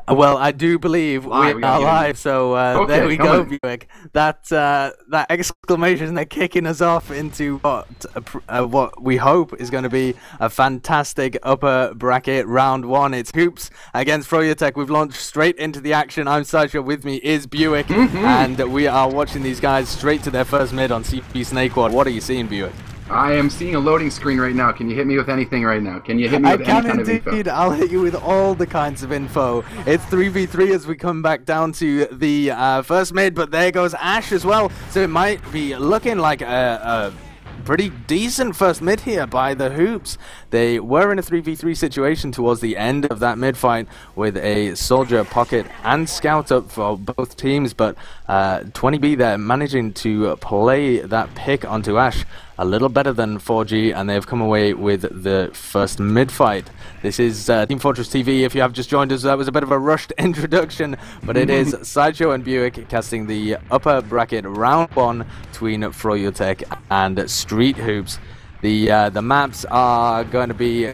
Well, I do believe we are live, so Okay, there we go, on. BUICK. That exclamation, they're kicking us off into what we hope is going to be a fantastic upper bracket round one. It's Hoops against froyotech. We've launched straight into the action. I'm Sideshow, with me is BUICK, and we are watching these guys straight to their first mid on CP Snake Quad. What are you seeing, BUICK? I am seeing a loading screen right now. Can you hit me with anything right now? Can you hit me with any kind of info? I'll hit you with all the kinds of info. It's 3v3 as we come back down to the first mid, but there goes Ash as well. So it might be looking like a pretty decent first mid here by the Hoops. They were in a 3v3 situation towards the end of that mid fight with a Soldier, Pocket and Scout up for both teams, but 20B there managing to play that pick onto Ash a little better than 4G, and they've come away with the first mid fight. This is teamfortress.tv. If you have just joined us, that was a bit of a rushed introduction, but it is Sideshow and BUICK casting the upper bracket round one between froyotech and Street Hoops. The maps are going to be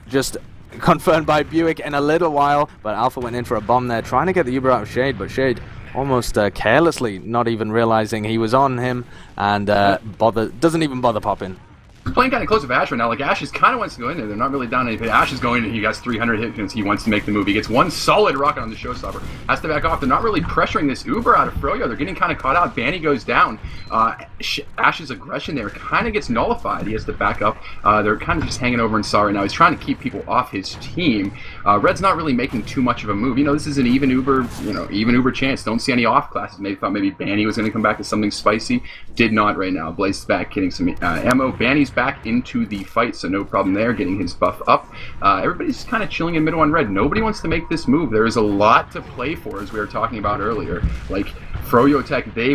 just confirmed by BUICK in a little while, but Alpha went in for a bomb there, trying to get the Uber out of Shade, but Shade almost carelessly, not even realizing he was on him, and doesn't even bother popping. He's playing kind of close with Ash right now. Like, Ash is kind of wants to go in there. They're not really down anything. Ash is going in. He has 300 hit points. He wants to make the move. He gets one solid rocket on the showstopper. Has to back off. They're not really pressuring this Uber out of Froyo. They're getting kind of caught out. Banny goes down. Ash's aggression there kind of gets nullified. He has to back up. They're kind of just hanging over in Saw right now. He's trying to keep people off his team. Red's not really making too much of a move. You know, this is an even Uber, even Uber chance. Don't see any off classes. Maybe thought maybe Banny was going to come back with something spicy. Did not right now. Blaze is back, getting some ammo. Banny's back into the fight, so no problem there, getting his buff up. Everybody's kind of chilling in middle on red. Nobody wants to make this move. There is a lot to play for, as we were talking about earlier. Like, froyotech, they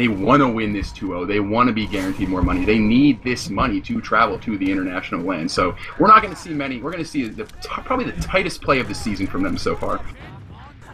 want to win this 2-0. They want to be guaranteed more money. They need this money to travel to the international land. So we're not going to see many. We're going to see probably the tightest play of the season from them so far.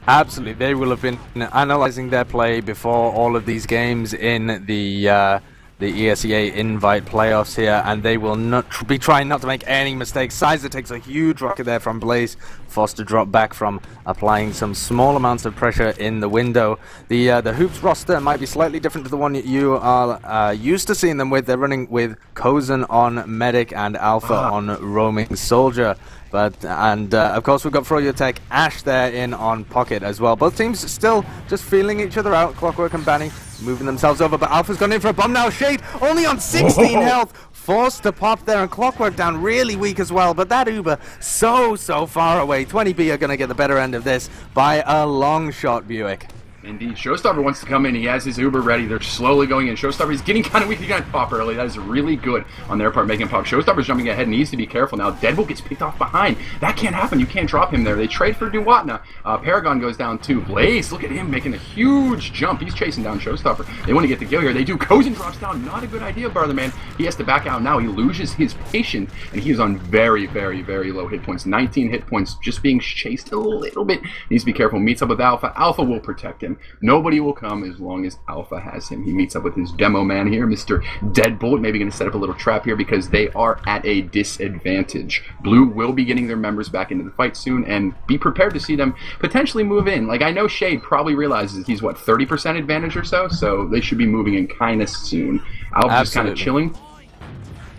Absolutely, they will have been analyzing their play before all of these games in the ESEA Invite Playoffs here, and they will not be trying not to make any mistakes. Sizer takes a huge rocket there from Blaze, forced to drop back from applying some small amounts of pressure in the window. The Hoops roster might be slightly different to the one you are used to seeing them with. They're running with Kozen on Medic and Alpha on Roaming Soldier. Of course, we've got froyotech Ash there in on Pocket as well. Both teams still just feeling each other out. Clockwork and Banny moving themselves over, but Alpha's gone in for a bomb now. Shade only on 16 health, forced to pop there, and Clockwork down really weak as well. But that Uber so far away. 20B are going to get the better end of this by a long shot, BUICK. Indeed. Showstopper wants to come in. He has his Uber ready. They're slowly going in. Showstopper is getting kind of weak. He got pop early. That is really good on their part, making him pop. Showstopper's jumping ahead. Needs to be careful now. Deadbolt gets picked off behind. That can't happen. You can't drop him there. They trade for Duwatna. Paragon goes down too. Blaze, look at him making a huge jump. He's chasing down Showstopper. They want to get the kill here. They do. Kozen drops down. Not a good idea, Bartherman. He has to back out now. He loses his patience, and he is on very low hit points. 19 hit points. Just being chased a little bit. Needs to be careful. Meets up with Alpha. Alpha will protect him. Nobody will come as long as Alpha has him. He meets up with his demo man here, Mr. Deadbolt. Maybe going to set up a little trap here because they are at a disadvantage. Blue will be getting their members back into the fight soon, and be prepared to see them potentially move in. Like, I know Shade probably realizes he's, what, 30% advantage or so they should be moving in kind of soon. Alpha's just kind of chilling.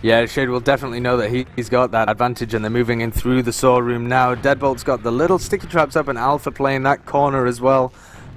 Yeah, Shade will definitely know that he's got that advantage, and they're moving in through the saw room now. Deadbolt's got the little sticky traps up, and Alpha playing that corner as well.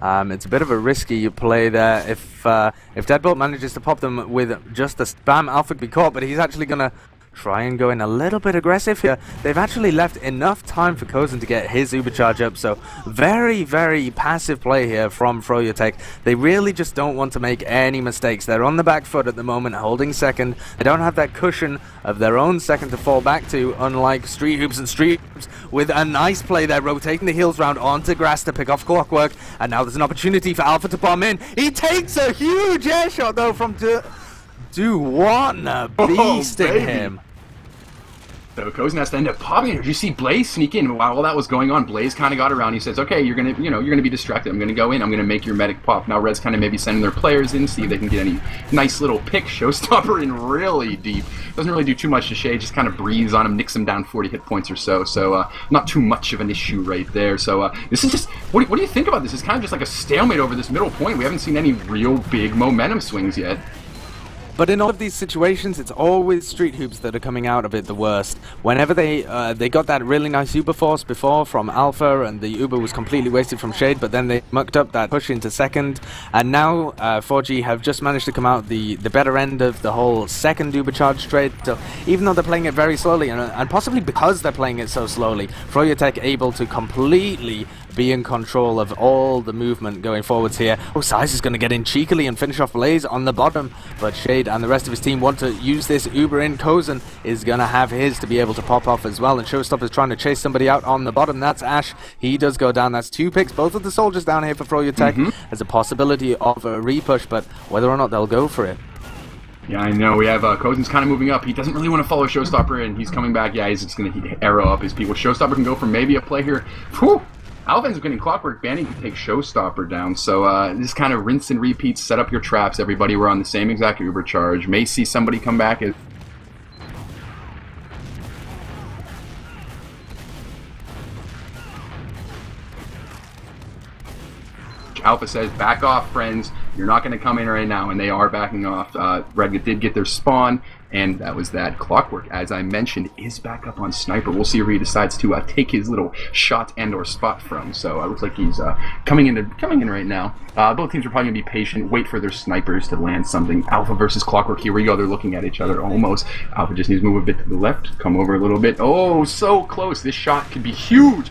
It's a bit of a risky play there. If Deadbolt manages to pop them with just a spam, Alpha could be caught, but he's actually going to try and go in a little bit aggressive here. They've actually left enough time for Kozen to get his Uber charge up, so very passive play here from froyotech. They really just don't want to make any mistakes. They're on the back foot at the moment, holding second. They don't have that cushion of their own second to fall back to, unlike Street Hoops, and Street Hoops with a nice play there, rotating the heels round onto grass to pick off Clockwork, and now there's an opportunity for Alpha to bomb in. He takes a huge air shot though from Duwatna, beasting him. So Cozen has to end up popping it. Did you see Blaze sneak in? While all that was going on, Blaze kind of got around. He says, "Okay, you're gonna be distracted. I'm gonna go in. I'm gonna make your medic pop." Now Red's kind of maybe sending their players in, see if they can get any nice little pick. Showstopper in really deep. Doesn't really do too much to Shade. Just kind of breathes on him, nicks him down 40 hit points or so. So not too much of an issue right there. So this is just what do you think about this? It's kind of just like a stalemate over this middle point. We haven't seen any real big momentum swings yet. But in all of these situations, it's always Street Hoops that are coming out of it the worst. Whenever they got that really nice Uber force before from Alpha, and the Uber was completely wasted from Shade, but then they mucked up that push into second, and now 4G have just managed to come out the better end of the whole second Uber charge trade. So even though they're playing it very slowly, and possibly because they're playing it so slowly, froyotech able to completely be in control of all the movement going forwards here. Oh, Size is going to get in cheekily and finish off Blaze on the bottom, but Shade and the rest of his team want to use this Uber in. Cozen is going to have his to be able to pop off as well, and Showstopper is trying to chase somebody out on the bottom. That's Ash. He does go down. That's 2 picks. Both of the soldiers down here for froyotech. There's a possibility of a repush, but whether or not they'll go for it. Yeah, I know. We have Cozen's kind of moving up. He doesn't really want to follow Showstopper, and he's coming back. Yeah, he's just going to arrow up his people. Showstopper can go for maybe a play here. Whew! Alpha getting Clockwork. Banning can take Showstopper down. So this kind of rinse and repeat. Set up your traps, everybody. We're on the same exact Uber charge. May see somebody come back. Alpha says, "Back off, friends. You're not going to come in right now," and they are backing off. Red did get their spawn, and that was that. Clockwork, as I mentioned, is back up on Sniper. We'll see where he decides to take his little shot and/or spot from. So it looks like he's coming in right now. Both teams are probably going to be patient, wait for their snipers to land something. Alpha versus Clockwork. Here we go. They're looking at each other almost. Alpha just needs to move a bit to the left, come over a little bit. Oh, so close. This shot could be huge.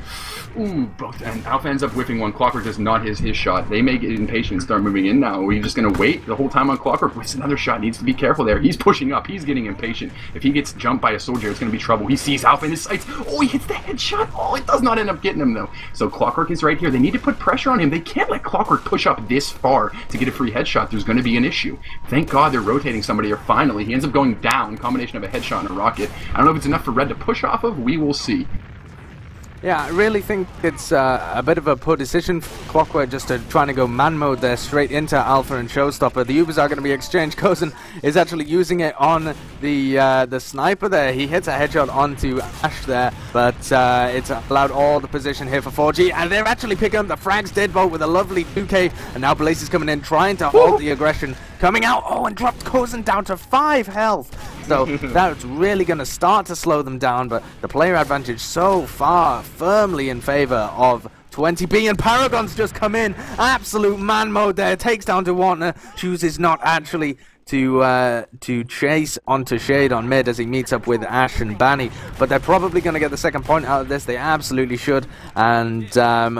Ooh, both, and Alpha ends up whiffing one. Clockwork does not his shot. They may get impatient and start moving in now. Are we just going to wait the whole time on Clockwork? Whiffs another shot. Needs to be careful there. He's pushing up. He's getting impatient. If he gets jumped by a soldier, it's going to be trouble. He sees Alpha in his sights. Oh, he hits the headshot. Oh, it does not end up getting him, though. So Clockwork is right here. They need to put pressure on him. They can't let Clockwork push up this far to get a free headshot. There's going to be an issue. Thank God they're rotating somebody here finally. He ends up going down. Combination of a headshot and a rocket. I don't know if it's enough for Red to push off of. We will see. Yeah, I really think it's a bit of a poor decision for Clockwork just to trying to go man mode there straight into Alpha and Showstopper. The Ubers are going to be exchanged. Cozen is actually using it on the sniper there. He hits a headshot onto Ash there, but it's allowed all the position here for 4G, and they're actually picking up the frags. Deadbolt with a lovely 2K, and now Blaze is coming in trying to hold the aggression. Coming out, oh, and dropped Cozen down to 5 health. So that's really going to start to slow them down, but the player advantage so far firmly in favor of 20B, and Paragon's just come in. Absolute man mode there. Takes down to Warner. Chooses not actually to chase onto Shade on mid as he meets up with Ash and Banny, but they're probably going to get the second point out of this. They absolutely should, and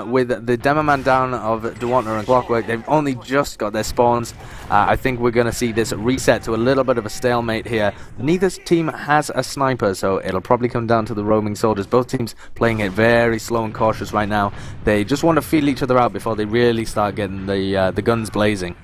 with the demo man down of Dewantner and Clockwork, they've only just got their spawns. I think we're going to see this reset to a little bit of a stalemate here. Neither team has a sniper, so it'll probably come down to the roaming soldiers. Both teams playing it very slow and cautious right now. They just want to feel each other out before they really start getting the guns blazing.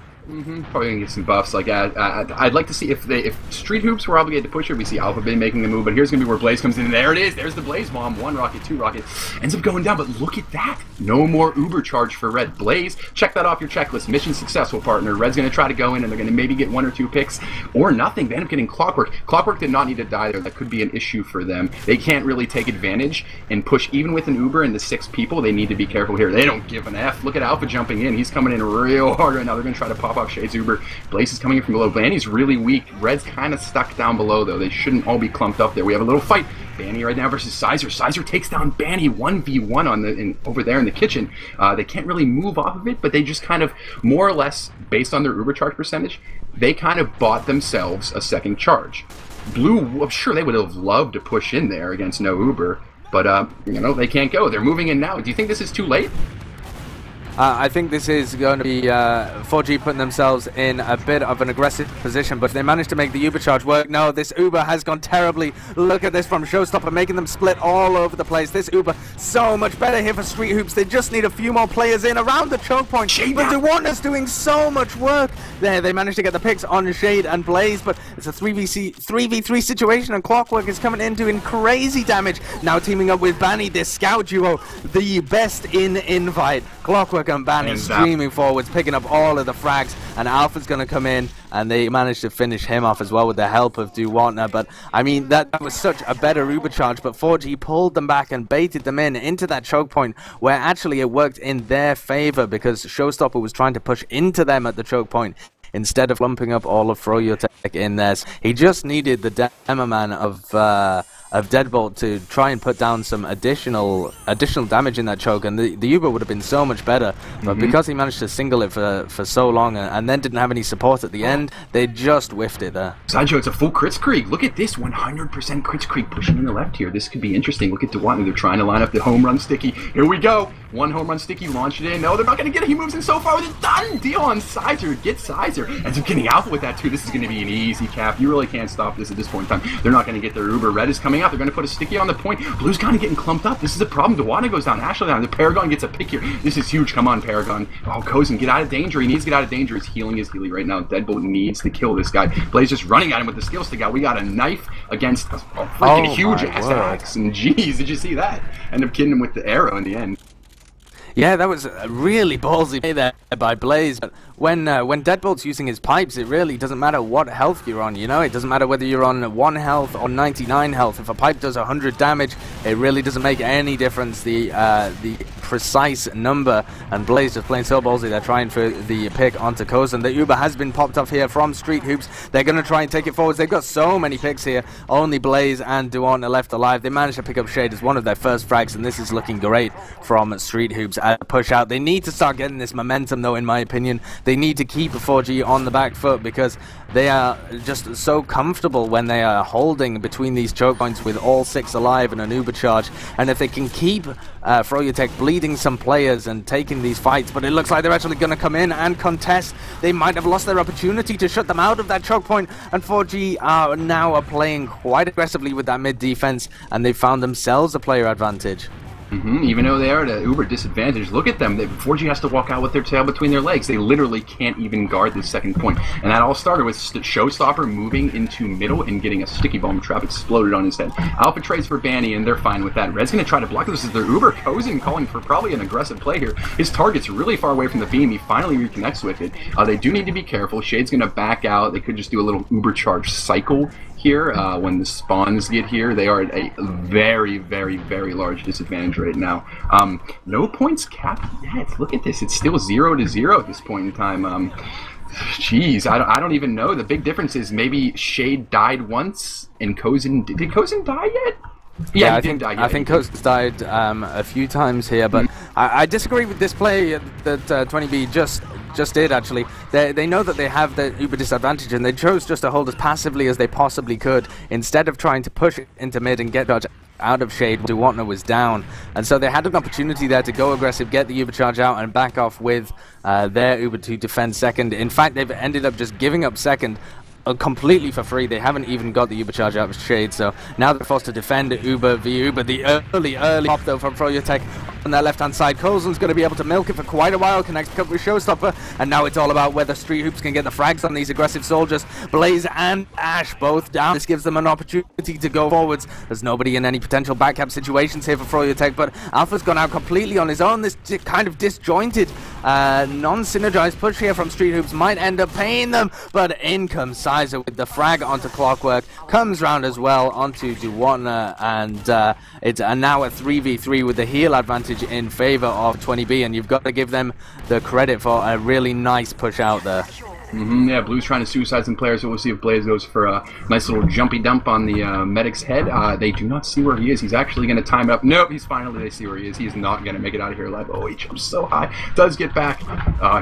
Probably gonna get some buffs. Like I'd like to see if Street Hoops were obligated to push it, we see Alpha Bay making the move. But here's gonna be where Blaze comes in. And there it is. There's the Blaze bomb. 1 rocket, 2 rocket, ends up going down. But look at that. No more Uber charge for Red. Blaze, check that off your checklist. Mission successful, partner. Red's gonna try to go in, and they're gonna maybe get 1 or 2 picks or nothing. They end up getting Clockwork. Clockwork did not need to die there. That could be an issue for them. They can't really take advantage and push even with an Uber and the 6 people. They need to be careful here. They don't give an F. Look at Alpha jumping in. He's coming in real hard right now. They're gonna try to pop off Shade's Uber. Blaze is coming in from below. Banny's really weak. Red's kind of stuck down below, though. They shouldn't all be clumped up there. We have a little fight. Banny right now versus Sizer. Sizer takes down Banny 1v1 on over there in the kitchen. They can't really move off of it, but they just kind of, more or less, based on their Uber charge percentage, they kind of bought themselves a second charge. Blue, I'm sure they would have loved to push in there against no Uber, but, you know, they can't go. They're moving in now. Do you think this is too late? I think this is going to be 4G putting themselves in a bit of an aggressive position, but they managed to make the Uber charge work. No, this Uber has gone terribly. Look at this from Showstopper, making them split all over the place. This Uber, so much better here for Street Hoops. They just need a few more players in around the choke point. But DeWarner's doing so much work there. They managed to get the picks on Shade and Blaze, but it's a 3v3 situation, and Clockwork is coming in doing crazy damage. Now teaming up with Banny, this scout duo, the best in Invite. Clockwork and Banny streaming forwards, picking up all of the frags, and Alpha's going to come in, and they managed to finish him off as well with the help of DeWarner. But I mean, that was such a better Uber charge, but 4G pulled them back and baited them into that choke point, where actually it worked in their favor because Showstopper was trying to push into them at the choke point instead of lumping up all of froyotech in there. He just needed the demo man of Deadbolt to try and put down some additional damage in that choke, and the Uber would have been so much better. But because he managed to single it for so long and then didn't have any support at the end, they just whiffed it there. Sideshow, it's a full crits creek. Look at this, 100% crits creek pushing in the left here. This could be interesting. Look at DeWarner. They're trying to line up the home run sticky. Here we go. One home run sticky, launch it in. No, they're not going to get it. He moves in so far with a done deal on Sizer. Get Sizer. Ends up getting Alpha with that too. This is going to be an easy cap. You really can't stop this at this point in time. They're not going to get their Uber. Red is coming out. They're going to put a sticky on the point. Blue's kind of getting clumped up. This is a problem. DeWarner goes down. Ashley down. The Paragon gets a pick here. This is huge. Come on, Paragon. Oh, Kozin, get out of danger. He needs to get out of danger. He's healing his Healy right now. Deadbolt needs to kill this guy. Blaze just running at him with the skill stick out. We got a knife against a freaking huge ass axe. And jeez, did you see that? End up killing him with the arrow in the end. Yeah, that was a really ballsy play there by Blaze. But when Deadbolt's using his pipes, it really doesn't matter what health you're on, you know? It doesn't matter whether you're on 1 health or 99 health. If a pipe does 100 damage, it really doesn't make any difference, the precise number. And Blaze just playing so ballsy, they're trying for the pick onto Kozin. The Uber has been popped off here from Street Hoops. They're going to try and take it forwards. They've got so many picks here. Only Blaze and DeWarner left alive. They managed to pick up Shade as one of their first frags, and this is looking great from Street Hoops. Push out. They need to start getting this momentum, though, in my opinion. They need to keep 4G on the back foot because they are just so comfortable when they are holding between these choke points with all 6 alive and an Uber charge. And if they can keep froyotech bleeding some players and taking these fights, but it looks like they're actually going to come in and contest, they might have lost their opportunity to shut them out of that choke point. And 4G are now playing quite aggressively with that mid defense, and they found themselves a player advantage. Even though they are at an Uber disadvantage, look at them. 4G has to walk out with their tail between their legs. They literally can't even guard this second point. And that all started with Showstopper moving into middle and getting a sticky bomb trap exploded on his head. Alpha trades for Banny, and they're fine with that. Red's going to try to block this. This is their Uber. Kozin calling for probably an aggressive play here. His target's really far away from the beam. He finally reconnects with it. They do need to be careful. Shade's going to back out. They could just do a little Uber charge cycle here. When the spawns get here, they are at a very, very, very large disadvantage right now. No points capped yet. Look at this. It's still 0-0 at this point in time. Jeez, I don't even know. The big difference is maybe Shade died once and Kozin... Did Kozin die yet? Yeah, I think Coasts died a few times here, but I disagree with this play that 20B just did, actually. They know that they have the Uber disadvantage, and they chose just to hold as passively as they possibly could, instead of trying to push into mid and get dodge out of Shade. DeWarner was down, and so they had an opportunity there to go aggressive, get the Uber charge out, and back off with their Uber to defend second. In fact, they've ended up just giving up second completely for free. They haven't even got the Uber charge out of Shade, so now they're forced to defend Uber v Uber. The early pop though from froyotech on their left hand side. Coulson's going to be able to milk it for quite a while, connect up with Showstopper, and now it's all about whether Street Hoops can get the frags on these aggressive soldiers. Blaze and Ash both down. This gives them an opportunity to go forwards. There's nobody in any potential backcap situations here for froyotech, but Alpha's gone out completely on his own. This kind of disjointed, non-synergized push here from Street Hoops might end up paying them, but in comes Sizer with the frag onto Clockwork, comes round as well onto DeWarner, and it's now a 3v3 with the heal advantage in favor of 20B, and you've got to give them the credit for a really nice push out there. Yeah, Blue's trying to suicide some players, so we'll see if Blaze goes for a nice little jumpy dump on the medic's head. They do not see where he is. He's actually going to time it up. Nope, they see where he is. He's not going to make it out of here alive. Oh, he jumps so high. Does get back.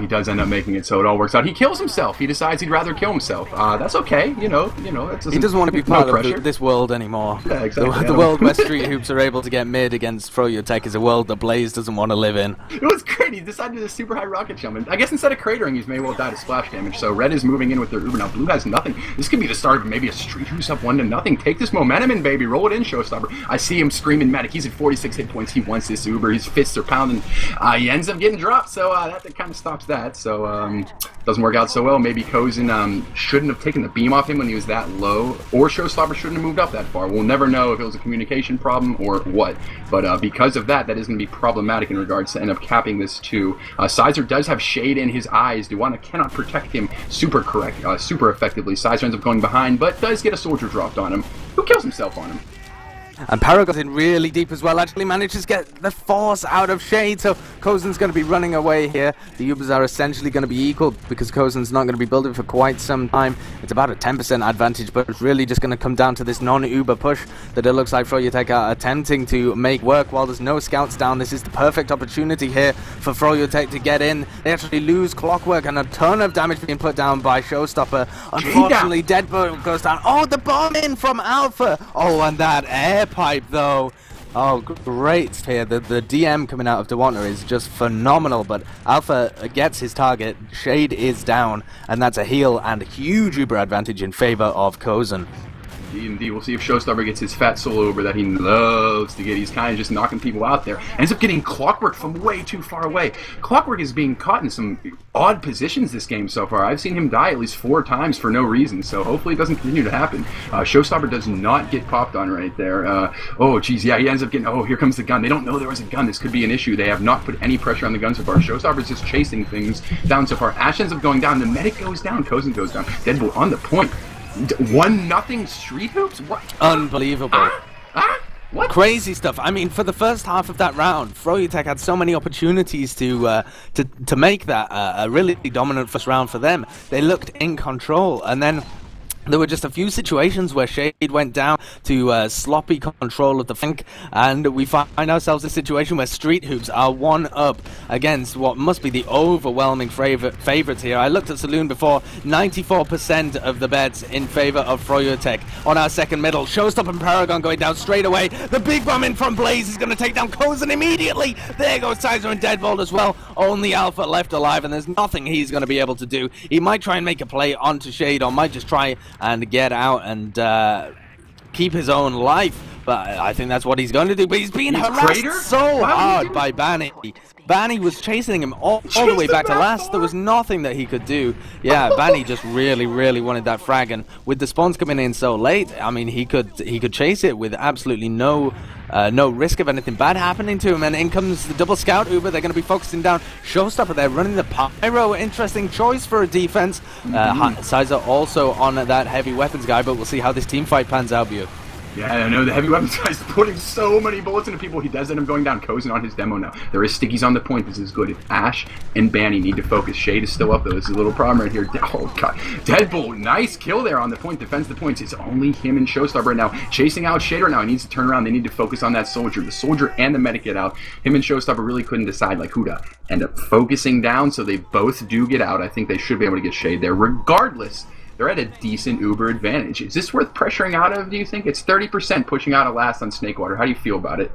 He does end up making it, so it all works out. He kills himself. He decides he'd rather kill himself. That's okay. You know. He doesn't want to be part of this world anymore. Yeah, exactly. The world where Street Hoops are able to get mid against froyotech is a world that Blaze doesn't want to live in. It was great. He decided to do a super high rocket jump. And I guess instead of cratering, he's may well die to splash damage. So Red is moving in with their Uber. Now Blue has nothing. This could be the start of maybe a Street Hoops up 1-0. Take this momentum in, baby. Roll it in, Showstopper. I see him screaming medic. He's at 46 hit points. He wants this Uber. His fists are pounding. He ends up getting dropped. So that kind of stops that. So doesn't work out so well. Maybe Kozin shouldn't have taken the beam off him when he was that low, or Showstopper shouldn't have moved up that far. We'll never know if it was a communication problem or what. But because of that is going to be problematic in regards to end up capping this too. Sizer does have shade in his eyes. Duana cannot protect him super effectively. Sizer ends up going behind, but does get a soldier dropped on him, who kills himself on him. And Paragon's in really deep as well, actually manages to get the force out of Shade, so Kozen's going to be running away here. The Ubers are essentially going to be equal because Kozen's not going to be building for quite some time. It's about a 10% advantage, but it's really just going to come down to this non-Uber push that it looks like froyotech are attempting to make work while there's no scouts down. This is the perfect opportunity here for froyotech to get in. They actually lose Clockwork and a ton of damage being put down by Showstopper. Unfortunately, Deadbolt goes down. Oh, the bomb in from Alpha! Oh, and that air pipe though. Oh, great here. The DM coming out of Duana is just phenomenal, but Alpha gets his target. Shade is down, and that's a heal and huge Uber advantage in favor of Kozen. Indeed. We'll see if Showstopper gets his fat solo over that he loves to get. He's kind of just knocking people out there. Ends up getting Clockwork from way too far away. Clockwork is being caught in some odd positions this game so far. I've seen him die at least 4 times for no reason, so hopefully it doesn't continue to happen. Showstopper does not get popped on right there. Oh, geez, yeah, he ends up getting... Oh, here comes the gun. They don't know there was a gun. This could be an issue. They have not put any pressure on the gun so far. Showstopper's just chasing things down so far. Ash ends up going down. The medic goes down. Kozen goes down. Deadbolt on the point. 1-0 Street Hoops? What? Unbelievable. What? Crazy stuff. I mean, for the first half of that round, froyotech had so many opportunities to make that a really dominant first round for them. They looked in control, and then there were just a few situations where Shade went down to sloppy control of the flank, and we find ourselves in a situation where Street Hoops are 1-up against what must be the overwhelming favorites here. I looked at Saloon before, 94% of the bets in favor of froyotech. On our second middle, Showstopper and Paragon going down straight away. The big bomb in from Blaze is going to take down Kozen immediately. There goes Sizer and Deadbolt as well. Only Alpha left alive, and there's nothing he's going to be able to do. He might try and make a play onto Shade, or might just try and get out and keep his own life, but I think that's what he's going to do. But he's being harassed so hard by Banny. Banny was chasing him all the way back to last. There was nothing that he could do. Yeah, Banny just really wanted that frag, and with the spawns coming in so late, I mean, he could chase it with absolutely no risk of anything bad happening to him. And in comes the double scout Uber. They're going to be focusing down Showstopper. They're running the Pyro. Interesting choice for a defense. Sizer also on that heavy weapons guy, but we'll see how this team fight pans out, BUICK. Yeah, I know the heavy weapons guy's putting so many bullets into people. He does end up going down. Kozen on his demo now. There is stickies on the point. This is good. If Ash and Banny need to focus. Shade is still up though. This is a little problem right here. Oh god. Deadbolt, nice kill there on the point. Defends the points. It's only him and Showstopper right now. Chasing out Shade right now. He needs to turn around. They need to focus on that soldier. The soldier and the medic get out. Him and Showstopper really couldn't decide like who to end up focusing down, so they both do get out. I think they should be able to get Shade there. Regardless, they're at a decent Uber advantage. Is this worth pressuring out of, do you think? It's 30% pushing out a last on Snakewater. How do you feel about it?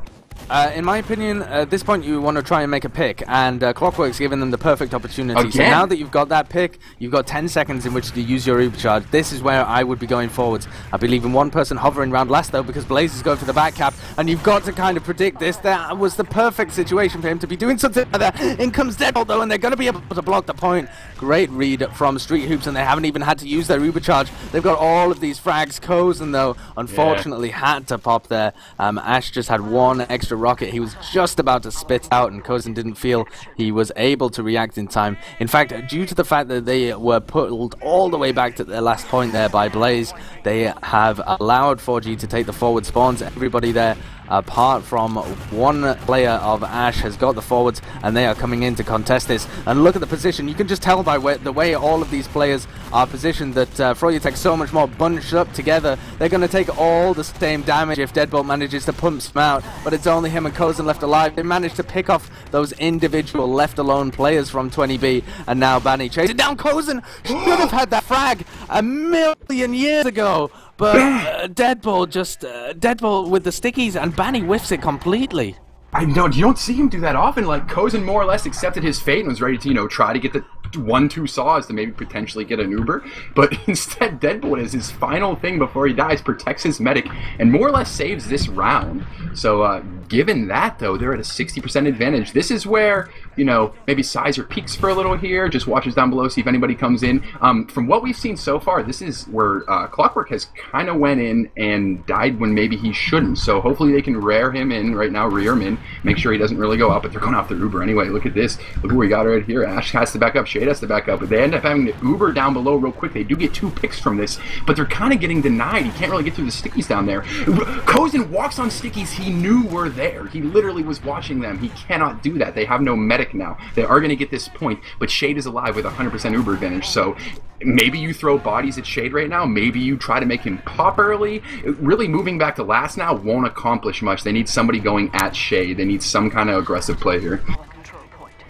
In my opinion, at this point you want to try and make a pick, and Clockwork's giving them the perfect opportunity. Again? So now that you've got that pick, you've got 10 seconds in which to use your Uber charge. This is where I would be going forwards. I'd be leaving one person hovering around last though, because Blaze is going for the back cap, and you've got to kind of predict this. That was the perfect situation for him to be doing something like that. In comes Deadbolt though, and they're going to be able to block the point. Great read from Street Hoops, and they haven't even had to use their Uber charge. They've got all of these frags. Kozen though, unfortunately, had to pop there. Ash just had one extra rocket. He was just about to spit out, and Kozen didn't feel he was able to react in time. In fact, due to the fact that they were pulled all the way back to their last point there by Blaze, they have allowed 4G to take the forward spawns. Everybody there apart from one player of Ash has got the forwards, and they are coming in to contest this. And look at the position. You can just tell by the way all of these players are positioned that froyotech so much more bunched up together. They're going to take all the same damage if Deadbolt manages to pump them out, but it's only him and Kozen left alive. They managed to pick off those individual left alone players from 20B, and now Banny chasing down Kozen. Should have had that frag a million years ago, but Deadbolt with the stickies, and Banny whiffs it completely. I know, you don't see him do that often. Like, Kozen more or less accepted his fate and was ready to, you know, try to get the 1-2 saws to maybe potentially get an Uber. But instead, Deadbolt, as his final thing before he dies, protects his medic and more or less saves this round. So, given that, though, they're at a 60% advantage. This is where, you know, maybe Sizer peeks for a little here, just watches down below, see if anybody comes in. From what we've seen so far, this is where Clockwork has kind of went in and died when maybe he shouldn't. So hopefully they can rear him in right now, rear him in, make sure he doesn't really go up, but they're going off their Uber anyway. Look at this. Look what we got right here. Ash has to back up, Shade has to back up, but they end up having to Uber down below real quick. They do get 2 picks from this, but they're kind of getting denied. He can't really get through the stickies down there. Kozen walks on stickies he knew were there. He literally was watching them. He cannot do that. They have no medic now. They are going to get this point, but Shade is alive with 100% Uber advantage, so maybe you throw bodies at Shade right now. Maybe you try to make him pop early. Really moving back to last now won't accomplish much. They need somebody going at Shade. They need some kind of aggressive play here.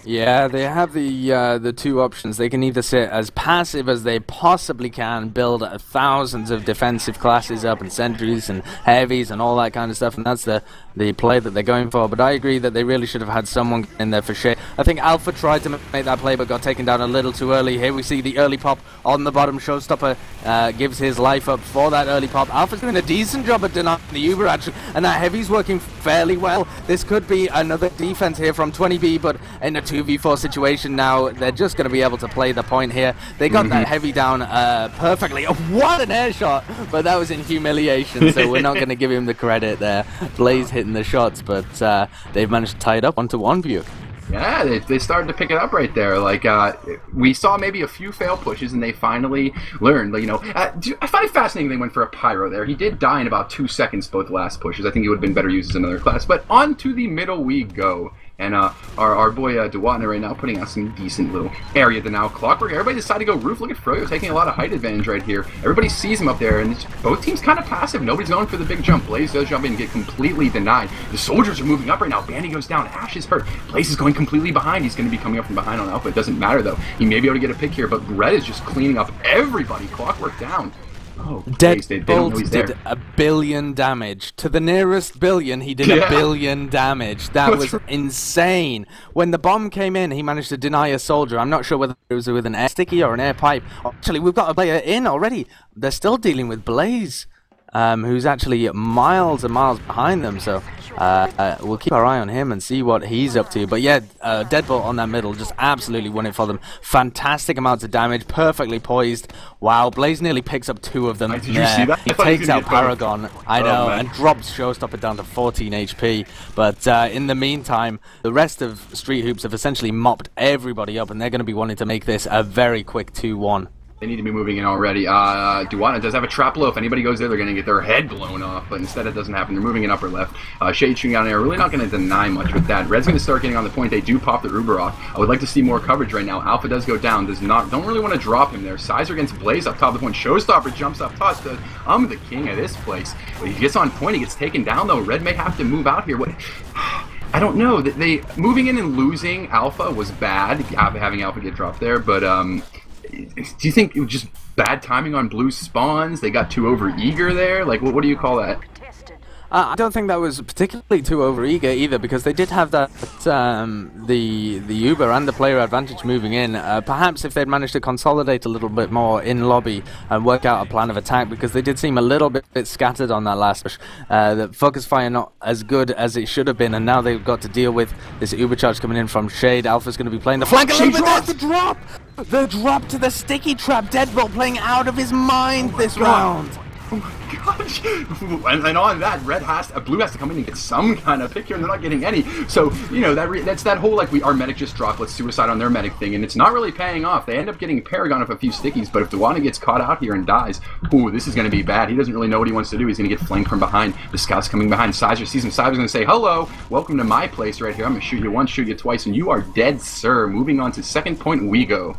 Yeah, they have the 2 options. They can either sit as passive as they possibly can, build thousands of defensive classes up and sentries and heavies and all that kind of stuff, and that's the play that they're going for. But I agree that they really should have had someone in there for Shade. I think Alpha tried to make that play but got taken down a little too early. Here we see the early pop on the bottom. Showstopper gives his life up for that early pop. Alpha's doing a decent job at denying the Uber actually, and that heavy's working fairly well. This could be another defense here from 20B, but in a 2v4 situation now, they're just going to be able to play the point here. They got that heavy down perfectly. Oh, what an air shot! But that was in humiliation, so we're not going to give him the credit there. Blaze hitting the shots, but they've managed to tie it up 1-1, BUICK. Yeah, they started to pick it up right there. Like, we saw maybe a few fail pushes, and they finally learned. Like, you know, I find it fascinating they went for a Pyro there. He did die in about 2 seconds both last pushes. I think he would have been better used as another class. But on to the middle we go. And our boy Duwatna right now putting out some decent little area to now. Clockwork, everybody decided to go roof. Look at Froyo taking a lot of height advantage right here. Everybody sees him up there, and both teams kind of passive. Nobody's going for the big jump. Blaze does jump in and get completely denied. The soldiers are moving up right now. Bandy goes down. Ash is hurt. Blaze is going completely behind. He's going to be coming up from behind on Alpha. It doesn't matter, though. He may be able to get a pick here, but Red is just cleaning up everybody. Clockwork down. Oh, Deadbolt did a billion damage. To the nearest billion, he did a billion damage. That was insane. When the bomb came in, he managed to deny a soldier. I'm not sure whether it was with an air sticky or an air pipe. Actually, we've got a player in already. They're still dealing with Blaze, who's actually miles and miles behind them. So we'll keep our eye on him and see what he's up to. But yeah, Deadbolt on that middle just absolutely won it for them. Fantastic amounts of damage, perfectly poised. Wow, Blaze nearly picks up 2 of them. Did you see that? He takes out Paragon, I know, and drops Showstopper down to 14 HP. But in the meantime, the rest of Street Hoops have essentially mopped everybody up, and they're going to be wanting to make this a very quick 2-1. They need to be moving in already. Duwatna does have a trap low. If anybody goes there, they're going to get their head blown off. But instead, it doesn't happen. They're moving in upper left. Shade shooting down there. Really not going to deny much with that. Red's going to start getting on the point. They do pop the Uber off. I would like to see more coverage right now. Alpha does go down. Don't really want to drop him there. Sizer against Blaze up top of the point. Showstopper jumps up top. Says, I'm the king of this place. But he gets on point. He gets taken down, though. Red may have to move out here. What? I don't know. They moving in and losing Alpha was bad. Having Alpha get dropped there. But do you think it was just bad timing on Blue's spawns? They got too over-eager there? Like, what do you call that? I don't think that was particularly too over-eager either, because they did have that the Uber and the player advantage moving in. Perhaps if they'd managed to consolidate a little bit more in lobby and work out a plan of attack, because they did seem a little bit scattered on that last push. The focus fire not as good as it should have been, and now they've got to deal with this Uber charge coming in from Shade. Alpha's going to be playing the flank a little bit. There's the drop! The drop to the sticky trap. Deadbolt playing out of his mind this round. Oh my gosh! And on that, Blue has to come in and get some kind of pick here, and they're not getting any. So, you know, that's that whole, like, our medic just dropped, let's suicide on their medic thing, and it's not really paying off. They end up getting Paragon of a few stickies, but if Dewanda gets caught out here and dies, ooh, this is going to be bad. He doesn't really know what he wants to do. He's going to get flanked from behind. The scout's coming behind. Sizer sees him. Sizer's going to say, hello, welcome to my place right here. I'm going to shoot you once, shoot you twice, and you are dead, sir. Moving on to second point we go.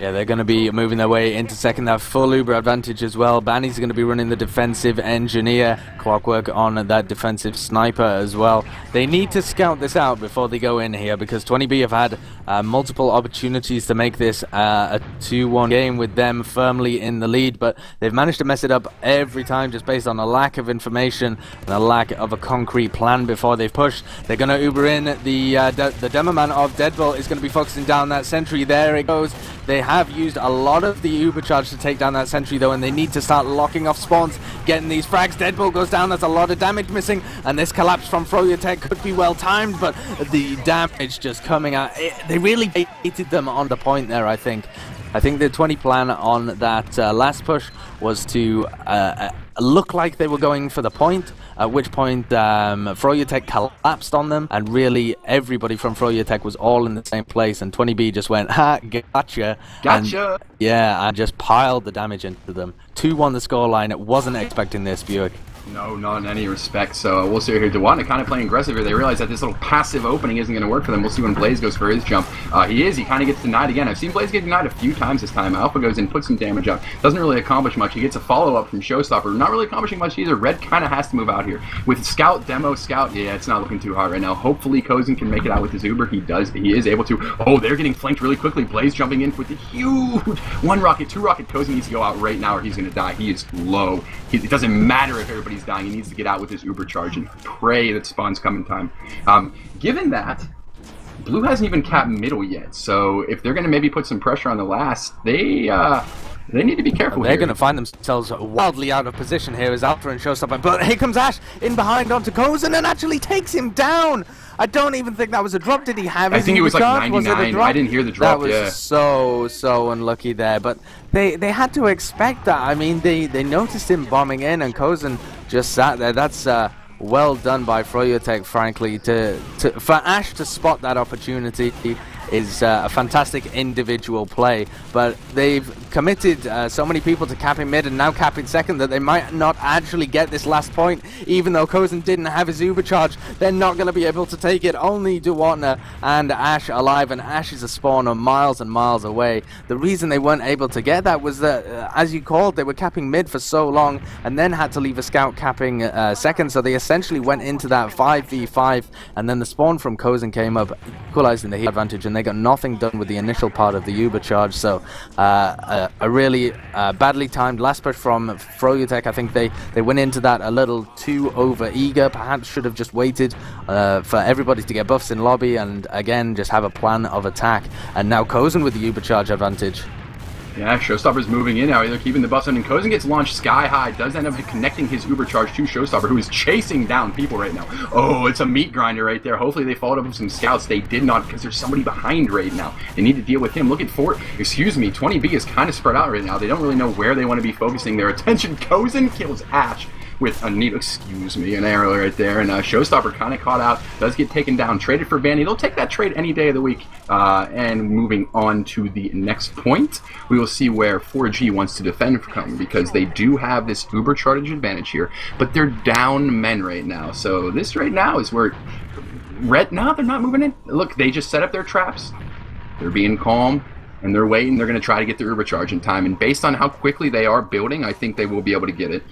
Yeah, they're going to be moving their way into second. That full Uber advantage as well. Banny's going to be running the defensive engineer. Clockwork on that defensive sniper as well. They need to scout this out before they go in here, because 20B have had multiple opportunities to make this a 2-1 game with them firmly in the lead, but they've managed to mess it up every time just based on a lack of information and a lack of a concrete plan before they've pushed. They're going to Uber in. The demo man of Deadbolt is going to be focusing down that sentry. There it goes. They have used a lot of the Uber charge to take down that sentry though, and they need to start locking off spawns, getting these frags. Deadbolt goes down. That's a lot of damage missing, and this collapse from froyotech could be well timed, but the damage just coming out. They really hated them on the point there, I think. I think the 20 plan on that last push was to look like they were going for the point, at which point froyotech collapsed on them, and really everybody from froyotech was all in the same place, and 20B just went, ha, gotcha. Gotcha! And just piled the damage into them. 2-1 the scoreline. It wasn't expecting this, BUICK. No, not in any respect. So we'll see here. Dewanda kind of playing aggressive here. They realize that this little passive opening isn't going to work for them. We'll see when Blaze goes for his jump. He kind of gets denied again. I've seen Blaze get denied a few times this time. Alpha goes in, puts some damage up. Doesn't really accomplish much. He gets a follow-up from Showstopper. Not really accomplishing much either. Red kind of has to move out here. With Scout, Demo, Scout, yeah, it's not looking too hard right now. Hopefully Kozen can make it out with his Uber. He does. He is able to. Oh, they're getting flanked really quickly. Blaze jumping in with the huge 1 rocket, 2 rocket. Kozen needs to go out right now or he's going to die. He is low. It doesn't matter if everybody's dying. He needs to get out with his Uber charge and pray that spawns come in time. Given that, Blue hasn't even capped middle yet, so if they're going to maybe put some pressure on the last, they need to be careful. They're going to find themselves wildly out of position here as Alpha and Showstopper, but here comes Ash in behind onto Kozen and actually takes him down. I don't even think that was a drop. Did he have his I think it was like 99. I didn't hear the drop. That was so unlucky there, but they had to expect that. I mean, they noticed him bombing in, and Kozen just sat there. That's well done by froyotech, frankly. For Ash to spot that opportunity is a fantastic individual play, but they've committed so many people to capping mid and now capping second that they might not actually get this last point. Even though Kozen didn't have his Uber charge, they're not going to be able to take it. Only Dewanda and Ash alive, and Ash is a spawner miles and miles away. The reason they weren't able to get that was that, as you called, they were capping mid for so long and then had to leave a scout capping second, so they essentially went into that 5v5, and then the spawn from Kozen came up, equalizing the heat advantage, and they got nothing done with the initial part of the Uber charge. So a really badly timed last push from froyotech. I think they went into that a little too over eager. Perhaps should have just waited for everybody to get buffs in lobby and again just have a plan of attack. And now Kozen with the Uber charge advantage. Yeah, Showstopper's moving in now. They're keeping the buffs on, and Kozen gets launched sky high. Does end up connecting his Uber charge to Showstopper, who is chasing down people right now. Oh, it's a meat grinder right there. Hopefully they followed up with some scouts. They did not, because there's somebody behind right now. They need to deal with him. Look at 20B is kind of spread out right now. They don't really know where they want to be focusing their attention. Kozen kills Ash with a needle, an arrow right there, and Showstopper kind of caught out, does get taken down, traded for Banny. They'll take that trade any day of the week. And moving on to the next point, we will see where 4G wants to defend from, because they do have this Uber charge advantage here, but they're down men right now. So this right now is where Red, no, they're not moving in. Look, they just set up their traps. They're being calm, and they're waiting. They're going to try to get their Uber charge in time, and based on how quickly they are building, I think they will be able to get it.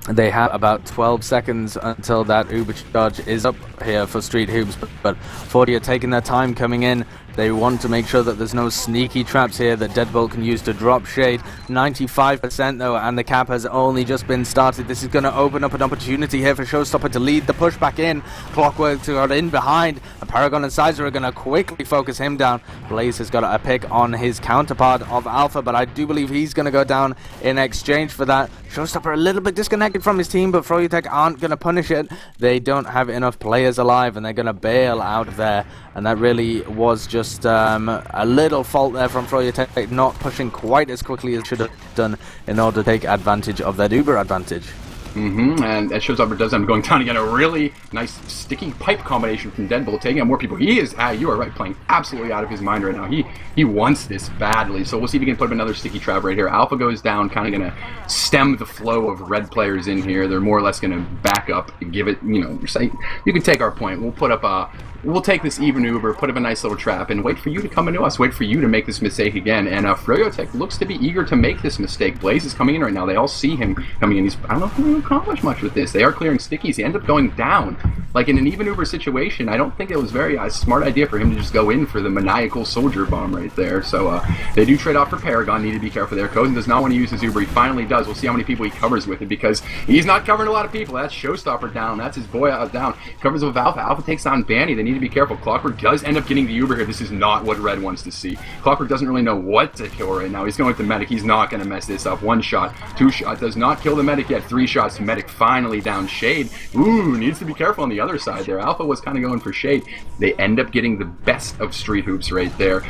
They have about 12 seconds until that Uber charge is up here for Street Hoops, but 40 are taking their time coming in. They want to make sure that there's no sneaky traps here that Deadbolt can use to drop shade. 95% though, and the cap has only just been started. This is going to open up an opportunity here for Showstopper to lead the push back in. Clockwork got in behind, and Paragon and Sizer are going to quickly focus him down. Blaze has got a pick on his counterpart of Alpha, but I do believe he's going to go down in exchange for that. Showstopper a little bit disconnected expected from his team, but froyotech aren't going to punish it. They don't have enough players alive, and they're going to bail out of there. And that really was just a little fault there from froyotech, not pushing quite as quickly as it should have done in order to take advantage of that Uber advantage. And that Showstopper does end up going down again. A really nice sticky pipe combination from Deadbolt, taking out more people. He is, you are right, playing absolutely out of his mind right now. He wants this badly. So we'll see if he can put up another sticky trap right here. Alpha goes down, kind of going to stem the flow of red players in here. They're more or less going to back up and give it, you know, you can take our point. We'll put up we'll take this even Uber, put up a nice little trap, and wait for you to come into us. Wait for you to make this mistake again. And froyotech looks to be eager to make this mistake. Blaze is coming in right now. They all see him coming in. I don't know if he's going to accomplish much with this. They are clearing stickies. He ends up going down. Like in an even Uber situation, I don't think it was very smart idea for him to just go in for the maniacal soldier bomb right there. So they do trade off for Paragon. Need to be careful there. Cozen does not want to use his Uber. He finally does. We'll see how many people he covers with it, because he's not covering a lot of people. That's Showstopper down. That's his boy down. Covers with Alpha. Alpha takes on Banny. They need to be careful. Clockwork does end up getting the Uber here. This is not what Red wants to see. Clockwork doesn't really know what to kill right now. He's going with the medic. He's not going to mess this up. 1 shot, 2 shot. Does not kill the medic yet. 3 shots. Medic finally down. Shade. Ooh, needs to be careful on the other side there. Alpha was kind of going for Shade. They end up getting the best of Street Hoops right there.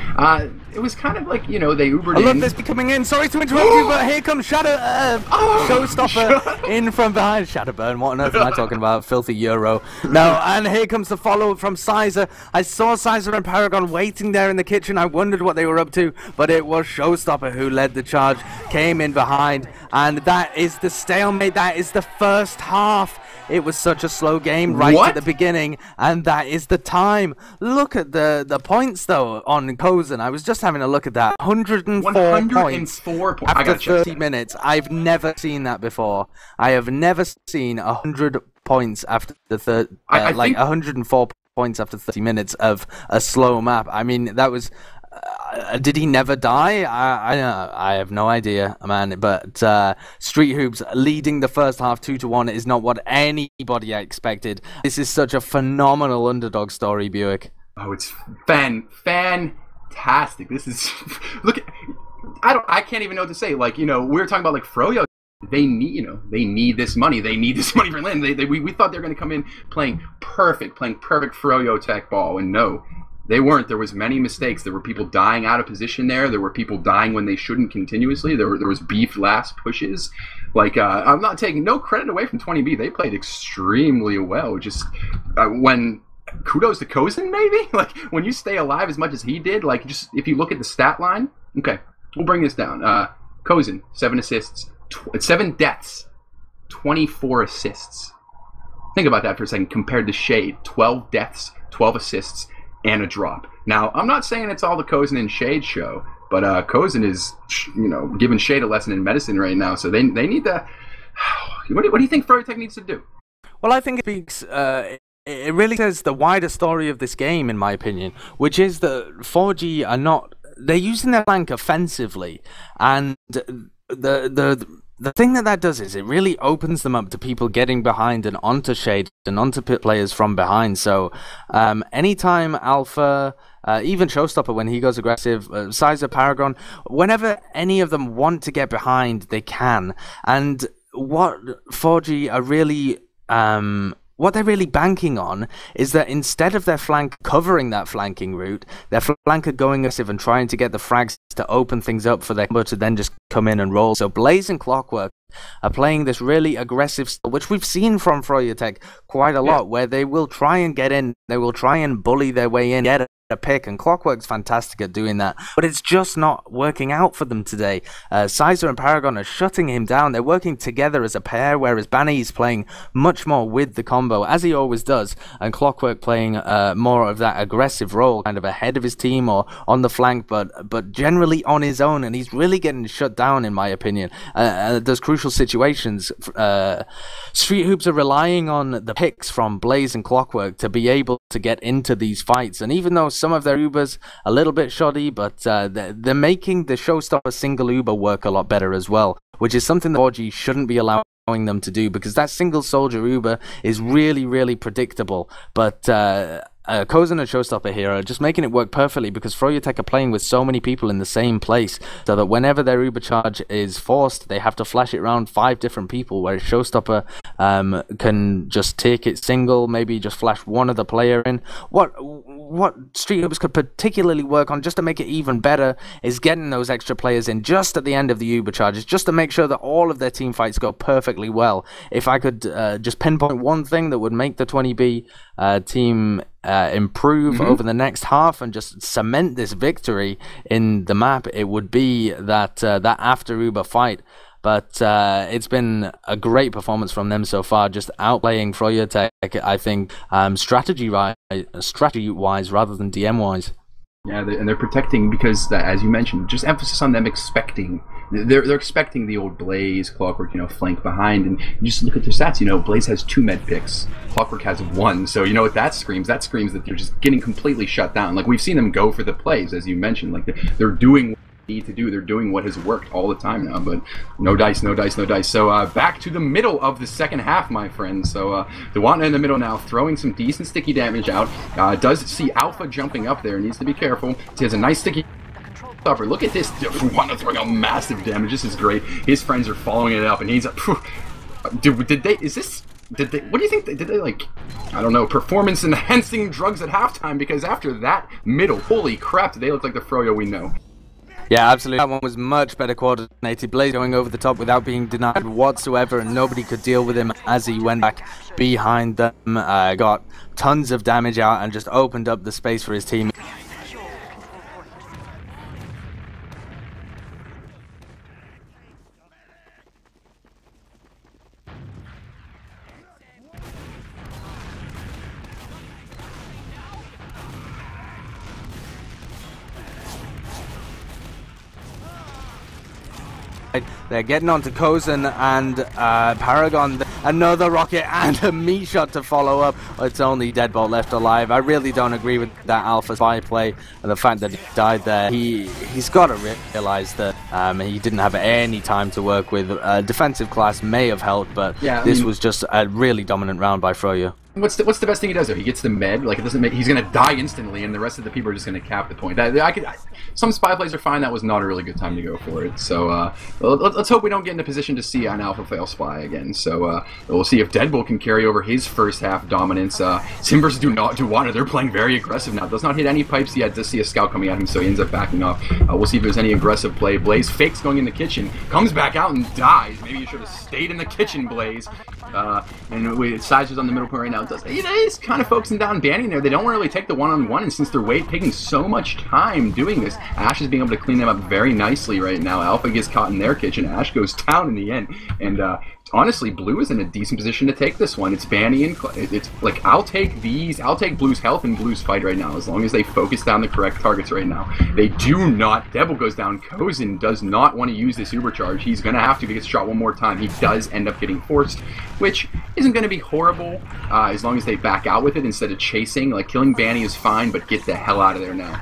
It was kind of like, you know, they Ubered in. I love this coming in. Sorry to interrupt you, but here comes Showstopper in from behind. Shadowburn, what on earth am I talking about? Filthy Euro. No, and here comes the follow-up from Sizer. I saw Sizer and Paragon waiting there in the kitchen. I wondered what they were up to, but it was Showstopper who led the charge, came in behind, and that is the stalemate. That is the first half. It was such a slow game right at the beginning, and that is the time. Look at the points, though, on Cozen. I was just having a look at that. 104 points after 30 minutes. I've never seen that before. I have never seen 100 points after the 104 points after 30 minutes of a slow map. I mean, that was... did he never die? I have no idea, man. But Street Hoops leading the first half 2-1 is not what anybody expected. This is such a phenomenal underdog story, BUICK. Oh, it's fantastic. This is look. I can't even know what to say. Like, you know, we were talking about like Froyo. They need this money. They need this money for Lynn. We thought they were going to come in playing perfect froyotech ball, and no. They weren't. There was many mistakes. There were people dying out of position there. There were people dying when they shouldn't continuously. There was beef last pushes. Like, I'm not taking no credit away from 20B. They played extremely well. Just when kudos to Cozen, maybe? Like, when you stay alive as much as he did, like, just if you look at the stat line. Okay, we'll bring this down. Cozen, 7 assists. 7 deaths. 24 assists. Think about that for a second. Compared to Shade, 12 deaths, 12 assists. And a drop. Now, I'm not saying it's all the Cozen and Shade show, but Cozen is, you know, giving Shade a lesson in medicine right now. So they need to. What do you think froyotech needs to do? Well, I think it speaks. It really says the wider story of this game, in my opinion, which is that 4G are not. They're using their flank offensively, and the thing that does is it really opens them up to people getting behind and onto Shade and onto pit players from behind. So anytime Alpha, even Showstopper when he goes aggressive, Sizer, Paragon, whenever any of them want to get behind, they can. And what 4G are really... what they're really banking on is that instead of their flank covering that flanking route, their flank are going aggressive and trying to get the frags to open things up for their combo to then just come in and roll. So Blaze and Clockwork are playing this really aggressive style, which we've seen from froyotech quite a lot, where they will try and get in, they will try and bully their way in, get a pick, and Clockwork's fantastic at doing that, but it's just not working out for them today. Sizer and Paragon are shutting him down. They're working together as a pair, whereas Banny is playing much more with the combo, as he always does, and Clockwork playing more of that aggressive role, kind of ahead of his team or on the flank, but generally on his own, and he's really getting shut down, in my opinion. Those crucial situations, Street Hoops are relying on the picks from Blaze and Clockwork to be able to get into these fights, and even though some of their Ubers a little bit shoddy, but they're making the Showstopper single Uber work a lot better as well, which is something that 4G shouldn't be allowing them to do, because that single soldier Uber is really, really predictable. But Kozen and Showstopper here are just making it work perfectly because froyotech are playing with so many people in the same place, so that whenever their Uber charge is forced, they have to flash it around 5 different people, whereas Showstopper can just take it single, maybe just flash one other player in. What Street Ubers could particularly work on, just to make it even better, is getting those extra players in just at the end of the Uber charges, just to make sure that all of their team fights go perfectly well. If I could just pinpoint one thing that would make the 20B team improve over the next half and just cement this victory in the map, it would be that that after Uber fight. But it's been a great performance from them so far, just outplaying froyotech, I think, strategy-wise rather than DM-wise. Yeah, and they're protecting because, as you mentioned, just emphasis on them expecting. They're expecting the old Blaze, Clockwork, flank behind, and you just look at their stats. Blaze has 2 med picks, Clockwork has 1. So you know what that screams? That screams that they're just getting completely shut down. Like, we've seen them go for the plays, as you mentioned. Like, they're doing what they need to do. They're doing what has worked all the time now. But no dice, no dice, no dice. So back to the middle of the second half, my friends. So Dewanta in the middle now, throwing some decent sticky damage out. Does see Alpha jumping up there. Needs to be careful. He has a nice sticky. Look at this. Dewanta throwing out massive damage. This is great. His friends are following it up, and he's up. What do you think? Did they, like, I don't know, performance enhancing drugs at halftime? Because after that middle, holy crap, they look like the Froyo we know. Yeah, absolutely. That one was much better coordinated. Blaze going over the top without being denied whatsoever, and nobody could deal with him as he went back behind them. Got tons of damage out and just opened up the space for his team. They're getting onto Kozen and Paragon. Another rocket and a meat shot to follow up. It's only Deadbolt left alive. I really don't agree with that Alpha spy play and the fact that he died there. He's got to realize that he didn't have any time to work with. Defensive class may have helped, but yeah, this was just a really dominant round by Froyo. What's the best thing he does though? He gets the med, like, it doesn't make, he's gonna die instantly, and the rest of the people are just gonna cap the point. Some spy plays are fine. That was not a really good time to go for it. So let's hope we don't get in a position to see an Alpha fail spy again. So we'll see if Deadbolt can carry over his first half dominance. Sim versus Dewanta, they're playing very aggressive now. Does not hit any pipes yet. Does see a scout coming at him, so he ends up backing off. We'll see if there's any aggressive play. Blaze fakes going in the kitchen, comes back out and dies. Maybe you should have stayed in the kitchen, Blaze. And Sideshow's on the middle point right now. He's kind of focusing down Banning there. They don't really take the one-on-one, and since they're taking so much time doing this, Ash is being able to clean them up very nicely right now. Alpha gets caught in their kitchen. Ash goes down in the end, and honestly, Blue is in a decent position to take this one. It's Banny and it's like, I'll take Blue's health and Blue's fight right now, as long as they focus down the correct targets right now. They do not. Devil goes down. Kozen does not want to use this Uber charge. He's going to have to. If he gets shot one more time, he does end up getting forced, which isn't going to be horrible as long as they back out with it instead of chasing. Like, killing Banny is fine, but get the hell out of there now.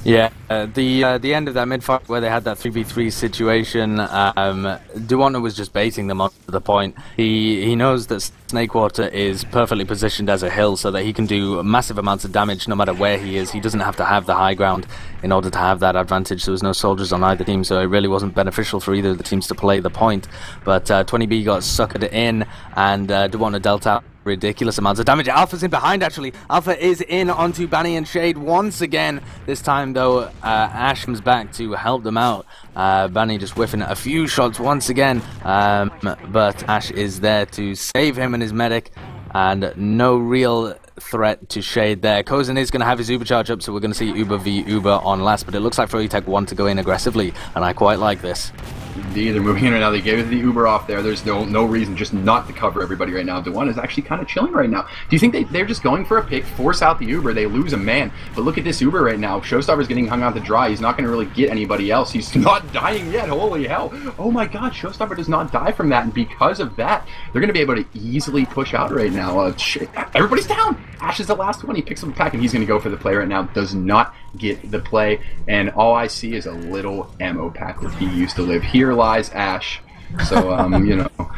Yeah, the end of that mid-fight where they had that 3v3 situation, Dewanta was just baiting them up to the point. He knows that Snakewater is perfectly positioned as a hill so that he can do massive amounts of damage no matter where he is. He doesn't have to have the high ground in order to have that advantage. There was no soldiers on either team, so it really wasn't beneficial for either of the teams to play the point. But 20B got suckered in, and Dewanta dealt out ridiculous amounts of damage. Alpha's in behind, actually. Alpha is in onto Banny and Shade once again. This time, though, Ash comes back to help them out. Banny just whiffing a few shots once again, but Ash is there to save him and his medic, and no real threat to Shade there. Kozen is going to have his Uber charge up, so we're going to see Uber v Uber on last, but it looks like froyotech want to go in aggressively, and I quite like this. Indeed, they're moving in right now. They gave it the Uber off there. There's no reason just not to cover everybody right now. Dewanta is actually kind of chilling right now. Do you think they're just going for a pick, force out the Uber, they lose a man? But look at this Uber right now. Showstopper's getting hung out to dry. He's not going to really get anybody else. He's not dying yet. Holy hell. Oh my god, Showstopper does not die from that, and because of that, they're going to be able to easily push out right now. Everybody's down! Ash is the last one. He picks up the pack, and he's going to go for the play right now. Does not get the play, and all I see is a little ammo pack where he used to live. Here lies Ash. So, you know,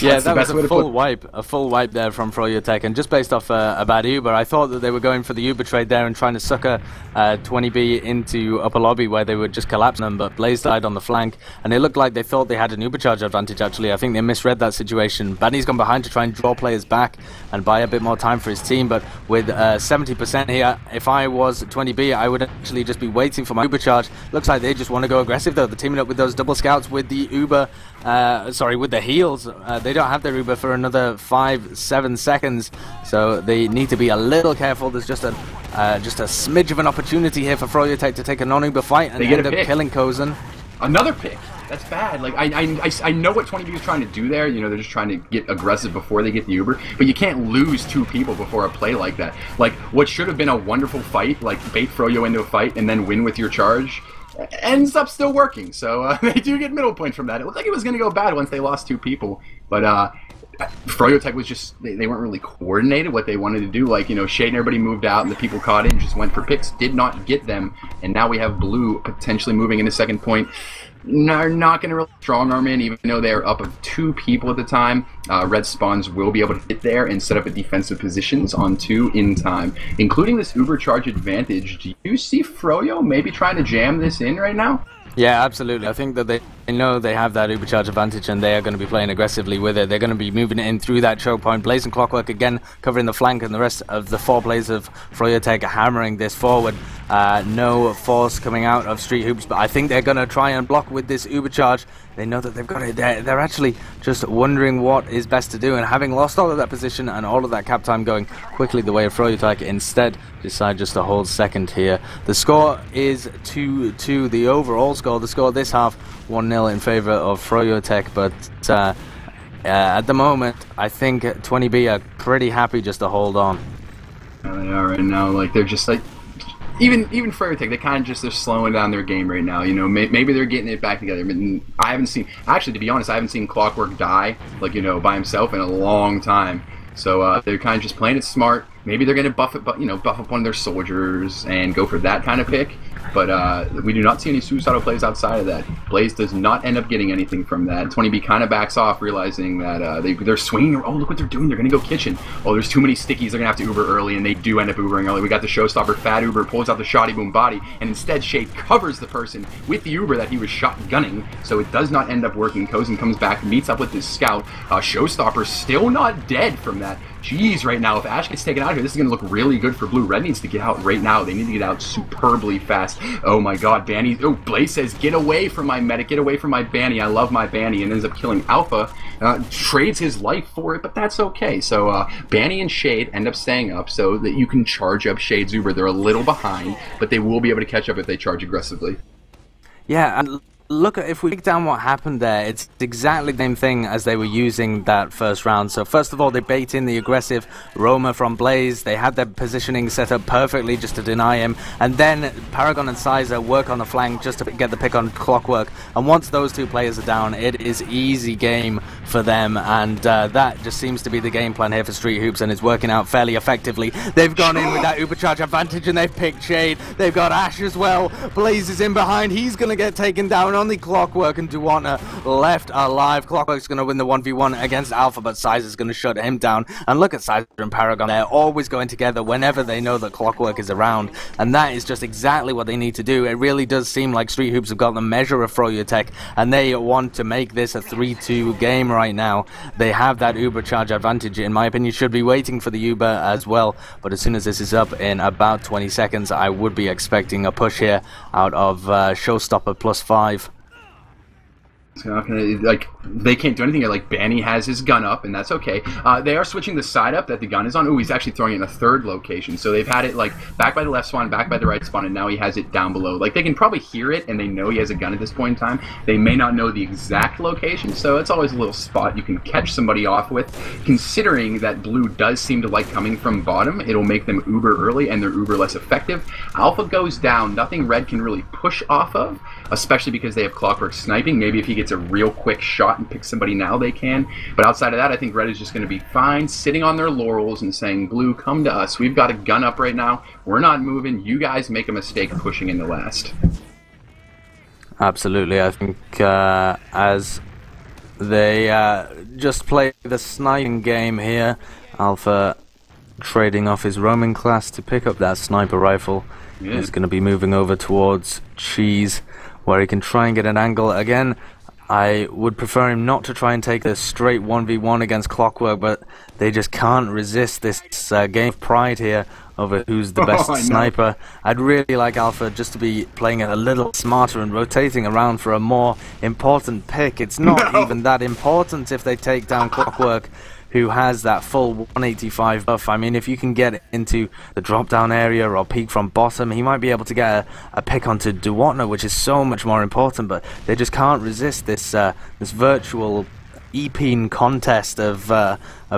Yeah, That's that the best was way a to full put. wipe, there from froyotech, and just based off a bad Uber, I thought that they were going for the Uber trade there and trying to sucker 20B into upper lobby where they would just collapse them, but Blaze died on the flank, and it looked like they thought they had an Uber charge advantage actually. I think they misread that situation. Banny's gone behind to try and draw players back and buy a bit more time for his team, but with 70% here, if I was 20B, I would actually just be waiting for my Uber charge. Looks like they just want to go aggressive though. They're teaming up with those double scouts with the Uber, with the heals. They don't have their Uber for another 5-7 seconds, so they need to be a little careful. There's just a smidge of an opportunity here for froyotech to take a non-Uber fight and end up killing Kozen. Another pick. That's bad. Like I know what 20B is trying to do there. You know, they're just trying to get aggressive before they get the Uber, but you can't lose 2 people before a play like that. Like what should have been a wonderful fight, like bait Froyo into a fight and then win with your charge, ends up still working. So they do get middle points from that. It looked like it was going to go bad once they lost 2 people, but froyotech was just, they weren't really coordinated what they wanted to do. Like, you know, Shade and everybody moved out and the people caught in just went for picks, did not get them, and now we have Blue potentially moving into second point. They're not going to really strong arm in, even though they're up of 2 people at the time. Red Spawns will be able to hit there and set up a defensive positions on 2 in time, including this Uber charge advantage. Do you see Froyo maybe trying to jam this in right now? Yeah, absolutely. I think that they know they have that Uber charge advantage and they are going to be playing aggressively with it. They're going to be moving it in through that choke point. Blaze and Clockwork again covering the flank, and the rest of the 4 players of froyotech hammering this forward. No force coming out of Street Hoops, but I think they're going to try and block with this Uber charge. They know that they've got it. They're actually just wondering what is best to do, and having lost all of that position and all of that cap time going quickly the way of froyotech, instead decide just to hold second here. The score is 2-2. The overall score, the score this half, 1-0 in favor of froyotech, but at the moment I think 20B are pretty happy just to hold on. Yeah, they are right now. Like, they're just like, even froyotech, they kind of just, they're slowing down their game right now. You know, maybe they're getting it back together. But I haven't seen, actually, to be honest, I haven't seen Clockwork die, like, you know, by himself in a long time. So they're kind of just playing it smart. Maybe they're going to buff up one of their soldiers and go for that kind of pick. But we do not see any suicidal plays outside of that. Blaze does not end up getting anything from that. 20B kind of backs off, realizing that they're swinging. Oh, look what they're doing. They're going to go kitchen. Oh, there's too many stickies. They're going to have to Uber early, and they do end up Ubering early. We got the showstopper. Fat Uber pulls out the shoddy boom body, and instead Shade covers the person with the Uber that he was shotgunning, so it does not end up working. Kozen comes back, meets up with his scout. Showstopper still not dead from that. Jeez, right now, if Ash gets taken out here, this is going to look really good for Blue. Red needs to get out right now. They need to get out superbly fast. Oh my god, Banny. Oh, Blaze says, get away from my medic, get away from my Banny. I love my Banny, and ends up killing Alpha. Trades his life for it, but that's okay. So, Banny and Shade end up staying up so that you can charge up Shade's Uber. They're a little behind, but they will be able to catch up if they charge aggressively. Yeah, and look, if we break down what happened there, it's exactly the same thing as they were using that first round. So first of all, they bait in the aggressive roamer from Blaze. They had their positioning set up perfectly just to deny him. And then Paragon and Sizer work on the flank just to get the pick on Clockwork. And once those 2 players are down, it is easy game for them. And that just seems to be the game plan here for Street Hoops, and it's working out fairly effectively. They've gone in with that Ubercharge advantage, and they've picked Shade. They've got Ash as well. Blaze is in behind. He's going to get taken down. Only Clockwork and Duwana left alive. Clockwork's going to win the 1v1 against Alpha, but Sizer's going to shut him down. And look at Sizer and Paragon. They're always going together whenever they know that Clockwork is around. And that is just exactly what they need to do. It really does seem like Street Hoops have got the measure of froyotech, and they want to make this a 3-2 game right now. They have that Uber charge advantage. In my opinion, should be waiting for the Uber as well. But as soon as this is up in about 20 seconds, I would be expecting a push here out of Showstopper +5. It's not gonna, like, they can't do anything. Like, Banny has his gun up, and that's okay. They are switching the side up that the gun is on. Ooh, he's actually throwing it in a 3rd location. So they've had it, like, back by the left spawn, back by the right spawn, and now he has it down below. Like, they can probably hear it, and they know he has a gun at this point in time. They may not know the exact location, so it's always a little spot you can catch somebody off with. Considering that Blue does seem to like coming from bottom, it'll make them Uber early, and they're Uber less effective. Alpha goes down. Nothing Red can really push off of, especially because they have Clockwork sniping. Maybe if he gets a real quick shot and pick somebody now, they can. But outside of that, I think Red is just going to be fine, sitting on their laurels and saying, Blue, come to us. We've got a gun up right now. We're not moving. You guys make a mistake pushing in the last. Absolutely. I think as They just play the sniping game here. Alpha trading off his roaming class to pick up that sniper rifle. Yeah. He's going to be moving over towards Cheese, where he can try and get an angle. Again, I would prefer him not to try and take the straight 1v1 against Clockwork, but they just can't resist this game of pride here over who's the best sniper. I'd really like Alpha just to be playing it a little smarter and rotating around for a more important pick. It's not even that important if they take down Clockwork, who has that full 185 buff. I mean, if you can get into the drop-down area or peek from bottom, he might be able to get a pick onto Duwatna, which is so much more important, but they just can't resist this this virtual epeen contest of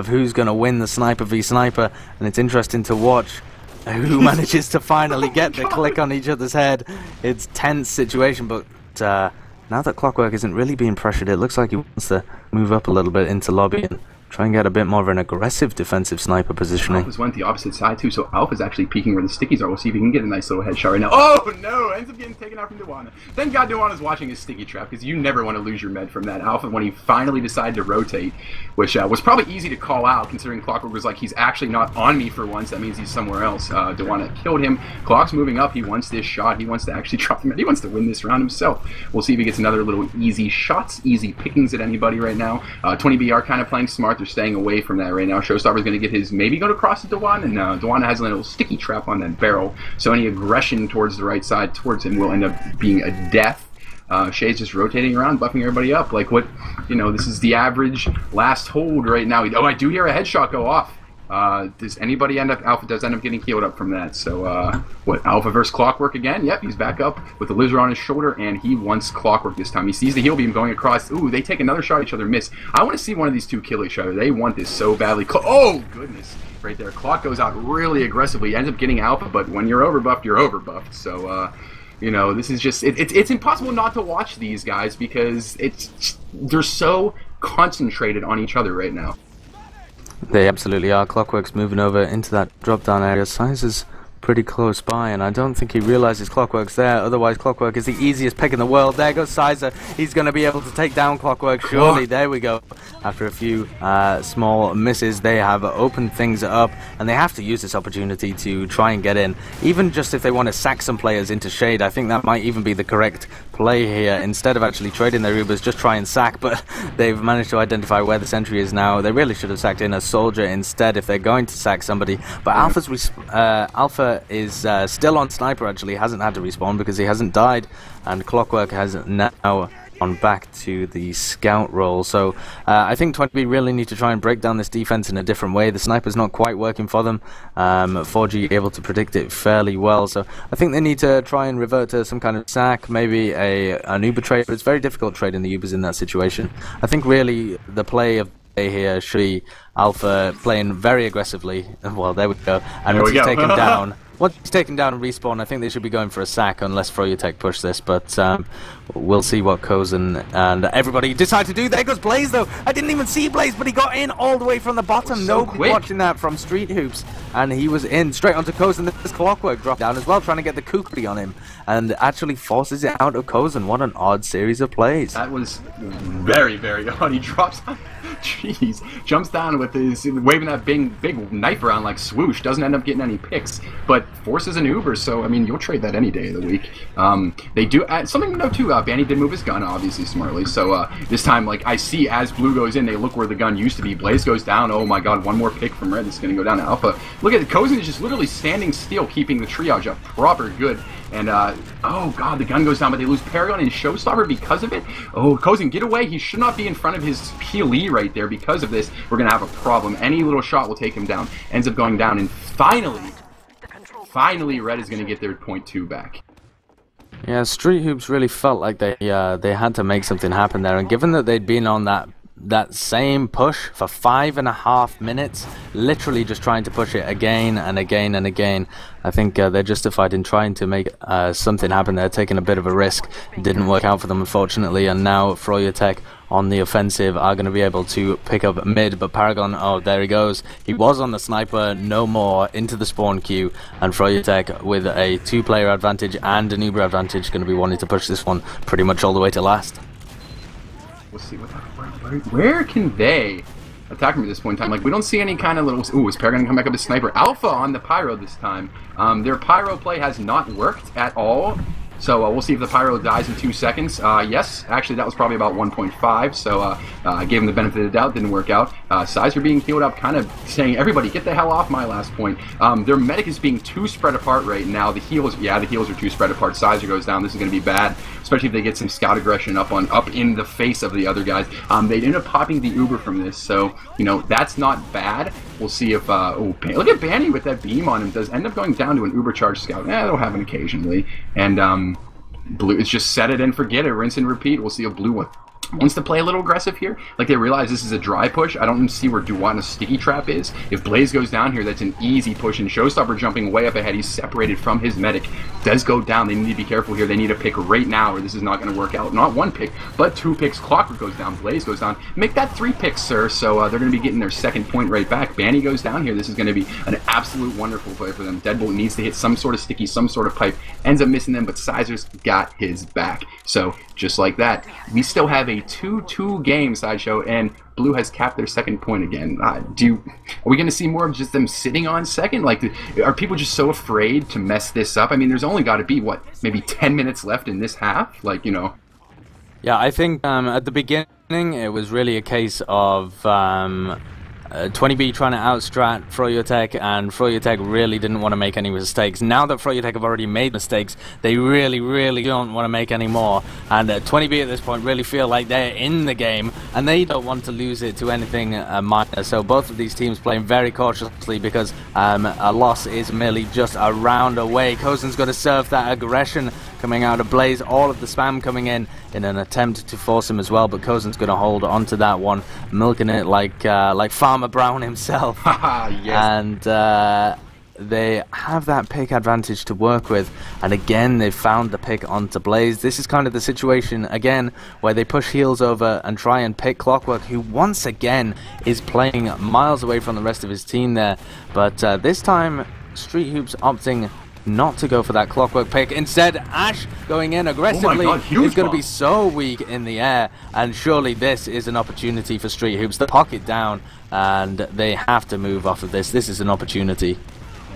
who's going to win the sniper v sniper, and it's interesting to watch who manages to finally get the click on each other's head. It's tense situation, but now that Clockwork isn't really being pressured, it looks like he wants to move up a little bit into lobby and try and get a bit more of an aggressive defensive sniper positioning. Alpha's went the opposite side too, so Alpha's actually peeking where the stickies are. We'll see if he can get a nice little headshot right now. Oh no! Ends up getting taken out from Duwatna. Thank God Duwatna's watching his sticky trap, because you never want to lose your med from that. Alpha, when he finally decided to rotate, which was probably easy to call out considering Clockwork was like, he's actually not on me for once, that means he's somewhere else. Duwatna killed him. Clock's moving up, he wants this shot, he wants to actually drop the med, he wants to win this round himself. We'll see if he gets another little easy shots, easy pickings at anybody right now. 20BR kind of playing smart, they're staying away from that right now. Showstopper's going to get his, maybe go across to Duwatna, and Duwatna has a little sticky trap on that barrel, so any aggression towards the right side towards him will end up being a death. Shay's just rotating around, buffing everybody up. Like what, this is the average last hold right now. Oh, I do hear a headshot go off. Does anybody end up, Alpha does end up getting healed up from that. So, what, Alpha versus Clockwork again? Yep, he's back up with the lizard on his shoulder, and he wants Clockwork this time. He sees the heal beam going across. Ooh, they take another shot at each other, miss. I want to see one of these two kill each other. They want this so badly. Oh, goodness. Right there. Clock goes out really aggressively, ends up getting Alpha, but when you're overbuffed, you're overbuffed. So, this is just, it's impossible not to watch these guys because they're so concentrated on each other right now. They absolutely are. Clockwork's moving over into that drop-down area. Size is pretty close by, and I don't think he realizes Clockwork's there. Otherwise, Clockwork is the easiest pick in the world. There goes Sizer. He's going to be able to take down Clockwork, surely. There we go. After a few small misses, they have opened things up, and they have to use this opportunity to try and get in. Even just if they want to sack some players into shade, I think that might even be the correct play here. Instead of actually trading their Ubers, just try and sack, but they've managed to identify where the sentry is now. They really should have sacked in a soldier instead if they're going to sack somebody. But Alpha is still on sniper, actually, hasn't had to respawn because he hasn't died, and Clockwork has now gone back to the scout role. So I think 20B really need to try and break down this defense in a different way. The sniper's not quite working for them. 4G able to predict it fairly well, so I think they need to try and revert to some kind of sack, maybe an Uber trade, but it's very difficult trading the Ubers in that situation. I think really the play of here should be Alpha playing very aggressively. Well, there we go. And once he's taken down, once he's taken down and respawn, I think they should be going for a sack unless froyotech push this. But we'll see what Kozen and everybody decide to do. There goes Blaze, though. I didn't even see Blaze, but he got in all the way from the bottom. Nobody watching that from Street Hoops, and he was in straight onto Kozen. This Clockwork dropped down as well, trying to get the kukri on him, and actually forces it out of Kozen. What an odd series of plays. That was very, very odd. He drops. Jeez, jumps down with his waving that big knife around like swoosh. Doesn't end up getting any picks, but forces an Uber. So I mean, you'll trade that any day of the week. They do something to note too. Banny did move his gun, obviously smartly. So this time, like I see, as blue goes in, they look where the gun used to be. Blaze goes down. Oh my God, one more pick from red. This is gonna go down to Alpha. Look at it. Kozen is just literally standing still, keeping the triage up proper good. And, oh god, the gun goes down, but they lose Paragon and Showstopper because of it. Oh, Kozen, get away. He should not be in front of his PLE right there. Because of this, we're going to have a problem. Any little shot will take him down. Ends up going down, and finally, Red is going to get their .2 back. Yeah, Street Hoops really felt like they had to make something happen there, and given that they'd been on that same push for 5.5 minutes, literally just trying to push it again and again and again, I think they're justified in trying to make something happen. They're taking a bit of a risk. It didn't work out for them, unfortunately, and now froyotech on the offensive are going to be able to pick up mid, but Paragon, oh, there he goes. He was on the sniper, no more, into the spawn queue, and froyotech with a 2-player advantage and an Uber advantage going to be wanting to push this one pretty much all the way to last. We'll see where where can they attack him at this point in time? Like, we don't see any kind of little... Ooh, is Paragon going to come back up as Sniper? Alpha on the Pyro this time. Their Pyro play has not worked at all. So we'll see if the Pyro dies in 2 seconds. Yes, actually that was probably about 1.5, so I gave him the benefit of the doubt, didn't work out. Sizer being healed up, kind of saying, everybody get the hell off my last point. Their medic is being too spread apart right now. The heals, yeah, the heals are too spread apart. Sizer goes down, this is going to be bad, especially if they get some scout aggression up in the face of the other guys. They end up popping the Uber from this, so, you know, that's not bad. We'll see if, oh, look at Banny with that beam on him, does end up going down to an Uber charge scout. They'll happen occasionally, and, Blue, it's just set it and forget it, rinse and repeat. We'll see if Blue wants to play a little aggressive here. Like, they realize this is a dry push. I don't see where Duwana's sticky trap is. If Blaze goes down here, that's an easy push, and Showstopper jumping way up ahead. He's separated from his medic. Does go down. They need to be careful here. They need a pick right now, or this is not going to work out. Not 1 pick, but 2 picks. Clockwork goes down. Blaze goes down. Make that 3 picks, sir. So they're going to be getting their 2nd point right back. Banny goes down here. This is going to be an absolute wonderful play for them. Deadbolt needs to hit some sort of sticky, some sort of pipe. Ends up missing them, but Sizer's got his back. So just like that, we still have a 2-2 game, Sideshow, and Blue has capped their 2nd point again. Are we going to see more of just them sitting on 2nd? Like, are people just so afraid to mess this up? I mean, there's only got to be, what, maybe 10 minutes left in this half? Like, you know. Yeah, I think at the beginning it was really a case of 20B trying to outstrat froyotech, and froyotech really didn't want to make any mistakes. Now that froyotech have already made mistakes, they really don't want to make any more, and 20B at this point really feel like they're in the game and they don't want to lose it to anything minor. So both of these teams playing very cautiously because a loss is merely just a round away. Cozen's going to serve that aggression coming out of Blaze, all of the spam coming in an attempt to force him as well, but Cozen's going to hold onto that one, milking it like Farmer Brown himself. Yes. And they have that pick advantage to work with, and again they've found the pick onto Blaze. This is kind of the situation again where they push heels over and try and pick Clockwork, who once again is playing miles away from the rest of his team there, but this time Street Hoops opting not to go for that Clockwork pick. Instead, Ash going in aggressively is going to be so weak in the air, and surely this is an opportunity for Street Hoops to pocket down, and they have to move off of this. This is an opportunity.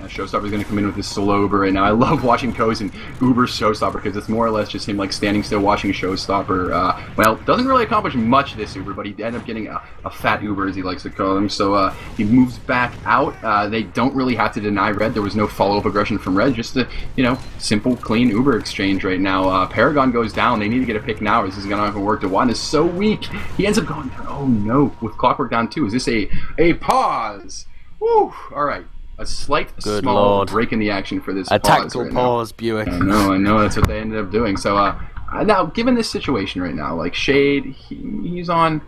Showstopper's going to come in with his solo Uber right now. I love watching Cozen Uber Showstopper because it's more or less just him like standing still watching Showstopper. Well, doesn't really accomplish much this Uber, but he ended up getting a fat Uber, as he likes to call him. So he moves back out. They don't really have to deny Red. There was no follow-up aggression from Red. Just a, you know, simple, clean Uber exchange right now. Paragon goes down. They need to get a pick now, or this is going to work. Dewan is so weak. He ends up going down. Oh no, with Clockwork down too. Is this a pause? Woo! All right. A slight, small break in the action for this a tactical pause, BUICK. I know, that's what they ended up doing. So now, given this situation right now, like Shade, he's on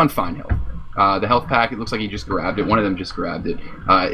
fine health. The health pack, it looks like he just grabbed it. One of them just grabbed it.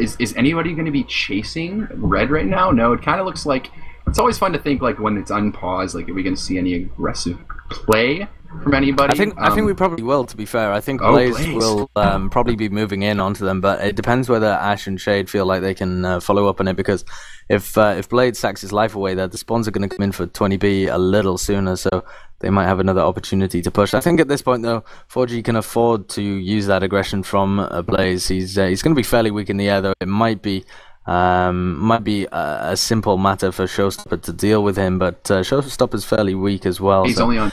Is anybody going to be chasing Red right now? No, it kind of looks like, it's always fun to think like when it's unpaused, like are we going to see any aggressive play from anybody? I think we probably will, to be fair. I think Blaze will probably be moving in onto them, but it depends whether Ash and Shade feel like they can follow up on it, because if Blade sacks his life away there, the spawns are going to come in for 20B a little sooner, so they might have another opportunity to push. I think at this point, though, 4G can afford to use that aggression from Blaze. He's going to be fairly weak in the air, though. It might be a simple matter for Showstopper to deal with him, but Showstopper's fairly weak as well. He's only on,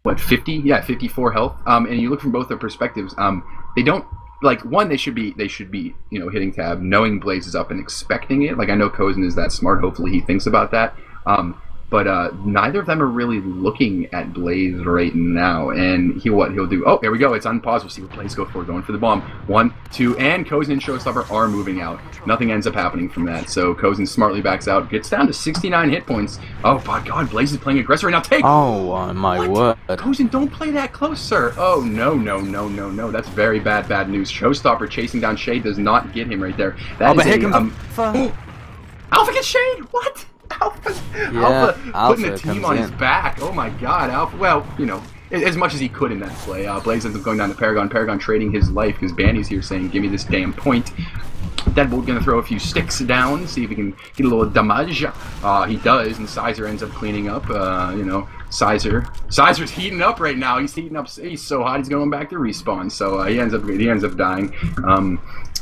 what, 50? Yeah, 54 health. And you look from both their perspectives. They don't, like, one, they should be, you know, hitting tab, knowing Blaze is up and expecting it. Like, I know Cozen is that smart. Hopefully he thinks about that. But neither of them are really looking at Blaze right now. And he'll do. Oh, there we go. It's unpaused. We'll see what Blaze go for. Going for the bomb. 1, 2, and Cozen and Showstopper are moving out. Nothing ends up happening from that. So Cozen smartly backs out. Gets down to 69 hit points. Oh, my God. Blaze is playing aggressive right now. Take. Oh, my word. Cozen, don't play that close, sir. Oh, no. That's very bad news. Showstopper chasing down Shade does not get him right there. That is Alpha gets Shade? What? Alpha putting the team on his back. Oh my God, Alpha. Well, you know, as much as he could in that play. Blaze ends up going down to Paragon. Paragon trading his life because Banny's here saying, "Give me this damn point." Deadbolt gonna throw a few sticks down, see if he can get a little damage. He does, and Sizer ends up cleaning up. You know, Sizer's heating up right now. He's heating up. He's so hot. He's going back to respawn. So he ends up dying.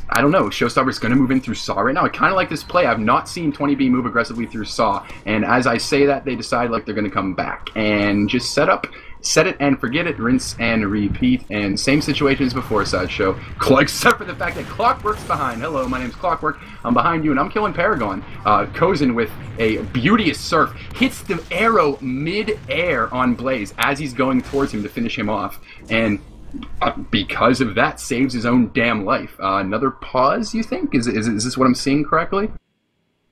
I don't know. Showstopper's going to move in through Saw right now. I kind of like this play. I've not seen 20B move aggressively through Saw. And as I say that, they decide like they're going to come back and just set it and forget it, rinse and repeat. And same situation as before, Sideshow. Except for the fact that Clockwork's behind. Hello, my name's Clockwork. I'm behind you, and I'm killing Paragon. Kozin with a beauteous surf hits the arrow mid-air on Blaze as he's going towards him to finish him off. And because of that, saves his own damn life. Another pause, you think? Is this what I'm seeing correctly?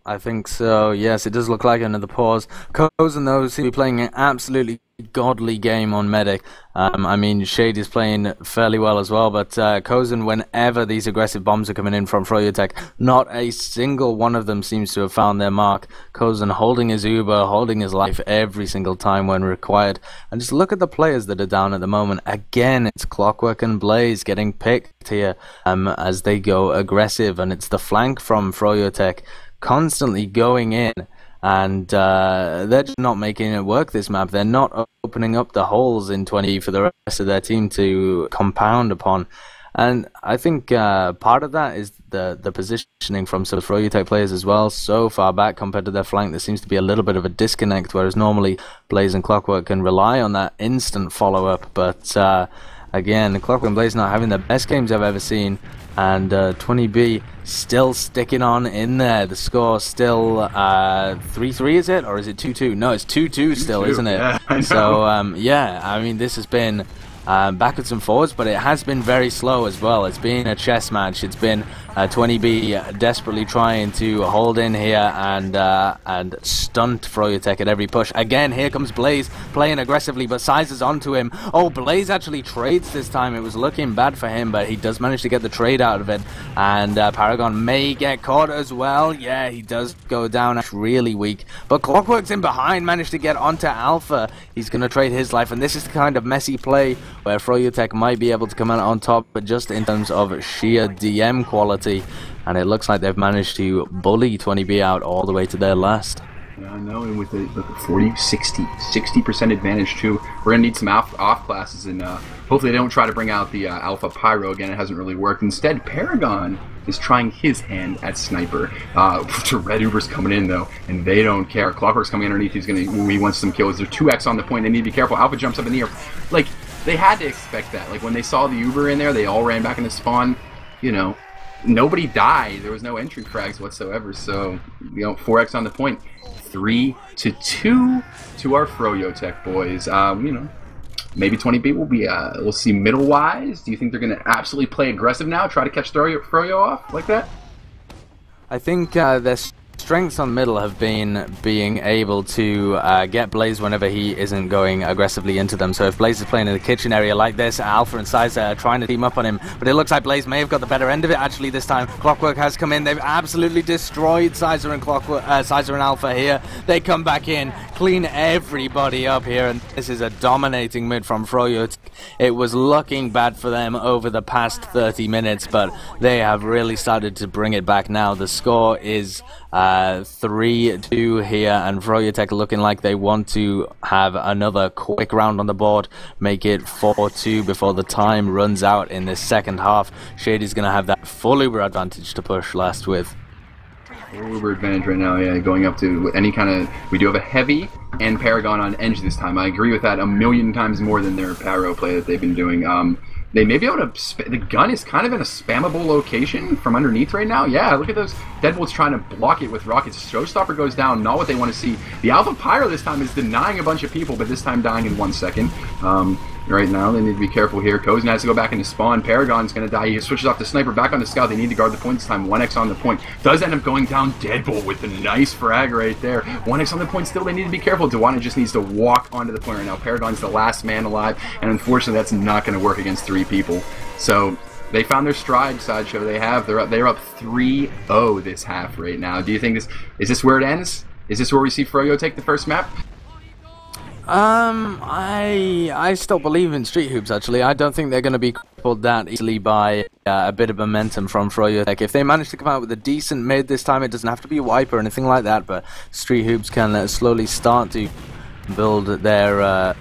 I think so, yes, it does look like another pause. Kozin, though, seems to be playing an absolutely godly game on Medic. I mean, Shade is playing fairly well as well, but Kozin, whenever these aggressive bombs are coming in from froyotech, not a single one of them seems to have found their mark. Kozin holding his Uber, holding his life every single time when required. And just look at the players that are down at the moment. Again, it's Clockwork and Blaze getting picked here as they go aggressive, and it's the flank from froyotech constantly going in, and they're just not making it work this map. They're not opening up the holes in 20 for the rest of their team to compound upon. And I think part of that is the positioning from some froyotech players as well. So far back compared to their flank, there seems to be a little bit of a disconnect, whereas normally Blaze and Clockwork can rely on that instant follow-up. But again, Clockwork and Blaze not having the best games I've ever seen. And 20B still sticking on in there. The score still 3-3, is it? Or is it 2-2? No, it's 2-2 still, isn't it? Yeah, I know. So, yeah, I mean, this has been backwards and forwards, but it has been very slow as well. It's been a chess match. It's been 20B desperately trying to hold in here and stunt froyotech at every push. Again, here comes Blaze playing aggressively, but Sizes onto him. Oh, Blaze actually trades this time. It was looking bad for him, but he does manage to get the trade out of it. And Paragon may get caught as well. Yeah, he does go down. That's really weak. But Clockwork's in behind, managed to get onto Alpha. He's going to trade his life, and this is the kind of messy play where froyotech might be able to come out on top, but just in terms of sheer DM quality. And it looks like they've managed to bully 20B out all the way to their last. Yeah, I know, and with the 60% advantage too, we're going to need some off classes, and hopefully they don't try to bring out the Alpha Pyro again. It hasn't really worked. Instead, Paragon is trying his hand at Sniper. Red Uber's coming in, though, and they don't care. Clockwork's coming underneath. He wants some kills. They're 2x on the point. They need to be careful. Alpha jumps up in the air. Like, they had to expect that. Like, when they saw the Uber in there, they all ran back into spawn. You know, nobody died. There was no entry frags whatsoever. So, you know, 4x on the point. 3-2 to our froyotech boys. You know, maybe 20B will be, we'll see middle-wise. Do you think they're going to absolutely play aggressive now, try to catch Froyo off like that? I think their strengths on middle have been being able to get Blaze whenever he isn't going aggressively into them. So if Blaze is playing in the kitchen area like this, Alpha and Sizer are trying to team up on him. But it looks like Blaze may have got the better end of it actually this time. Clockwork has come in. They've absolutely destroyed Sizer and Sizer and Alpha here. They come back in, clean everybody up here, and this is a dominating mid from Froyo. It was looking bad for them over the past 30 minutes, but they have really started to bring it back now. The score is 3-2 here, and froyotech looking like they want to have another quick round on the board, make it 4-2 before the time runs out in this second half. Shady's going to have that full Uber advantage to push last with. Uber advantage right now, yeah, going up to any kind of... We do have a heavy and Paragon on Eng this time. I agree with that a million times more than their Paro play that they've been doing. They may be able to... The gun is kind of in a spammable location from underneath right now. Yeah, look at those Deadbolts trying to block it with rockets. Showstopper goes down, not what they want to see. The Alpha Pyro this time is denying a bunch of people, but this time dying in 1 second. Right now, they need to be careful here. Kozin has to go back into spawn. Paragon's going to die. He switches off the Sniper back on the Scout. They need to guard the point this time. 1x on the point. Does end up going down. Deadbolt with the nice frag right there. 1x on the point still. They need to be careful. Dewana just needs to walk onto the point right now. Paragon's the last man alive, and unfortunately, that's not going to work against 3 people. So, they found their stride, Sideshow. They have. They're up 3-0 this half right now. Do you think this... Is this where it ends? Is this where we see Froyo take the first map? I still believe in Street Hoops, actually. I don't think they're going to be crippled that easily by a bit of momentum from froyotech. If they manage to come out with a decent mid this time, it doesn't have to be a wipe or anything like that, but Street Hoops can slowly start to build their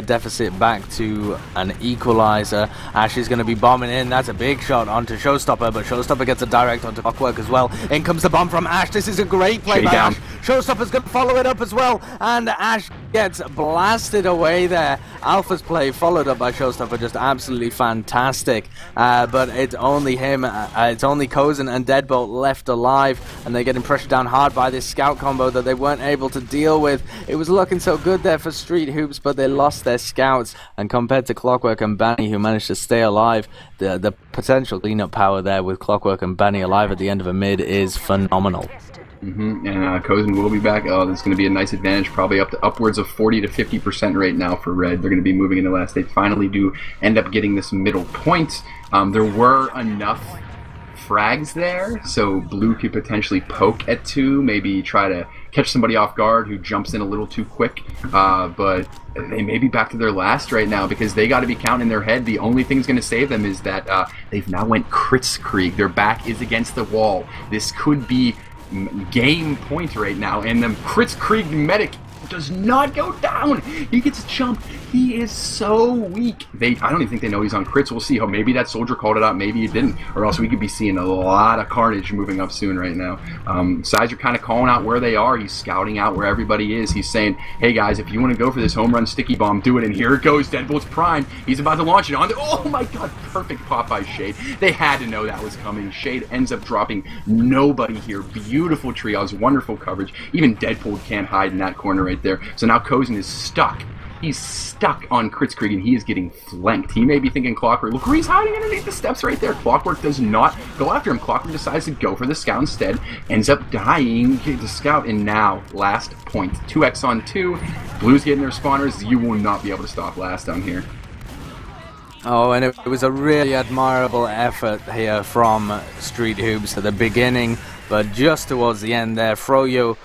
deficit back to an equalizer. Ash is going to be bombing in. That's a big shot onto Showstopper, but Showstopper gets a direct onto Clockwork as well. In comes the bomb from Ash. This is a great play by Ash. Showstopper's going to follow it up as well, and Ash gets blasted away there. Alpha's play followed up by Showstopper, just absolutely fantastic. But it's only him, it's only Cozen and Deadbolt left alive, and they're getting pressured down hard by this scout combo that they weren't able to deal with. It was looking so good there for Street Hoops, but they lost their scouts, and compared to Clockwork and Banny, who managed to stay alive, the potential cleanup power there with Clockwork and Banny alive at the end of a mid is phenomenal. And Cozen will be back. Oh, this is going to be a nice advantage, probably up to upwards of 40 to 50% right now for Red. They're going to be moving into last. They finally do end up getting this middle point. There were enough frags there, so Blue could potentially poke at 2, maybe try to catch somebody off guard who jumps in a little too quick, but they may be back to their last right now because they got to be counting in their head. The only thing's going to save them is that they've now went Kritzkrieg. Their back is against the wall. This could be game point right now, and the Kritzkrieg medic does not go down. He gets jumped. He is so weak. I don't even think they know he's on crits. We'll see. How maybe that soldier called it out, maybe he didn't, or else we could be seeing a lot of carnage moving up soon right now. Sides are kind of calling out where they are. He's scouting out where everybody is. He's saying, hey guys, if you want to go for this home run sticky bomb, do it. And here it goes. Deadbolt's prime. He's about to launch it on. Oh my god, perfect pop by Shade. They had to know that was coming. Shade ends up dropping nobody here. Beautiful triage, wonderful coverage. Even Deadpool can't hide in that corner right there. So now Cozen is stuck. He's stuck on Kritzkrieg, and he is getting flanked. He may be thinking Clockwork. Look where he's hiding underneath the steps right there. Clockwork does not go after him. Clockwork decides to go for the scout instead. Ends up dying to the scout, and now last point. 2x on 2. Blue's getting their spawners. You will not be able to stop last down here. Oh, and it was a really admirable effort here from Street Hoops at the beginning, but just towards the end there, Froyo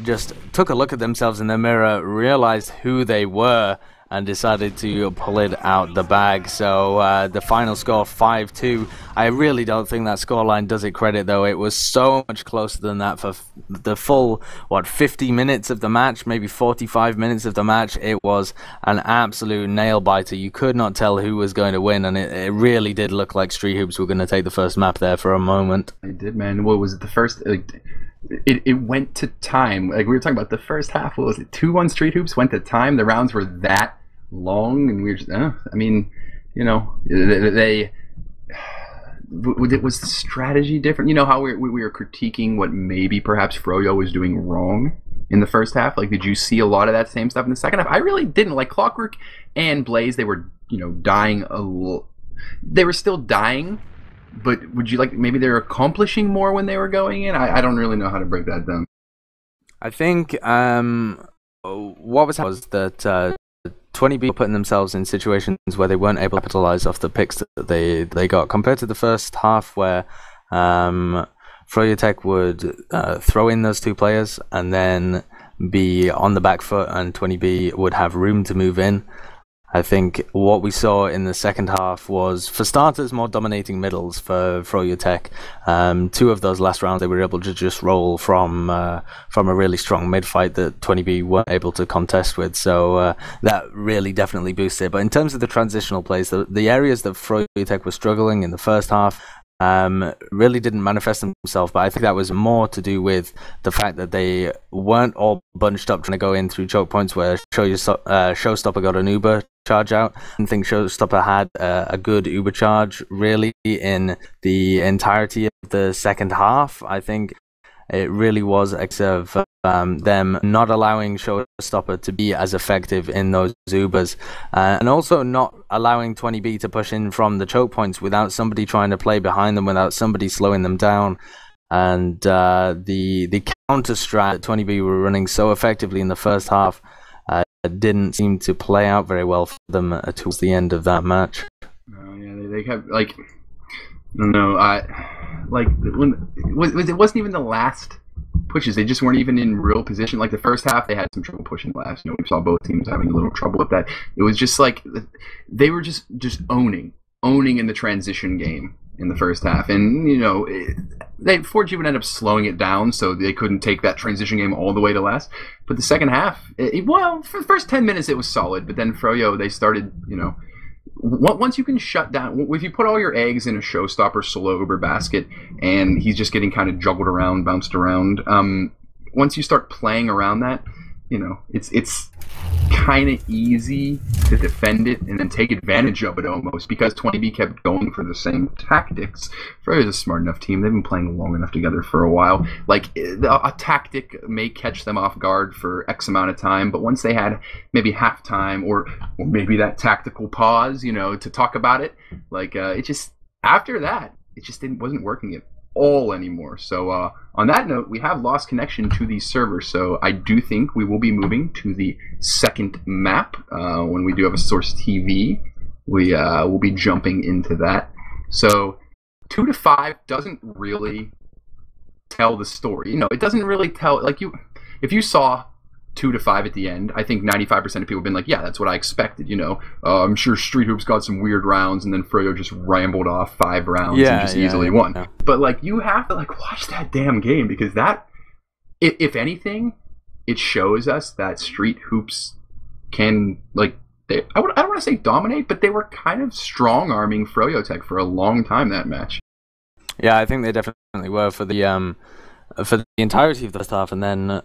just took a look at themselves in the mirror, realized who they were, and decided to pull it out the bag. So the final score 5-2. I really don't think that scoreline does it credit, though. It was so much closer than that for the full 50 minutes of the match, maybe 45 minutes of the match. It was an absolute nail biter. You could not tell who was going to win, and it really did look like Street Hoops were going to take the first map there for a moment. They did, man. What was it? The first it went to time. Like we were talking about the first half. What was it? 2-1 Street Hoops went to time. The rounds were that long, and we were just, I mean, you know, was the strategy different? You know how we were critiquing what maybe perhaps Froyo was doing wrong in the first half? Like, did you see a lot of that same stuff in the second half? I really didn't. Like Clockwork and Blaze, they were, you know, dying a little. They were still dying, but would you like maybe they were accomplishing more when they were going in? I don't really know how to break that down. I think what was that 20B were putting themselves in situations where they weren't able to capitalize off the picks that they got, compared to the first half where froyotech would throw in those 2 players and then be on the back foot, and 20B would have room to move in. I think what we saw in the second half was, for starters, more dominating middles for froyotech. 2 of those last rounds, they were able to just roll from a really strong mid fight that 20B weren't able to contest with. So that really definitely boosted it. But in terms of the transitional plays, the areas that froyotech were struggling in the first half really didn't manifest themselves, but I think that was more to do with the fact that they weren't all bunched up trying to go in through choke points where Showstopper got an Uber charge out. I don't think Showstopper had a good Uber charge really in the entirety of the second half. I think it really was of them not allowing Showstopper to be as effective in those Ubers, and also not allowing 20B to push in from the choke points without somebody trying to play behind them, without somebody slowing them down. And the counter strat that 20B were running so effectively in the first half didn't seem to play out very well for them towards the end of that match. Oh yeah, they kept, like, I don't know, like when it wasn't even the last pushes. They just weren't even in real position. Like the first half, they had some trouble pushing last. You know, we saw both teams having a little trouble with that. It was just like they were just owning in the transition game. in the first half, and Forge even ended up slowing it down, so they couldn't take that transition game all the way to last. But the second half, for the first 10 minutes it was solid, but then Froyo, they started, once you can shut down, if you put all your eggs in a showstopper solo Uber basket, and he's just getting kind of juggled around, bounced around, once you start playing around that, it's kind of easy to defend it and then take advantage of it almost, because 20B kept going for the same tactics. Froyo's a smart enough team. They've been playing long enough together for a while. Like, a tactic may catch them off guard for X amount of time, but once they had maybe halftime or maybe that tactical pause, to talk about it, like, it just, after that, it just wasn't working at all anymore. So on that note, we have lost connection to the server, so I do think we will be moving to the second map when we do have a source TV. We will be jumping into that. So 2 to 5 doesn't really tell the story. It doesn't really tell, like, if you saw 2 to 5 at the end, I think 95% of people have been like, yeah, that's what I expected. I'm sure Street Hoops got some weird rounds, and then Froyo just rambled off 5 rounds and just easily won. Yeah. But like, you have to watch that damn game, because that, if anything, it shows us that Street Hoops can, I don't want to say dominate, but they were kind of strong-arming froyotech for a long time that match. Yeah, I think they definitely were for the entirety of the first half, and then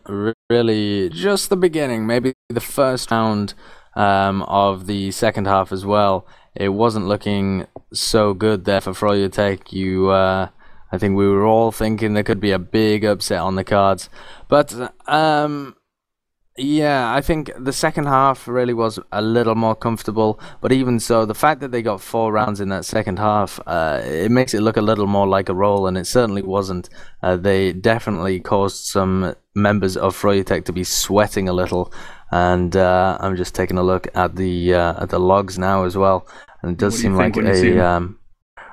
really just the beginning, maybe the first round of the second half as well. It wasn't looking so good there for froyotech. I think we were all thinking there could be a big upset on the cards, but yeah, I think the second half really was a little more comfortable, but even so, the fact that they got 4 rounds in that second half, it makes it look a little more like a roll, and it certainly wasn't. They definitely caused some members of froyotech to be sweating a little, and I'm just taking a look at the logs now as well, and it does seem like what I'm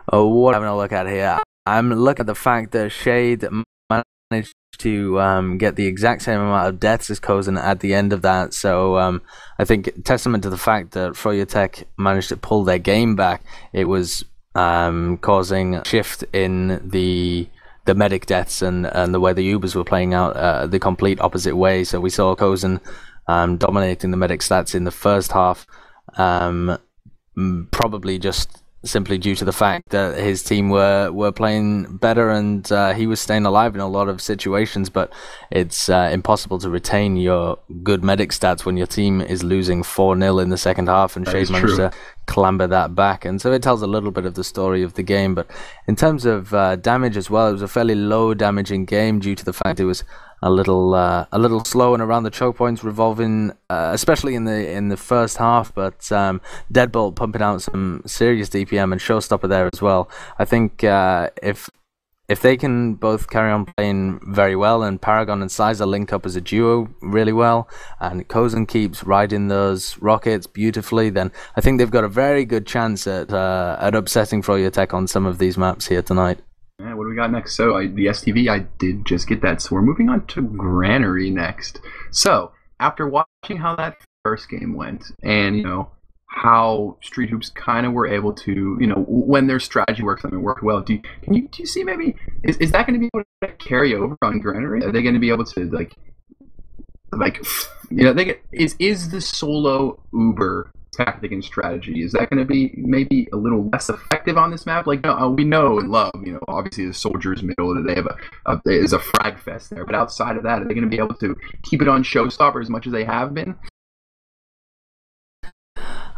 having a look at here. I'm looking at the fact that Shade managed to get the exact same amount of deaths as Kozan at the end of that, so I think testament to the fact that froyotech managed to pull their game back. It was causing a shift in the medic deaths and the way the Ubers were playing out the complete opposite way. So we saw Kozan dominating the medic stats in the first half, probably just simply due to the fact that his team were playing better, and he was staying alive in a lot of situations. But it's impossible to retain your good medic stats when your team is losing 4-0 in the second half, and Shade managed to clamber that back. And so it tells a little bit of the story of the game. But in terms of damage as well, it was a fairly low damaging game due to the fact it was a little slow and around the choke points revolving, especially in the first half. But Deadbolt pumping out some serious DPM, and Showstopper there as well. I think if they can both carry on playing very well, and Paragon and Sizer link up as a duo really well, and Kozan keeps riding those rockets beautifully, then I think they've got a very good chance at upsetting froyotech on some of these maps here tonight. Yeah, what do we got next? So the STV, I did just get that. So we're moving on to Granary next. So after watching how that first game went, and how Street Hoops kind of were able to, when their strategy works, it worked well. Do you see maybe is that going to be able to carry over on Granary? Are they going to be able to is the solo Uber tactic and strategy, is that going to be maybe a little less effective on this map? We know and love, obviously the Soldiers middle, they have is a frag fest there, but outside of that, are they going to be able to keep it on Showstopper as much as they have been?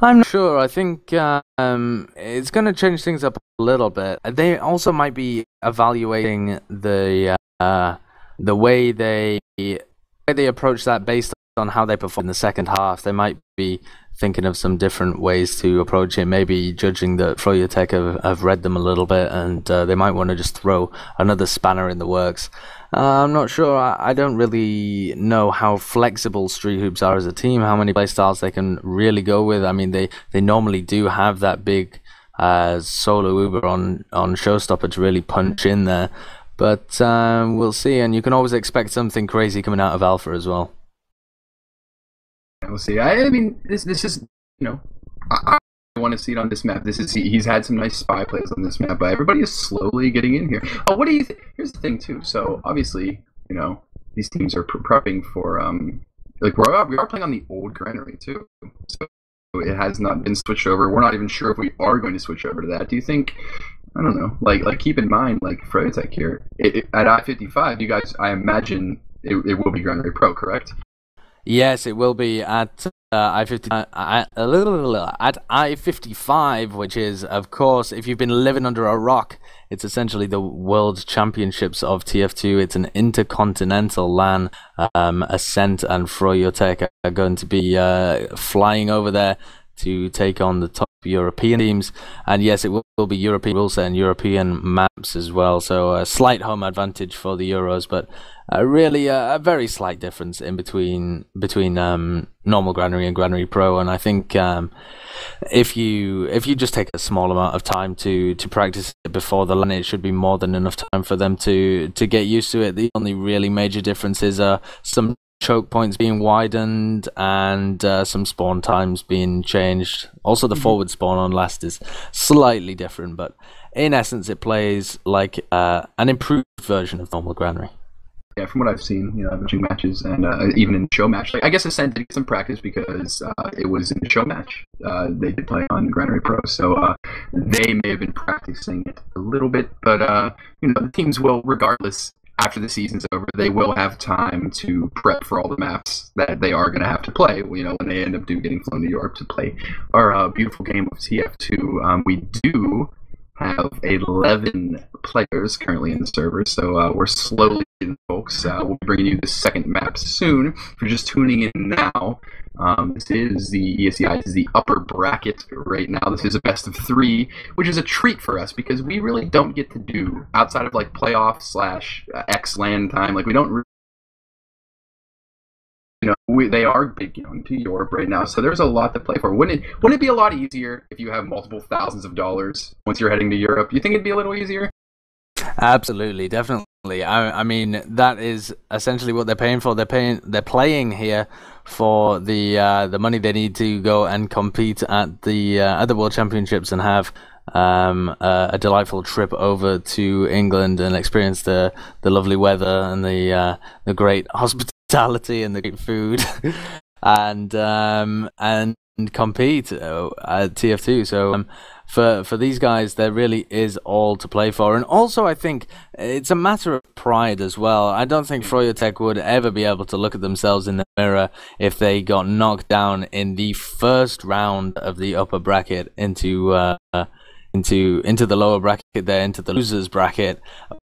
I'm not sure. I think it's going to change things up a little bit. They also might be evaluating the way they approach that based on how they perform in the second half. They might be thinking of some different ways to approach it, maybe judging that froyotech have read them a little bit, and they might want to just throw another spanner in the works. I'm not sure. I don't really know how flexible Street Hoops are as a team, how many playstyles they can really go with. I mean, they normally do have that big solo Uber on Showstopper to really punch in there, but we'll see, and you can always expect something crazy coming out of Alpha as well. We'll see. I mean, this is, want to see it on this map. He's had some nice spy plays on this map, but everybody is slowly getting in here. Oh, what do you think? Here's the thing too. So obviously, these teams are prepping for like we are playing on the old Granary too. So it has not been switched over. We're not even sure if we are going to switch over to that. Do you think? I don't know. Like keep in mind, like froyotech here at I-55, you guys, I imagine it will be Granary Pro, correct? Yes, it will be at I-55, which is, of course, if you've been living under a rock, it's essentially the World Championships of TF2. It's an intercontinental LAN. Ascent and froyotech are going to be flying over there to take on the top European teams, and yes, it will be European rules and European maps as well, so a slight home advantage for the Euros, but really a very slight difference in between normal Granary and Granary Pro. And I think if you just take a small amount of time to practice it before the LAN, it should be more than enough time for them to get used to it. The only really major differences are some choke points being widened and some spawn times being changed. Also, the forward spawn on last is slightly different, but in essence, it plays like an improved version of normal Granary. Yeah, from what I've seen, averaging matches and even in the show match, like I guess Ascent did get some practice because it was in the show match. They did play on Granary Pro, so they may have been practicing it a little bit, but the teams will, regardless. After the season's over, they will have time to prep for all the maps that they are going to have to play, when they end up getting flown to Europe to play our beautiful game of TF2. We do have 11 players currently in the server, so we're slowly in, folks. We'll be bringing you the second map soon. If you're just tuning in now, this is the ESEA-I. This is the upper bracket right now. This is a best of 3, which is a treat for us because we really don't get to do, outside of like playoff / X LAN time, like we don't they are big into Europe right now, so there's a lot to play for. Wouldn't it be a lot easier if you have multiple thousands of dollars once you're heading to Europe? You think it'd be a little easier? Absolutely, definitely. I mean, that is essentially what they're paying for. They're playing here for the money they need to go and compete at the World Championships and have a delightful trip over to England and experience the lovely weather and the great hospitality and the great food and compete at TF2. So for these guys, there really is all to play for. And also, I think it's a matter of pride as well. I don't think froyotech would ever be able to look at themselves in the mirror if they got knocked down in the first round of the upper bracket into the lower bracket there, into the losers bracket,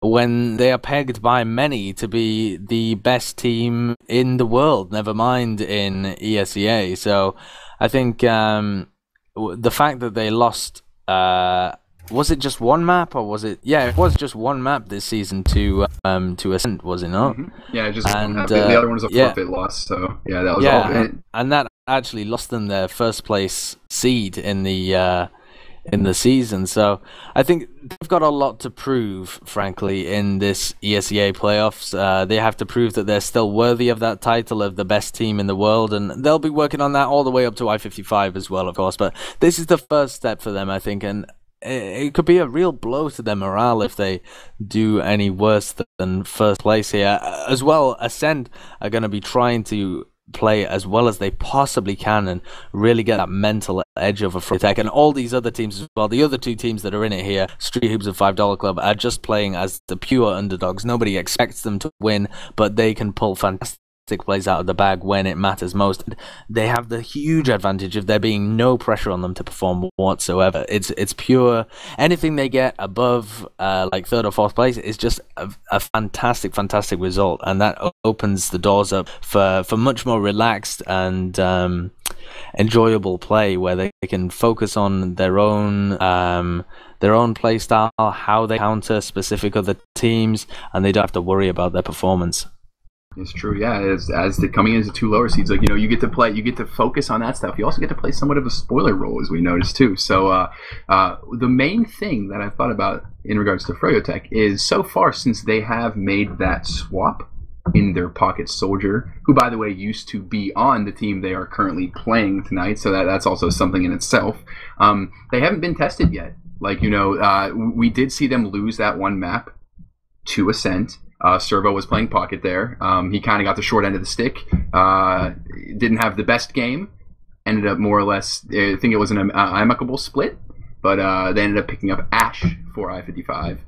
when they are pegged by many to be the best team in the world, never mind in ESEA. So I think the fact that they lost, was it just one map, or was it? Yeah, it was just one map this season to Ascent, was it not? Yeah, just one map. The other one was a forfeit loss. So yeah, that was all. And that actually lost them their first place seed in the season. So I think they've got a lot to prove, frankly, in this ESEA playoffs. They have to prove that they're still worthy of that title of the best team in the world, and they'll be working on that all the way up to I-55 as well, of course. But this is the first step for them, I think, and it could be a real blow to their morale if they do any worse than first place here. As well, Ascent are going to be trying to play as well as they possibly can and really get that mental edge over froyotech and all these other teams as well. The other two teams that are in it here, Street Hoops and $5 Club, are just playing as the pure underdogs. Nobody expects them to win, but they can pull fantastic plays out of the bag when it matters most. They have the huge advantage of there being no pressure on them to perform whatsoever. It's pure, anything they get above like third or fourth place is just a fantastic result, and that opens the doors up for much more relaxed and enjoyable play where they can focus on their own play style, how they counter specific other teams, and they don't have to worry about their performance. It's true, yeah. As the coming into two lower seeds, like you get to focus on that stuff. You also get to play somewhat of a spoiler role, as we noticed too. So the main thing that I've thought about in regards to froyotech is, so far since they have made that swap in their pocket soldier, who, by the way, used to be on the team they are currently playing tonight, so that's also something in itself. They haven't been tested yet. Like, we did see them lose that one map to Ascent. Servo was playing pocket there. He kind of got the short end of the stick. Didn't have the best game. Ended up more or less, I think it was an amicable split, but they ended up picking up Ash for I-55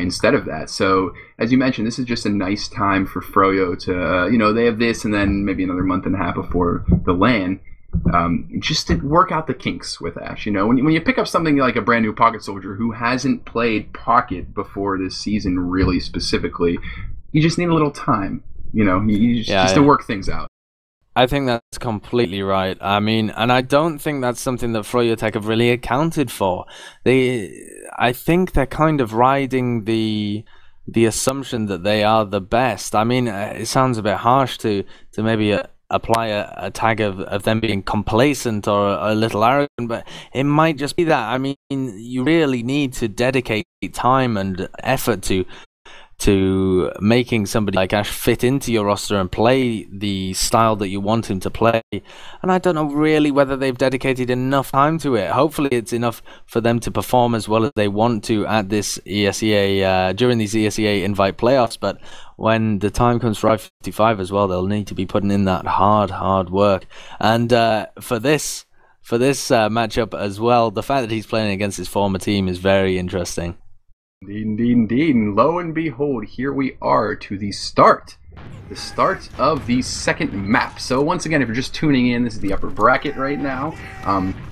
instead of that. So, as you mentioned, this is just a nice time for Froyo to, they have this and then maybe another month and a half before the LAN, just to work out the kinks with Ash. When you pick up something like a brand new pocket soldier who hasn't played pocket before this season really specifically, you just need a little time, just to work things out. I think that's completely right. I mean, and I don't think that's something that froyotech have really accounted for. I think they're kind of riding the assumption that they are the best. I mean, it sounds a bit harsh to maybe apply a tag of them being complacent or a little arrogant, but it might just be that. I mean, you really need to dedicate time and effort to making somebody like Ash fit into your roster and play the style that you want him to play. And I don't know really whether they've dedicated enough time to it. Hopefully it's enough for them to perform as well as they want to at this ESEA, during these ESEA Invite playoffs. But when the time comes for I-55 as well, they'll need to be putting in that hard work. And for this matchup as well, the fact that he's playing against his former team is very interesting. Indeed. And lo and behold, here we are to the start of the second map. So once again, if you're just tuning in, this is the upper bracket right now.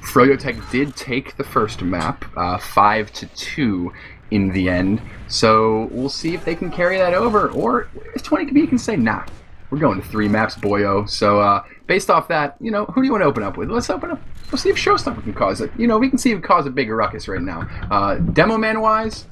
froyotech did take the first map, 5-2 in the end. So we'll see if they can carry that over, or if 20B can say, nah, we're going to 3 maps, boyo. So based off that, who do you want to open up with? Let's open up. We'll see if Showstopper can cause it. We can see if it cause a bigger ruckus right now. Demo man-wise,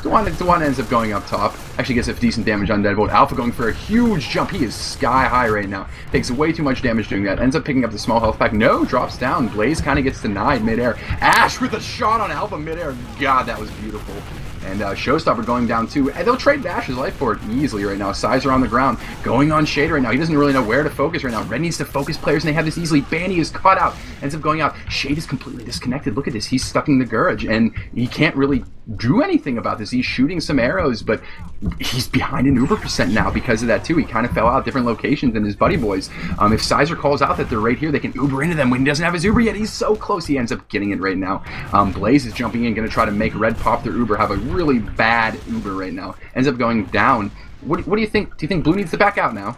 Dewan ends up going up top. Actually gets a decent damage on Deadbolt. Alpha going for a huge jump. He is sky high right now. Takes way too much damage doing that. Ends up picking up the small health pack. No, drops down. Blaze kind of gets denied midair. Ash with a shot on Alpha midair. God, that was beautiful. And Showstopper going down too. And they'll trade Ash's life for it easily right now. Sizer on the ground. Going on Shade right now. He doesn't really know where to focus right now. Red needs to focus players and they have this easily. Banny is caught out. Ends up going out. Shade is completely disconnected. Look at this. He's stuck in the Gurge and he can't really do anything about this. He's shooting some arrows, but he's behind an Uber percent now because of that too. He kind of fell out different locations than his buddy boys. If Sizer calls out that they're right here, they can Uber into them when he doesn't have his Uber yet. He's so close. He ends up getting it right now. Blaze is jumping in, going to try to make Red pop their Uber, have a really bad Uber right now. Ends up going down. What do you think? Do you think Blue needs to back out now?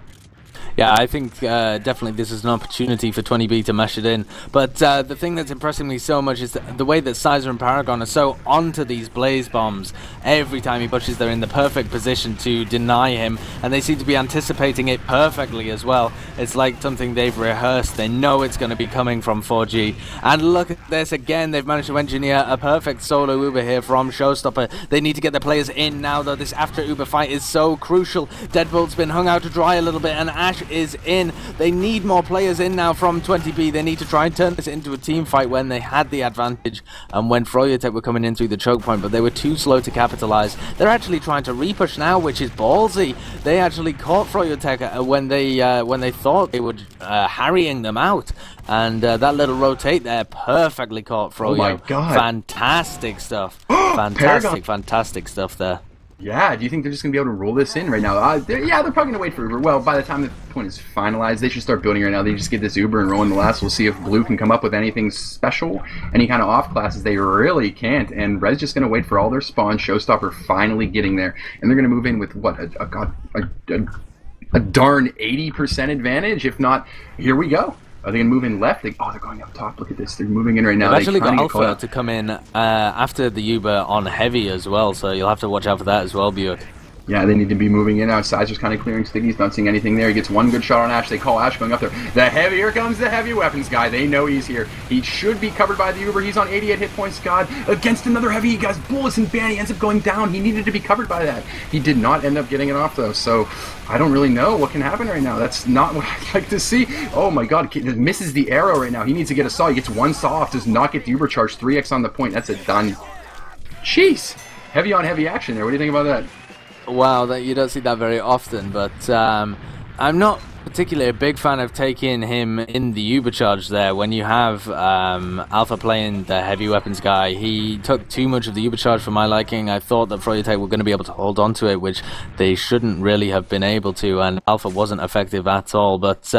Yeah, I think definitely this is an opportunity for 20B to mash it in. But the thing that's impressing me so much is the way that Sizer and Paragon are so onto these Blaze Bombs. Every time he pushes, they're in the perfect position to deny him, and they seem to be anticipating it perfectly as well. It's like something they've rehearsed. They know it's going to be coming from 4G. And look at this again. They've managed to engineer a perfect solo Uber here from Showstopper. They need to get the players in now, though. This after Uber fight is so crucial. Deadbolt's been hung out to dry a little bit, and Ash is in. They need more players in now from 20B. They need to try and turn this into a team fight when they had the advantage and when froyotech were coming in through the choke point, but they were too slow to capitalize. They're actually trying to repush now, which is ballsy. They actually caught froyotech when they thought they were harrying them out, and that little rotate there perfectly caught Froyo. Oh my God. Fantastic stuff. Fantastic stuff there. Yeah, do you think they're just going to be able to roll this in right now? They're probably going to wait for Uber. Well, by the time the point is finalized, they should start building right now. They just get this Uber and roll in the last. We'll see if Blue can come up with anything special, any kind of off classes. They really can't, and Red's just going to wait for all their spawns. Showstopper finally getting there, and they're going to move in with, what, a darn 80% advantage? If not, here we go. Are they going to move in left? They're going up top. Look at this. They're moving in right now. They've actually got Alpha to come in after the Uber on heavy as well, so you'll have to watch out for that as well, BUICK. Yeah, they need to be moving in now. Sizer's kind of clearing stickies, not seeing anything there. He gets one good shot on Ash. They call Ash going up there. Here comes the heavy weapons guy. They know he's here. He should be covered by the Uber. He's on 88 hit points, God. Against another heavy, he got bullets and Banny ends up going down. He needed to be covered by that. He did not end up getting it off, though. So I don't really know what can happen right now. That's not what I'd like to see. Oh, my God. He misses the arrow right now. He needs to get a saw. He gets one saw off. Does not get the Uber charge. 3x on the point. That's a done. Jeez. Heavy on heavy action there. What do you think about that? Wow, that you don't see that very often, but I'm not particularly a big fan of taking him in the Ubercharge there. When you have Alpha playing the heavy weapons guy, he took too much of the Ubercharge for my liking. I thought that froyotech were going to be able to hold on to it, which they shouldn't really have been able to, and Alpha wasn't effective at all. But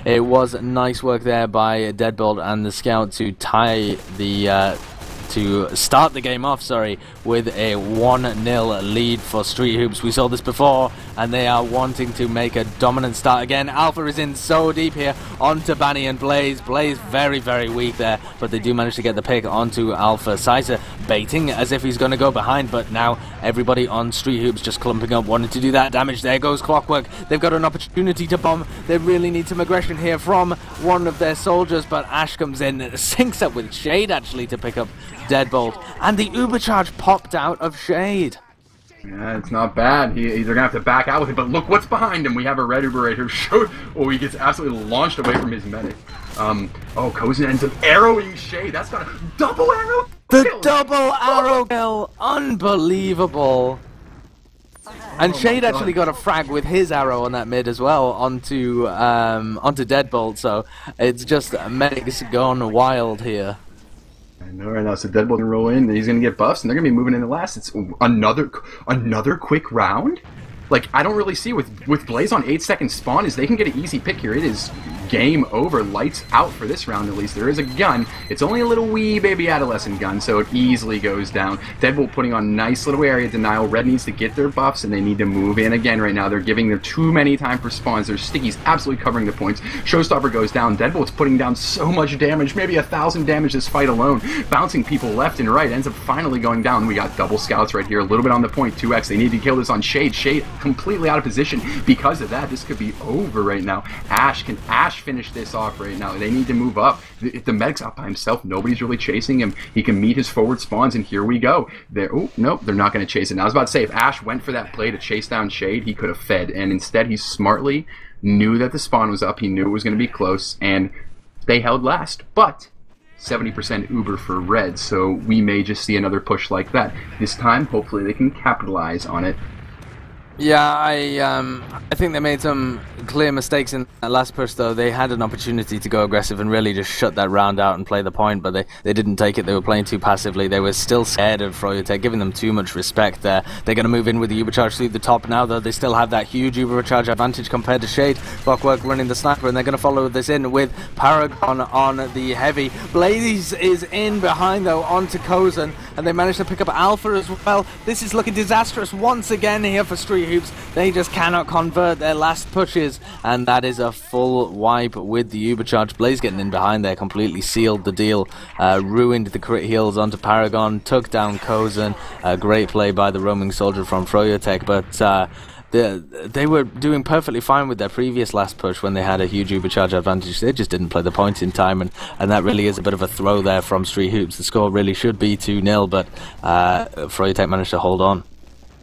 it was nice work there by Deadbolt and the Scout to tie the to start the game off, with a 1-0 lead for Street Hoops. We saw this before, and they are wanting to make a dominant start again. Alpha is in so deep here onto Banny and Blaze. Blaze very, very weak there, but they do manage to get the pick onto Alpha. Sizer baiting as if he's going to go behind, but now everybody on Street Hoops just clumping up, wanting to do that damage. There goes Clockwork. They've got an opportunity to bomb. They really need some aggression here from one of their soldiers, but Ash comes in, syncs up with Shade actually to pick up Deadbolt, and the Ubercharge popped out of Shade. Yeah, it's not bad. They're going to have to back out with it, but look what's behind him. We have a red Uber right here. Oh, he gets absolutely launched away from his medic. Oh, Kozin ends up arrowing Shade. That's got a double arrow. The double arrow kill. Unbelievable. And Shade actually got a frag with his arrow on that mid as well onto Deadbolt, so it's just medics gone wild here. I know right now, so Deadbolt can roll in, and he's going to get buffs, and they're going to be moving in the last. It's another quick round? Like, I don't really see with Blaze on 8-second spawn is they can get an easy pick here. It is game over, lights out for this round at least. There is a gun. It's only a little wee baby adolescent gun, so it easily goes down. Deadbolt putting on nice little area denial. Red needs to get their buffs, and they need to move in again right now. They're giving them too many time for spawns. Their Sticky's absolutely covering the points. Showstopper goes down. Deadbolt's putting down so much damage, maybe 1,000 damage this fight alone. Bouncing people left and right. Ends up finally going down. We got double scouts right here, a little bit on the point. 2x. They need to kill this on Shade. Shade completely out of position because of that. This could be over right now. Can Ash finish this off right now? They need to move up. If the medic's out by himself, nobody's really chasing him. He can meet his forward spawns, and here we go. Oh, nope, they're not going to chase it. Now, I was about to say, if Ash went for that play to chase down Shade, he could have fed, and instead he smartly knew that the spawn was up. He knew it was going to be close, and they held last. But 70% Uber for Red, so we may just see another push like that. This time, hopefully they can capitalize on it. Yeah, I think they made some clear mistakes in that last push, though. They had an opportunity to go aggressive and really just shut that round out and play the point, but they didn't take it. They were playing too passively. They were still scared of froyotech, giving them too much respect there. They're going to move in with the Ubercharge through the top now, though. They still have that huge Ubercharge advantage compared to Shade. Clockwork running the sniper, and they're going to follow this in with Paragon on the heavy. Blaze is in behind, though, onto Kozin, and they managed to pick up Alpha as well. This is looking disastrous once again here for Street Hoops. They just cannot convert their last pushes, and that is a full wipe with the Ubercharge. Blaze getting in behind there completely sealed the deal, ruined the crit heals onto Paragon, took down Kozin. A great play by the roaming soldier from froyotech, but they were doing perfectly fine with their previous last push when they had a huge Ubercharge advantage. They just didn't play the point in time, and that really is a bit of a throw there from Street Hoops. The score really should be 2-0, but froyotech managed to hold on.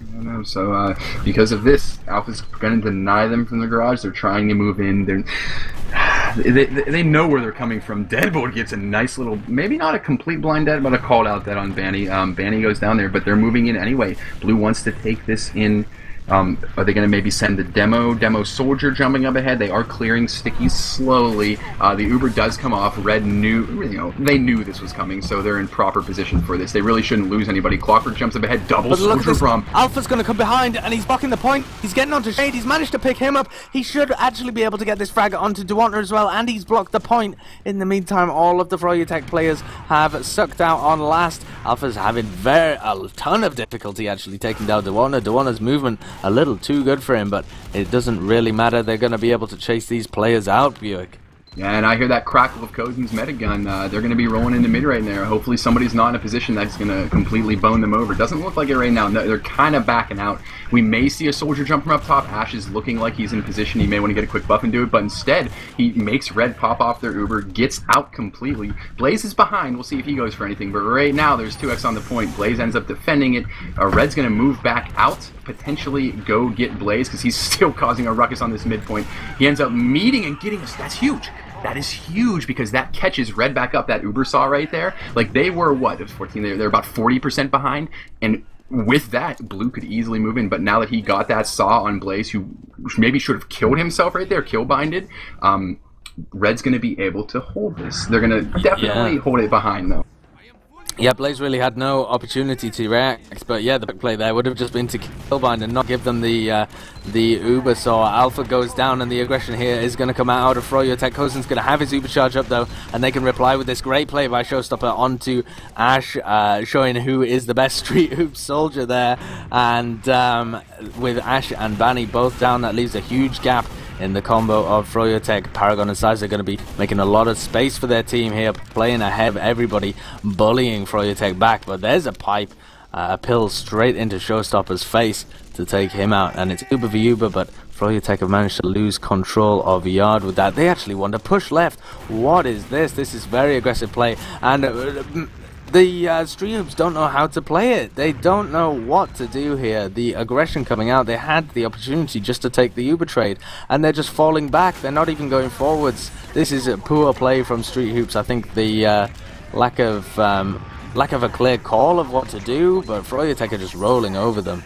I don't know, so because of this, Alpha's going to deny them from the garage. They're trying to move in. They know where they're coming from. Deadbolt gets a nice little, maybe not a complete blind dead, but a called out dead on Banny. Banny goes down there, but they're moving in anyway. Blue wants to take this in. Are they going to maybe send the demo soldier jumping up ahead? They are clearing Sticky slowly. The Uber does come off. Red knew, they knew this was coming, so they're in proper position for this. They really shouldn't lose anybody. Clockwork jumps up ahead, double soldier from. Alpha's going to come behind, and he's blocking the point. He's getting onto Shade. He's managed to pick him up. He should actually be able to get this frag onto Duwanter as well, and he's blocked the point. In the meantime, all of the froyotech players have sucked out on last. Alpha's having a ton of difficulty actually taking down Duwanter. Duwanter's movement a little too good for him, but it doesn't really matter. They're going to be able to chase these players out, BUICK. Yeah, and I hear that crackle of Kozin's metagun. They're going to be rolling into mid right there. Hopefully somebody's not in a position that's going to completely bone them over. Doesn't look like it right now. They're kind of backing out. We may see a soldier jump from up top. Ash is looking like he's in position. He may want to get a quick buff and do it, but instead he makes Red pop off their Uber, gets out completely. Blaze is behind. We'll see if he goes for anything, but right now there's 2x on the point. Blaze ends up defending it. Red's going to move back out, potentially go get Blaze because he's still causing a ruckus on this midpoint. He ends up meeting and getting us. That's huge. That is huge because that catches Red back up. That Uber saw right there. Like they were what? It was 14. They're about 40% behind, and with that, Blue could easily move in, but now that he got that saw on Blaze, who maybe should have killed himself right there, kill binded, Red's going to be able to hold this. They're going to definitely hold it behind, though. Yeah, Blaze really had no opportunity to react, but yeah, the big play there would have just been to killbind and not give them the Uber saw. Alpha goes down, and the aggression here is going to come out of froyotech. Cozen's going to have his Uber charge up, though, and they can reply with this great play by Showstopper onto Ash, showing who is the best Street Hoop soldier there. And with Ash and Banny both down, that leaves a huge gap in the combo of froyotech. Paragon and Size are going to be making a lot of space for their team here, playing ahead of everybody, bullying froyotech back. But there's a pipe, a pill straight into Showstopper's face to take him out, and it's Uber v Uber, but froyotech have managed to lose control of Yard with that. They actually want to push left. What is this? This is very aggressive play, and the Street Hoops don't know how to play it. They don't know what to do here. The aggression coming out, they had the opportunity just to take the Uber trade, and they're just falling back. They're not even going forwards. This is a poor play from Street Hoops. I think the lack of a clear call of what to do, but froyotech are just rolling over them.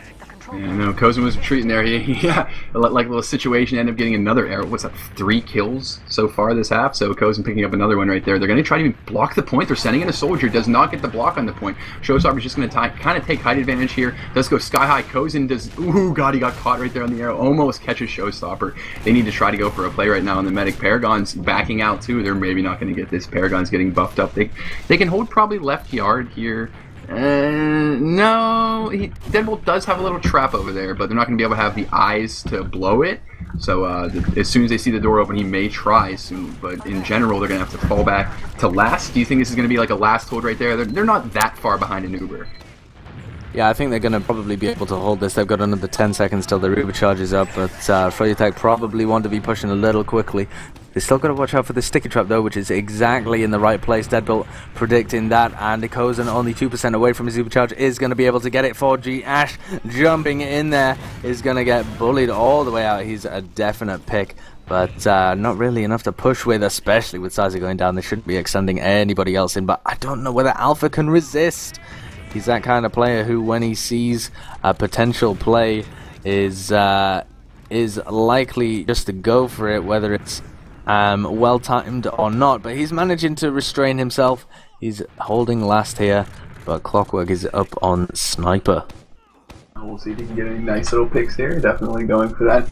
Yeah, no, Kozen was retreating there. Yeah, like a little situation, ended up getting another arrow. What's that, 3 kills so far this half? So Kozen picking up another one right there. They're going to try to even block the point. They're sending in a soldier. Does not get the block on the point. Showstopper's just going to kind of take height advantage here. Does go sky high. Kozen does... Ooh, God, he got caught right there on the arrow. Almost catches Showstopper. They need to try to go for a play right now on the medic. Paragon's backing out too. They're maybe not going to get this. Paragon's getting buffed up. They can hold probably left yard here. No, Deadbolt does have a little trap over there, but they're not going to be able to have the eyes to blow it. So as soon as they see the door open, he may try soon. But in general, they're going to have to fall back to last. Do you think this is going to be like a last hold right there? They're not that far behind an Uber. Yeah, I think they're going to probably be able to hold this. They've got another 10 seconds till the Uber charges up, but froyotech probably want to be pushing a little quickly. They still got to watch out for the sticky trap, though, which is exactly in the right place. Deadbolt predicting that, and Kozen, only 2% away from his Uber charge, is going to be able to get it. 4G Ash jumping in there is going to get bullied all the way out. He's a definite pick, but not really enough to push with, especially with Sizer going down. They shouldn't be extending anybody else in, but I don't know whether Alpha can resist. He's that kind of player who, when he sees a potential play, is likely just to go for it, whether it's well timed or not. But he's managing to restrain himself. He's holding last here, but Clockwork is up on Sniper. We'll see if he can get any nice little picks here. Definitely going for that.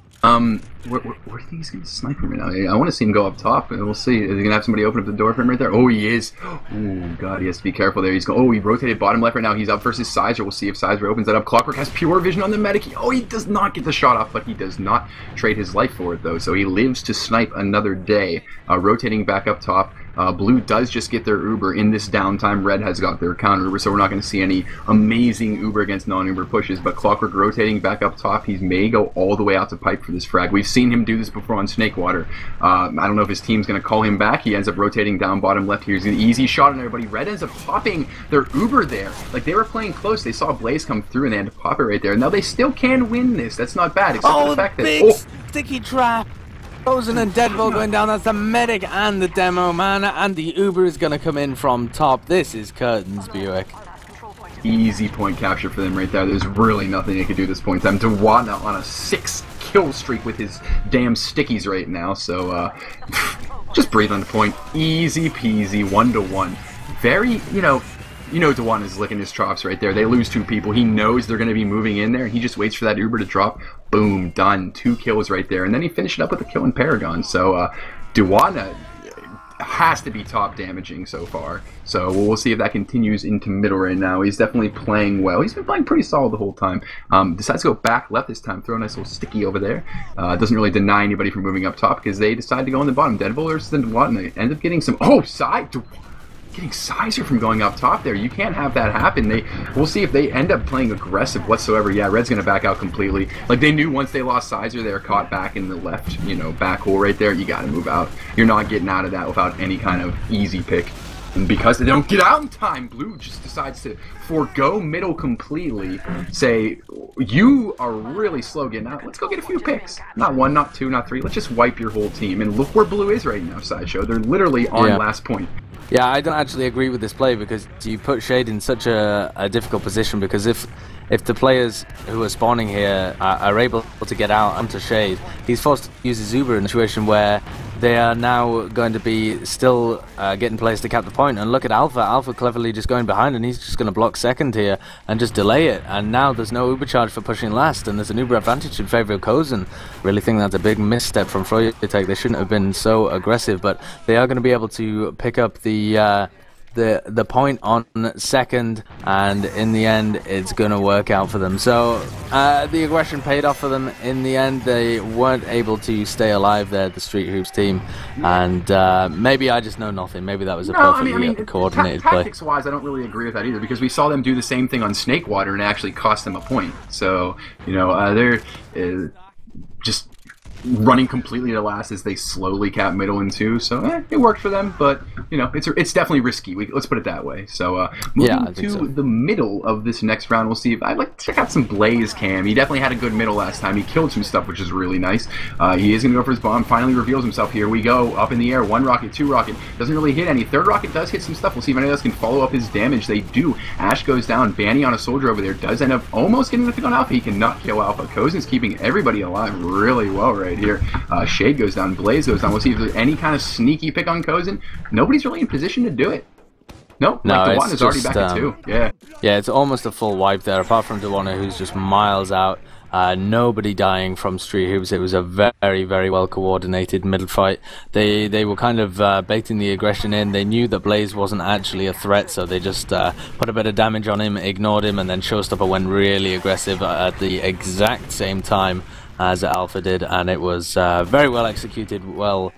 Where do you think he's going to snipe him right now? I want to see him go up top, and we'll see. Is he going to have somebody open up the door for him right there? Oh, he is. Oh, God, he has to be careful there. He's going. Oh, he rotated bottom left right now. He's up versus Sizer. We'll see if Sizer opens that up. Clockwork has pure vision on the medic. Oh, he does not get the shot off, but he does not trade his life for it, though. So he lives to snipe another day. Rotating back up top. Blue does just get their Uber in this downtime. Red has got their counter Uber, so we're not going to see any amazing Uber against non-Uber pushes. But Clockwork rotating back up top. He may go all the way out to pipe for this frag. We've seen him do this before on Snakewater. I don't know if his team's going to call him back. He ends up rotating down bottom left here. He's an easy shot on everybody. Red ends up popping their Uber there. Like, they were playing close. They saw Blaze come through and they had to pop it right there. Now they still can win this. That's not bad, except for the fact that... big sticky trap! Kozen and Deadbolt going down. That's the medic and the demo man, and the Uber is going to come in from top. This is curtains, BUICK. Easy point capture for them right there. There's really nothing they could do this point in time. Dewana on a 6-kill streak with his damn stickies right now. So just breathe on the point. Easy peasy, 1-1. Very, you know Dewan is licking his chops right there. They lose 2 people. He knows they're going to be moving in there, and he just waits for that Uber to drop. Boom, done. 2 kills right there. And then he finished it up with a kill in Paragon. So Dewana has to be top damaging so far. So we'll see if that continues into middle right now. He's definitely playing well. He's been playing pretty solid the whole time. Decides to go back left this time. Throw a nice little sticky over there. Doesn't really deny anybody from moving up top because they decide to go on the bottom. Deadbolt versus Dewana. They end up getting some... Oh, side... Getting Sizer from going up top there. You can't have that happen. We'll see if they end up playing aggressive whatsoever. Yeah, Red's going to back out completely. Like, they knew once they lost Sizer, they were caught back in the left, back hole right there. You got to move out. You're not getting out of that without any kind of easy pick. And because they don't get out in time, Blue just decides to forego middle completely. Say, you are really slow getting out. Let's go get a few picks. Not 1, not 2, not 3. Let's just wipe your whole team. And look where Blue is right now, Sideshow. They're literally on last point. Yeah, I don't actually agree with this play because you put Shade in such a difficult position, because if the players who are spawning here are able to get out onto Shade, he's forced to use his Uber in a situation where they are now going to be still getting players to cap the point. And look at Alpha. Alpha cleverly just going behind, and he's just going to block second here and just delay it. And now there's no Uber charge for pushing last, and there's an Uber advantage in favor of Kozen. Really think that's a big misstep from froyotech. They shouldn't have been so aggressive, but they are going to be able to pick up the point on second, and in the end it's going to work out for them. So the aggression paid off for them in the end. They weren't able to stay alive there, the Street Hoops team, and maybe I just know nothing. Maybe that was a perfectly coordinated play. Tactics wise, I don't really agree with that either, because we saw them do the same thing on Snakewater and it actually cost them a point. So they're just running completely to last as they slowly cap middle and two, so it worked for them, but it's definitely risky. Let's put it that way. So moving to the middle of this next round, we'll see if I'd like to check out some Blaze Cam. He definitely had a good middle last time. He killed some stuff, which is really nice. He is going to go for his bomb. Finally reveals himself. Here we go, up in the air. One rocket, two rocket, doesn't really hit any. Third rocket does hit some stuff. We'll see if anyone else can follow up his damage. They do. Ash goes down. Banny on a soldier over there does end up almost getting the pick on Alpha. He cannot kill Alpha. Kozen's keeping everybody alive really well right here. Shade goes down, Blaze goes down. We'll see if there's any kind of sneaky pick on Kozen. Nobody's really in position to do it. Nope, no, like Dewana is already back at 2. Yeah, it's almost a full wipe there, apart from Dewana, who's just miles out. Nobody dying from Street Hoops. It was a very, very well coordinated middle fight. They were kind of baiting the aggression in. They knew that Blaze wasn't actually a threat, so they just put a bit of damage on him, ignored him, and then Showstopper went really aggressive at the exact same time as Alpha did, and it was very well executed, well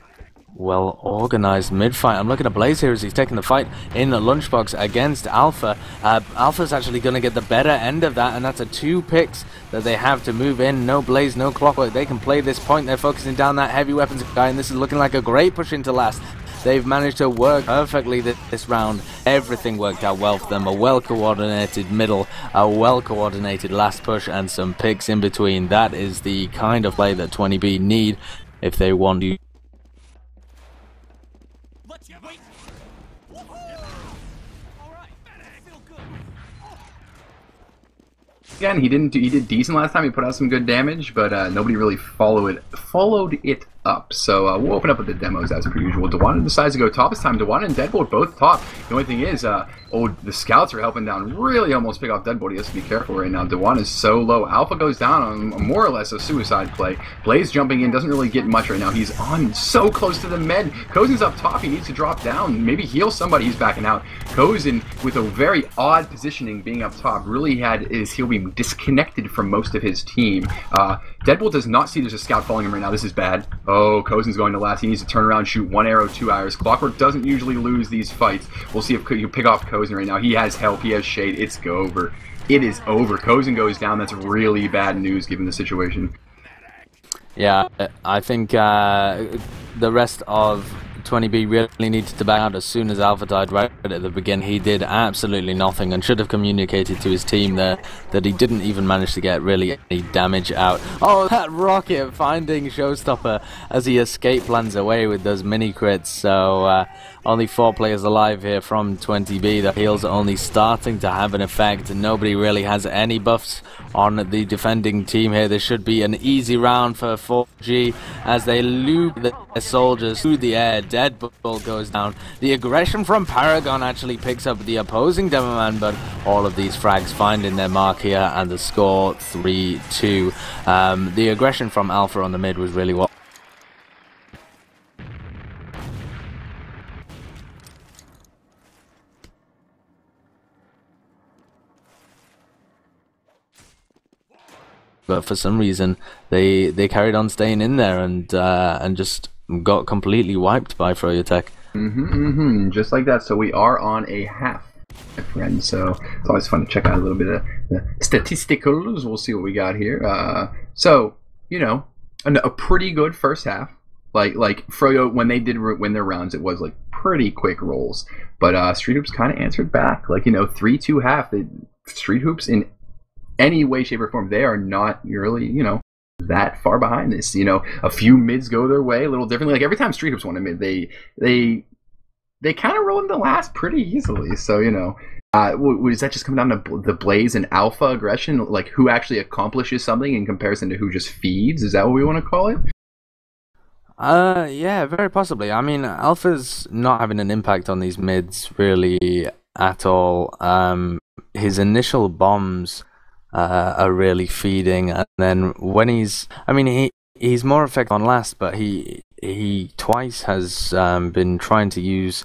organized mid-fight. I'm looking at Blaze here as he's taking the fight in the lunchbox against Alpha. Alpha's actually going to get the better end of that, and that's a 2 picks that they have to move in. No Blaze, no Clockwork. They can play this point. They're focusing down that heavy weapons guy, and this is looking like a great push into last. They've managed to work perfectly this round. Everything worked out well for them. A well-coordinated middle, a well-coordinated last push, and some picks in between. That is the kind of play that 20B need if they want to. Again, he did decent last time. He put out some good damage, but nobody really followed it up. So we'll open up with the demos as per usual. Dewana decides to go top this time. Dewana and Deadbolt both top. The only thing is, the scouts are helping down. Really almost pick off Deadbolt. He has to be careful right now. Dewana is so low. Alpha goes down on more or less a suicide play. Blaze jumping in, doesn't really get much right now. He's on so close to the med. Kozen's up top. He needs to drop down. Maybe heal somebody. He's backing out. Kozen, with a very odd positioning being up top, really had his heal beam disconnected from most of his team. Deadbolt does not see there's a scout following him right now. This is bad. Oh, Kozen's going to last. He needs to turn around, shoot 1 arrow, 2 arrows. Clockwork doesn't usually lose these fights. We'll see if you pick off Kozen right now. He has help. He has Shade. It's over. It is over. Kozen goes down. That's really bad news given the situation. Yeah, I think the rest of 20B really needed to back out as soon as Alpha died right at the beginning. He did absolutely nothing and should have communicated to his team there that he didn't even manage to get really any damage out. Oh, that rocket finding Showstopper as he escape plans away with those mini crits. So only 4 players alive here from 20B. The heals are only starting to have an effect, and nobody really has any buffs on the defending team here. This should be an easy round for 4G as they loop their soldiers through the air. Deadbolt goes down. The aggression from Paragon actually picks up the opposing Demoman, but all of these frags finding their mark here, and the score 3-2. The aggression from Alpha on the mid was really well. But for some reason, they carried on staying in there and just got completely wiped by froyotech. Just like that. So we are on a half, my friend. So it's always fun to check out a little bit of the statisticals. We'll see what we got here. So a pretty good first half. Like Froyo, when they did win their rounds, it was like pretty quick rolls. But Street Hoops kind of answered back. Like 3-2 half. Street Hoops in any way, shape, or form, they are not really, that far behind this. A few mids go their way a little differently. Like every time Street Hoops won a mid, they they kind of roll into last pretty easily. So, you know, does that just come down to the Blaze and Alpha aggression? Like, who actually accomplishes something in comparison to who just feeds? Is that what we want to call it? Yeah, very possibly. I mean, Alpha's not having an impact on these mids really at all. His initial bombs are really feeding, and then when he's more effective on last, but he twice has been trying to use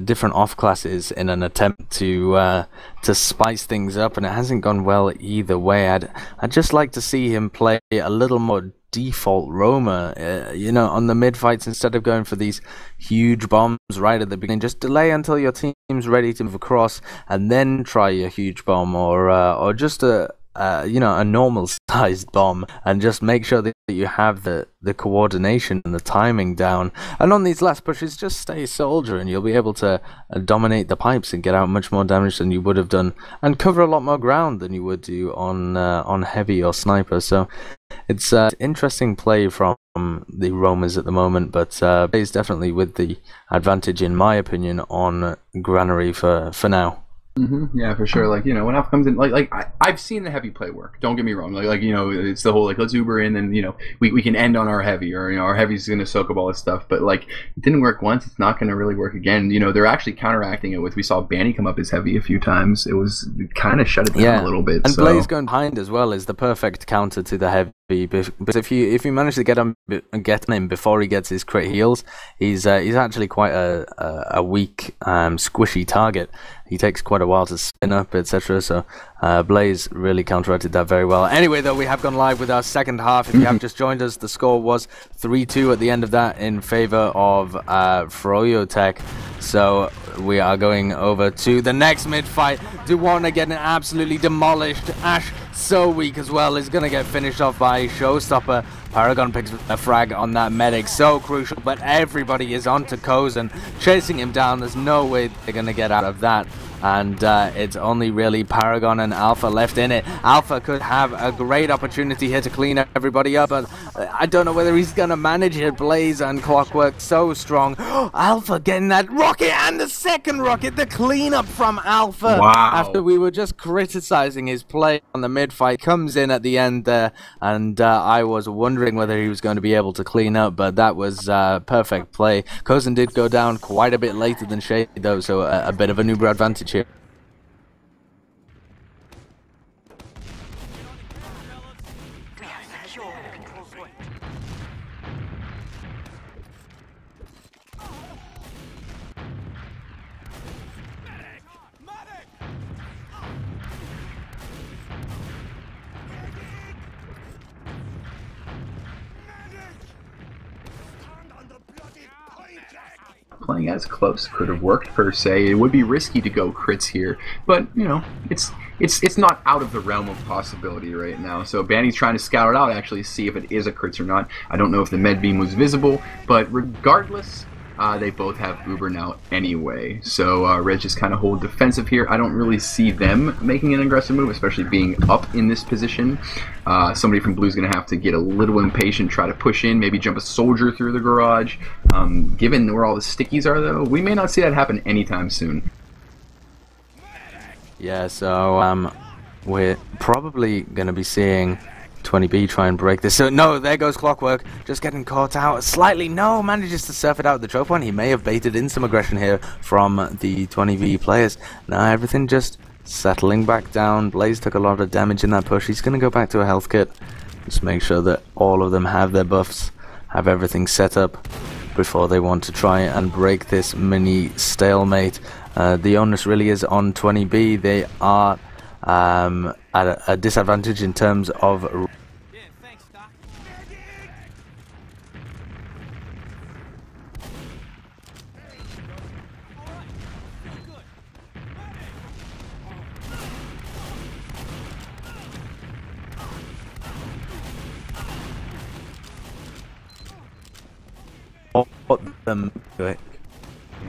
different off classes in an attempt to spice things up, and it hasn't gone well either way. I'd just like to see him play a little more default roamer, you know, on the mid fights instead of going for these huge bombs right at the beginning. Just delay until your team's ready to move across, and then try your huge bomb, or just a normal sized bomb, and just make sure that you have the coordination and the timing down. And on these last pushes, just stay soldier, and you'll be able to dominate the pipes and get out much more damage than you would have done, and cover a lot more ground than you would do on heavy or sniper. So it's interesting play from the roamers at the moment, but plays definitely with the advantage, in my opinion, on Granary for now. Yeah, for sure. Like, you know, when Alpha comes in, I've seen the heavy play work. Don't get me wrong. Like you know, it's the whole like let's Uber in, and you know we can end on our heavy, or you know our heavy's gonna soak up all this stuff. But like it didn't work once, it's not gonna really work again. You know, they're actually counteracting it with, we saw Banny come up as heavy a few times. It kind of shut it down a little bit. And Blaze going behind as well is the perfect counter to the heavy. But if you manage to get him before he gets his crit heals, he's actually quite a weak, squishy target. He takes quite a while to spin up, etc. So Blaze really counteracted that very well. Anyway, though, we have gone live with our second half. If you have just joined us, the score was 3-2 at the end of that in favor of froyotech. So we are going over to the next mid fight. Duwana getting absolutely demolished. Ash, so weak as well, is going to get finished off by Showstopper. Paragon picks a frag on that medic, so crucial, but everybody is onto Kozen, chasing him down. There's no way they're going to get out of that. And it's only really Paragon and Alpha left in it. Alpha could have a great opportunity here to clean everybody up, but I don't know whether he's going to manage it. Blaze and Clockwork so strong. Alpha getting that rocket, and the second rocket, the cleanup from Alpha. Wow. After we were just criticizing his play on the mid fight, comes in at the end there, and I was wondering whether he was going to be able to clean up, but that was perfect play. Kozen did go down quite a bit later than Shade though, so a bit of an Uber advantage here. Playing as close could have worked per se. It would be risky to go crits here, but you know it's not out of the realm of possibility right now. So Banny's trying to scout it out, actually see if it is a crits or not. I don't know if the med beam was visible, but regardless, they both have Uber now anyway. So Red just kind of hold defensive here. I don't really see them making an aggressive move, especially being up in this position. Somebody from Blue's going to have to get a little impatient, try to push in, maybe jump a soldier through the garage. Given where all the stickies are, though, we may not see that happen anytime soon. Yeah, so we're probably going to be seeing 20B try and break this. So no, there goes Clockwork, just getting caught out slightly. No, manages to surf it out of the choke point. He may have baited in some aggression here from the 20V players. Now everything just settling back down. Blaze took a lot of damage in that push. He's going to go back to a health kit. Just make sure that all of them have their buffs, have everything set up before they want to try and break this mini stalemate. The onus really is on 20B. They are at a disadvantage in terms of them.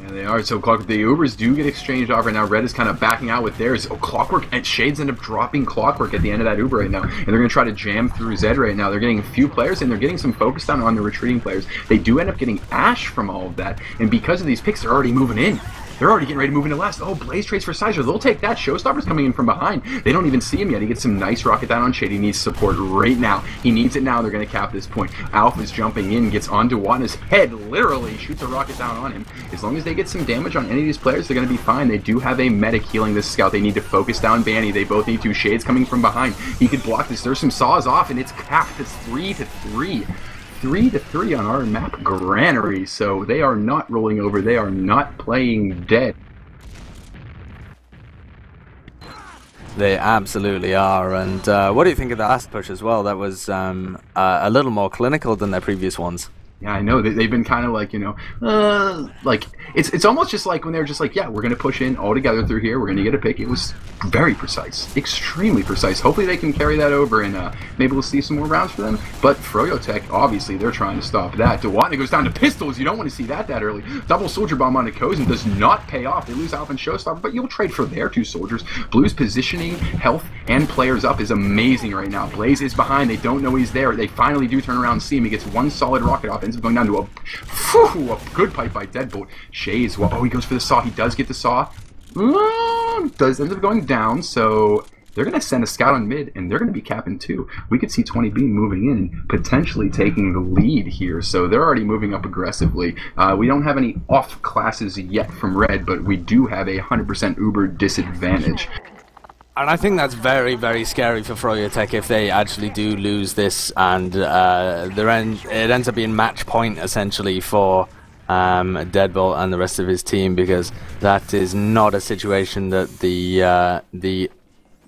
Yeah, they are. So the Ubers do get exchanged off right now. Red is kind of backing out with theirs. Oh, Clockwork and Shades end up dropping Clockwork at the end of that Uber right now. And they're going to try to jam through Zed right now. They're getting a few players, and they're getting some focus down on the retreating players. They do end up getting Ash from all of that. And because of these picks, they're already moving in. They're already getting ready to move into last. Oh, Blaze trades for Sideshow. They'll take that. Showstopper's coming in from behind. They don't even see him yet. He gets some nice rocket down on Shade. He needs support right now. He needs it now. They're going to cap this point. Alpha's jumping in, gets onto Watna's head, literally shoots a rocket down on him. As long as they get some damage on any of these players, they're going to be fine. They do have a medic healing this scout. They need to focus down Banny. They both need to. Shade's coming from behind. He could block this. There's some saws off, and it's capped. It's 3-3. 3-3 on our map, Granary. So they are not rolling over. They are not playing dead. They absolutely are. And what do you think of the last push as well? That was a little more clinical than their previous ones. Yeah, I know. They've been kind of like, you know, like, it's almost just like when they're just like, yeah, we're going to push in all together through here. We're going to get a pick. It was very precise, extremely precise. Hopefully they can carry that over, and maybe we'll see some more rounds for them. But froyotech, obviously, they're trying to stop that. Dewatna goes down to pistols. You don't want to see that early. Double soldier bomb on Kozen does not pay off. They lose Alpha and Showstopper, but you'll trade for their two soldiers. Blue's positioning, health, and players up is amazing right now. Blaze is behind. They don't know he's there. They finally do turn around and see him. He gets one solid rocket off. Ends up going down to a good pipe by Deadbolt. Shades, well, oh, he goes for the saw. He does get the saw. Does end up going down, so they're going to send a scout on mid, and they're going to be capping too. We could see 20B moving in and potentially taking the lead here, so they're already moving up aggressively. We don't have any off classes yet from Red, but we do have a 100% Uber disadvantage. And I think that's very, very scary for froyotech if they actually do lose this, and it ends up being match point essentially for Deadbolt and the rest of his team, because that is not a situation that the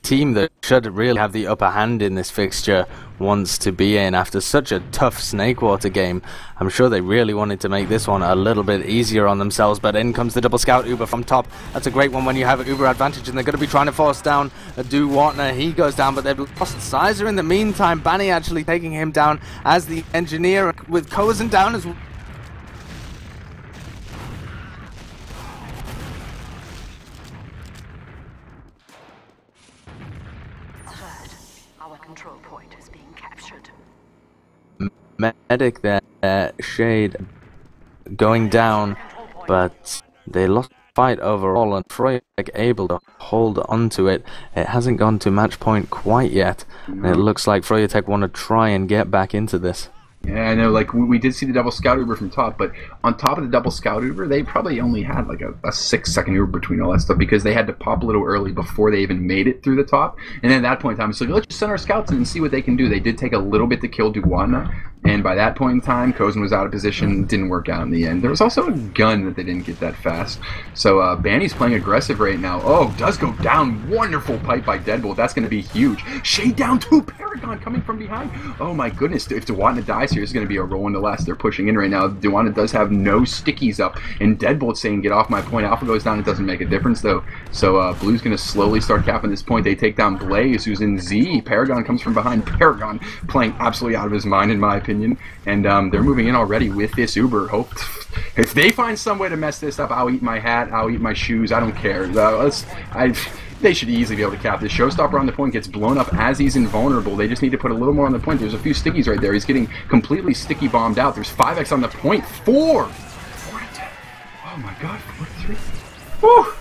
team that should really have the upper hand in this fixture wants to be in after such a tough Snakewater game. I'm sure they really wanted to make this one a little bit easier on themselves, but in comes the double scout Uber from top. That's a great one when you have an Uber advantage, and they're going to be trying to force down Watna. He goes down, but they've lost Sizer in the meantime. Banny actually taking him down as the engineer, with Kozen down as well. Control point is being captured. Medic there, Shade going down, but they lost the fight overall, and froyotech able to hold onto it. It hasn't gone to match point quite yet, and it looks like froyotech want to try and get back into this. Yeah, I know, like, we did see the double scout Uber from top, but on top of the double scout Uber, they probably only had like a 6-second Uber between all that stuff, because they had to pop a little early before they even made it through the top. And then at that point in time, it's like, let's just send our scouts in and see what they can do. They did take a little bit to kill Dewatna, and by that point in time, Kozen was out of position, didn't work out in the end. There was also a gun that they didn't get that fast. So Banny's playing aggressive right now. Oh, does go down. Wonderful pipe by Deadbolt. That's going to be huge. Shade down too. Paragon coming from behind. Oh my goodness. If Dewatna dies here, it's going to be a roll into last. They're pushing in right now. Dewatna does have no stickies up, and Deadbolt saying, get off my point. Alpha goes down. It doesn't make a difference though. So Blue's going to slowly start capping this point. They take down Blaze, who's in Z. Paragon comes from behind. Paragon playing absolutely out of his mind, in my opinion. And they're moving in already with this Uber. If they find some way to mess this up, I'll eat my hat, I'll eat my shoes, I don't care. They should easily be able to cap this. Showstopper on the point gets blown up as he's invulnerable. They just need to put a little more on the point. There's a few stickies right there. He's getting completely sticky bombed out. There's 5x on the point. 4 to 10. Oh my god, 4 to 3. Woo!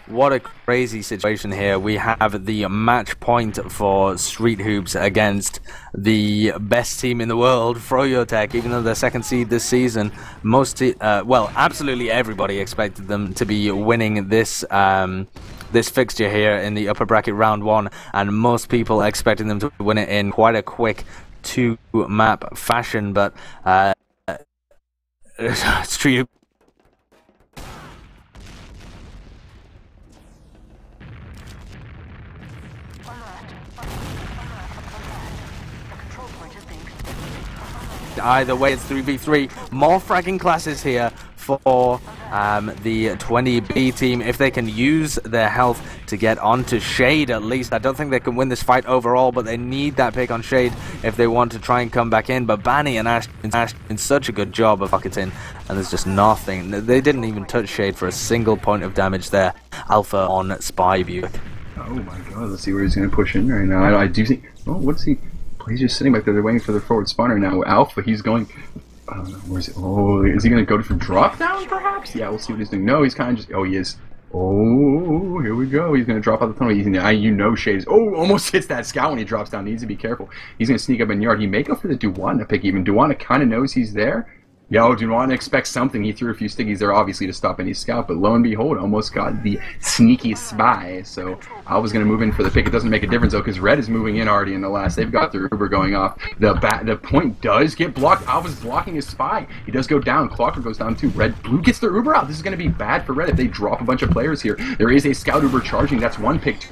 What a crazy situation here. We have the match point for Street Hoops against the best team in the world, froyotech. Even though they're second seed this season, well, absolutely everybody expected them to be winning this this fixture here in the upper bracket round 1, and most people expecting them to win it in quite a quick 2-map fashion. But Street Hoops Either way, it's 3v3. More fragging classes here for the 20B team. If they can use their health to get onto Shade at least. I don't think they can win this fight overall, but they need that pick on Shade if they want to try and come back in. But Banny and Ash in such a good job of pocketing, and there's just nothing. They didn't even touch Shade for a single point of damage there. Alpha on Spy BUICK. Oh my god, let's see where he's going to push in right now. I do think... Oh, what's he... He's just sitting back there. They're waiting for the forward spawn right now. Alpha, he's going... I don't know, where's he? Oh, is he going to go for drop down, perhaps? Yeah, we'll see what he's doing. No, he's kind of just... Oh, he is. Oh, here we go. He's going to drop out the tunnel. You know Shade is... Oh, almost hits that scout when he drops down. Needs to be careful. He's going to sneak up in yard. He may go for the Duwana pick even. Duwana kind of knows he's there. Yo, Duwana expects something. He threw a few stickies there, obviously, to stop any scout, but lo and behold, almost got the sneaky spy. So Alpha's going to move in for the pick. It doesn't make a difference, though, because Red is moving in already in the last. They've got their Uber going off. The point does get blocked. Alpha's blocking his spy. He does go down. Clocker goes down, too. Blue gets their Uber out. This is going to be bad for Red if they drop a bunch of players here. There is a scout Uber charging. That's one pick.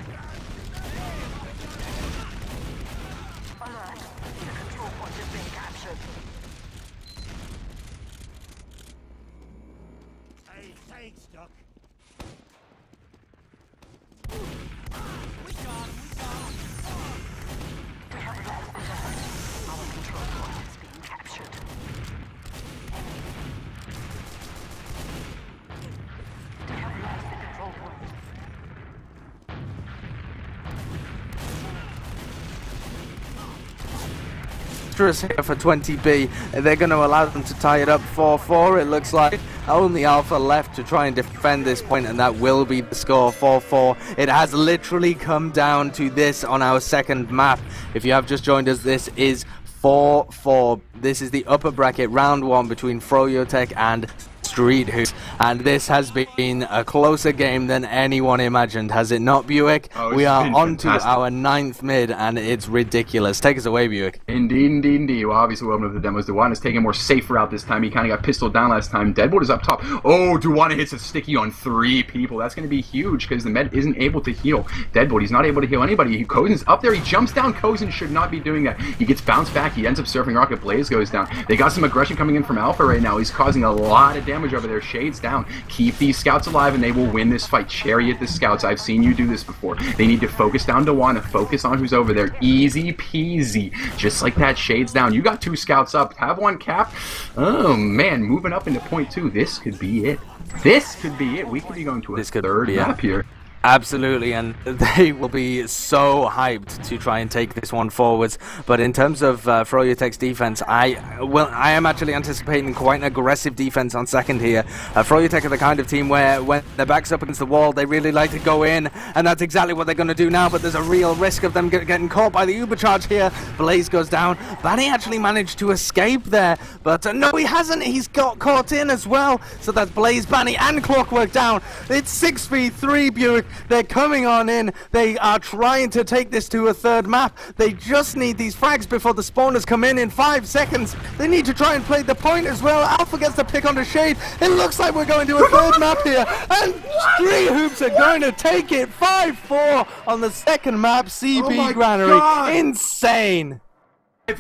Here for 20B. They're going to allow them to tie it up 4-4. It looks like only Alpha left to try and defend this point, and that will be the score, 4-4. It has literally come down to this on our second map. If you have just joined us, this is 4-4. This is the upper bracket round 1 between froyotech and Street Hoops, and this has been a closer game than anyone imagined, has it not, BUICK? Oh, we are on to our 9th mid, and it's ridiculous. Take us away, BUICK. Indeed, indeed, indeed. Well, obviously, welcome to the demos. Duwana's taking a more safe route this time. He kind of got pistoled down last time. Deadbolt is up top. Oh, Duwana hits a sticky on 3 people. That's going to be huge because the med isn't able to heal Deadbolt. He's not able to heal anybody. Kozen's up there. He jumps down. Kozen should not be doing that. He gets bounced back. He ends up surfing Rocket. Blaze goes down. They got some aggression coming in from Alpha right now. He's causing a lot of damage over there. Shade's down. Keep these scouts alive and they will win this fight. Chariot the scouts. I've seen you do this before. They need to focus down Duwana. Focus on who's over there. Easy peasy. Just like that. Shade's down. You got 2 scouts up. Have 1 cap. Oh man, moving up into point 2. This could be it. This could be it. We could be going to a third map here. Absolutely, and they will be so hyped to try and take this one forwards. But in terms of froyotech's defense, I am actually anticipating quite an aggressive defense on second here. Froyotech are the kind of team where when their back's up against the wall, they really like to go in, and that's exactly what they're going to do now. But there's a real risk of them getting caught by the Uber charge here. Blaze goes down. Banny actually managed to escape there, but no, he hasn't. He's got caught in as well. So that's Blaze, Banny, and Clockwork down. It's 6v3, BUICK. They're coming on in. They are trying to take this to a third map. They just need these frags before the spawners come in 5 seconds. They need to try and play the point as well. Alpha gets the pick on the Shade. It looks like we're going to a third map here. And Street Hoops are going to take it 5-4 on the second map. CB Granary. God. Insane.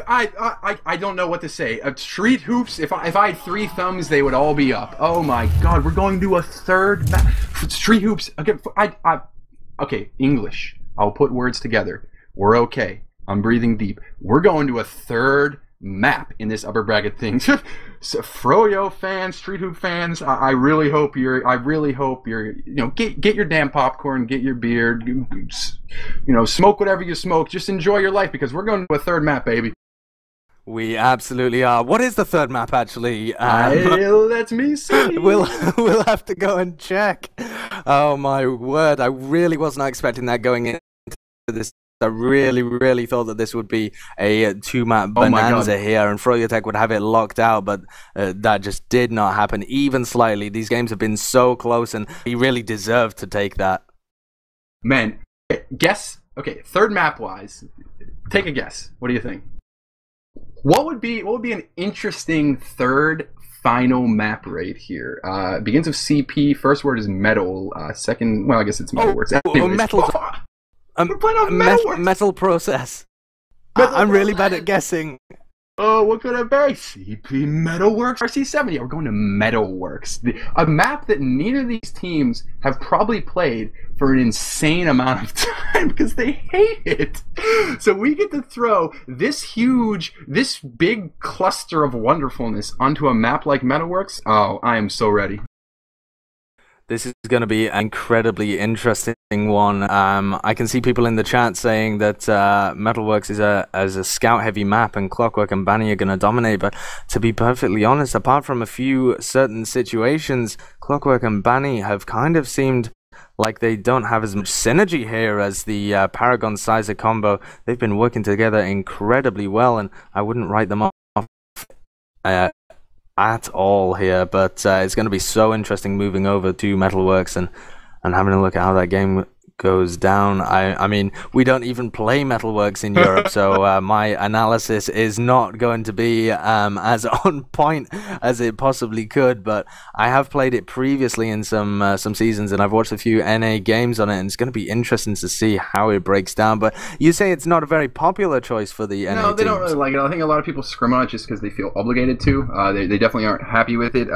I don't know what to say. Street Hoops, if I had 3 thumbs, they would all be up. Oh my god, we're going to a third map. Street Hoops, again, okay, English. I'll put words together. We're okay. I'm breathing deep. We're going to a third map in this upper bracket thing. So, Froyo fans, Street Hoop fans, I really hope you're, you know, get your damn popcorn, get your beer, you know, smoke whatever you smoke, just enjoy your life because we're going to a third map, baby. We absolutely are. What is the third map, actually? Let me see. We'll have to go and check. Oh my word! I really was not expecting that going into this. I really thought that this would be a 2-map bonanza here, and froyotech would have it locked out, but that just did not happen, even slightly. These games have been so close, and he really deserved to take that. Man, guess. Okay, third map wise, take a guess. What do you think? What would be an interesting third final map right here? Begins with CP. First word is metal. Second, well, I guess it's metal words. Metal. We're playing on metal. Metal process. I'm really bad at guessing. Oh, what could it be? CP Metalworks RC70. Yeah, we're going to Metalworks. A map that neither of these teams have probably played for an insane amount of time because they hate it. So we get to throw this big cluster of wonderfulness onto a map like Metalworks. Oh, I am so ready. This is going to be an incredibly interesting one. I can see people in the chat saying that Metalworks is a scout-heavy map, and Clockwork and Banny are going to dominate. But to be perfectly honest, apart from a few certain situations, Clockwork and Banny have kind of seemed like they don't have as much synergy here as the Paragon Sizer combo. They've been working together incredibly well, and I wouldn't write them off at all here, but it's going to be so interesting moving over to Metalworks and having a look at how that game goes down. I mean, we don't even play Metalworks in Europe, so my analysis is not going to be as on point as it possibly could, but I have played it previously in some seasons, and I've watched a few NA games on it, and it's going to be interesting to see how it breaks down. But you say it's not a very popular choice for the NA No, they teams. don't really like it. I think a lot of people scrim on it just because they feel obligated to. They definitely aren't happy with it.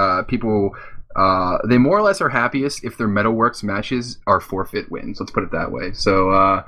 They more or less are happiest if their Metalworks matches are forfeit wins. Let's put it that way. So I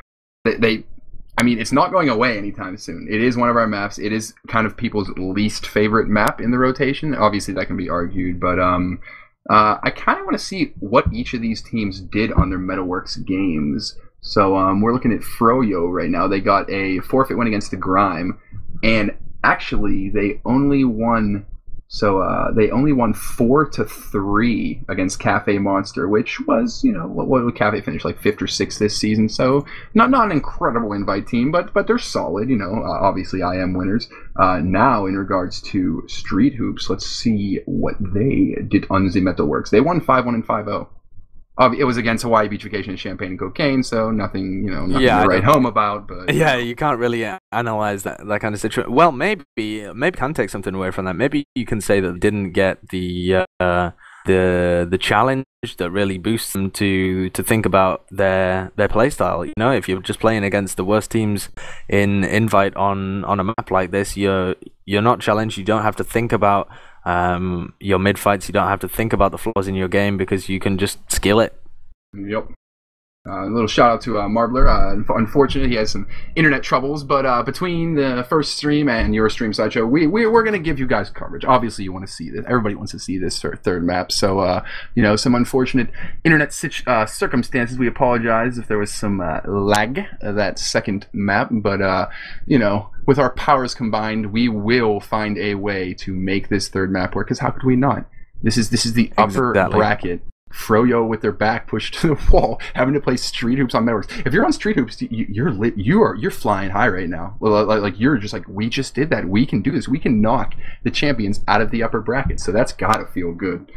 mean, it's not going away anytime soon. It is one of our maps. It is kind of people's least favorite map in the rotation. Obviously, that can be argued, but I kind of want to see what each of these teams did on their Metalworks games. So we're looking at Froyo right now. They got a forfeit win against the Grime, and actually they only won. So they only won 4-3 against Cafe Monster, which was, what would Cafe finish, like 5th or 6th this season? So not an incredible invite team, but they're solid. Obviously IM winners. Now in regards to Street Hoops, let's see what they did on the Metalworks. They won 5-1 and 5-0. It was against Hawaii Beach Vacation and Champagne and Cocaine, so nothing to write home about. But yeah, you can't really analyze that kind of situation. Well, maybe can take something away from that. Maybe you can say that they didn't get the challenge that really boosts them to think about their playstyle. If you're just playing against the worst teams in Invite on a map like this, you're not challenged. You don't have to think about your mid fights. You don't have to think about the flaws in your game because you can just skill it. Yep. A little shout out to Marblr. Unfortunately, he has some internet troubles, but between the first stream and your stream, Sideshow, we're going to give you guys coverage. Obviously, you want to see this. Everybody wants to see this third map. So, some unfortunate internet circumstances. We apologize if there was some lag of that second map, but with our powers combined, we will find a way to make this third map work. Because how could we not? This is the upper bracket. Froyo with their back pushed to the wall, having to play Street Hoops on Metalworks. If you're on Street Hoops, you're lit. You're flying high right now. Like you're just like, we just did that. We can do this. We can knock the champions out of the upper bracket. So that's gotta feel good.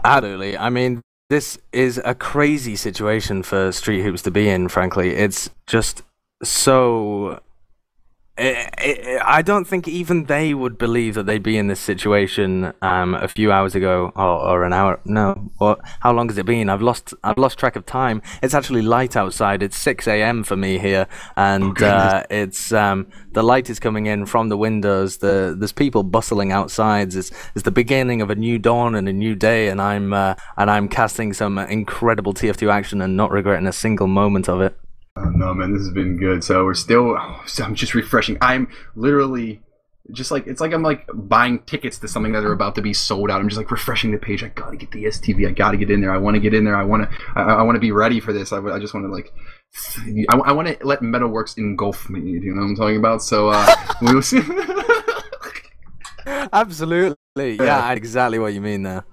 Absolutely. I mean, this is a crazy situation for Street Hoops to be in. Frankly, it's just so. I don't think even they would believe that they'd be in this situation a few hours ago, or an hour. No, how long has it been? I've lost track of time. It's actually light outside. It's 6 a.m. for me here, and it's the light is coming in from the windows. There's people bustling outside. It's the beginning of a new dawn and a new day, and I'm casting some incredible TF2 action and not regretting a single moment of it. Oh, no, man, this has been good. So we're still. I'm just refreshing. I'm literally just like I'm like buying tickets to something that are about to be sold out. I'm just like refreshing the page. I gotta get the STV. I gotta get in there. I want to get in there. I want to be ready for this. I just want to like. I want to let Metalworks engulf me. You know what I'm talking about? So we'll see. Absolutely. Yeah, exactly what you mean there.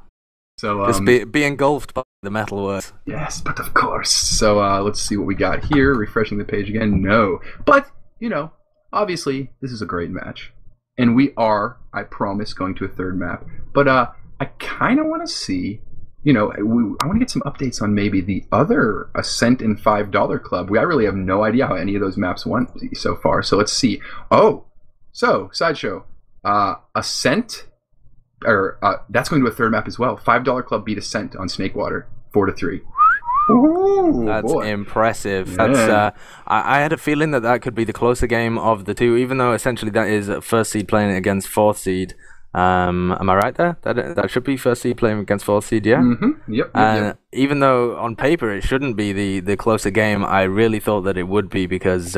So just be engulfed by the Metalworks. Yes, but of course. So let's see what we got here. Refreshing the page again. No, but obviously this is a great match, and we are, I promise, going to a third map. But I kind of want to see. I want to get some updates on maybe the other Ascent and $5 Club. I really have no idea how any of those maps went so far. So let's see. Oh, so Sideshow, Ascent. Or that's going to a third map as well. $5 Club beat Ascent on Snakewater 4-3. Ooh, That's boy. impressive. Yeah. That's I had a feeling that that could be the closer game of the two, even though essentially that is first seed playing against fourth seed. Am I right there? That should be first seed playing against fourth seed, yeah? Yep. Even though on paper it shouldn't be the closer game, I really thought that it would be because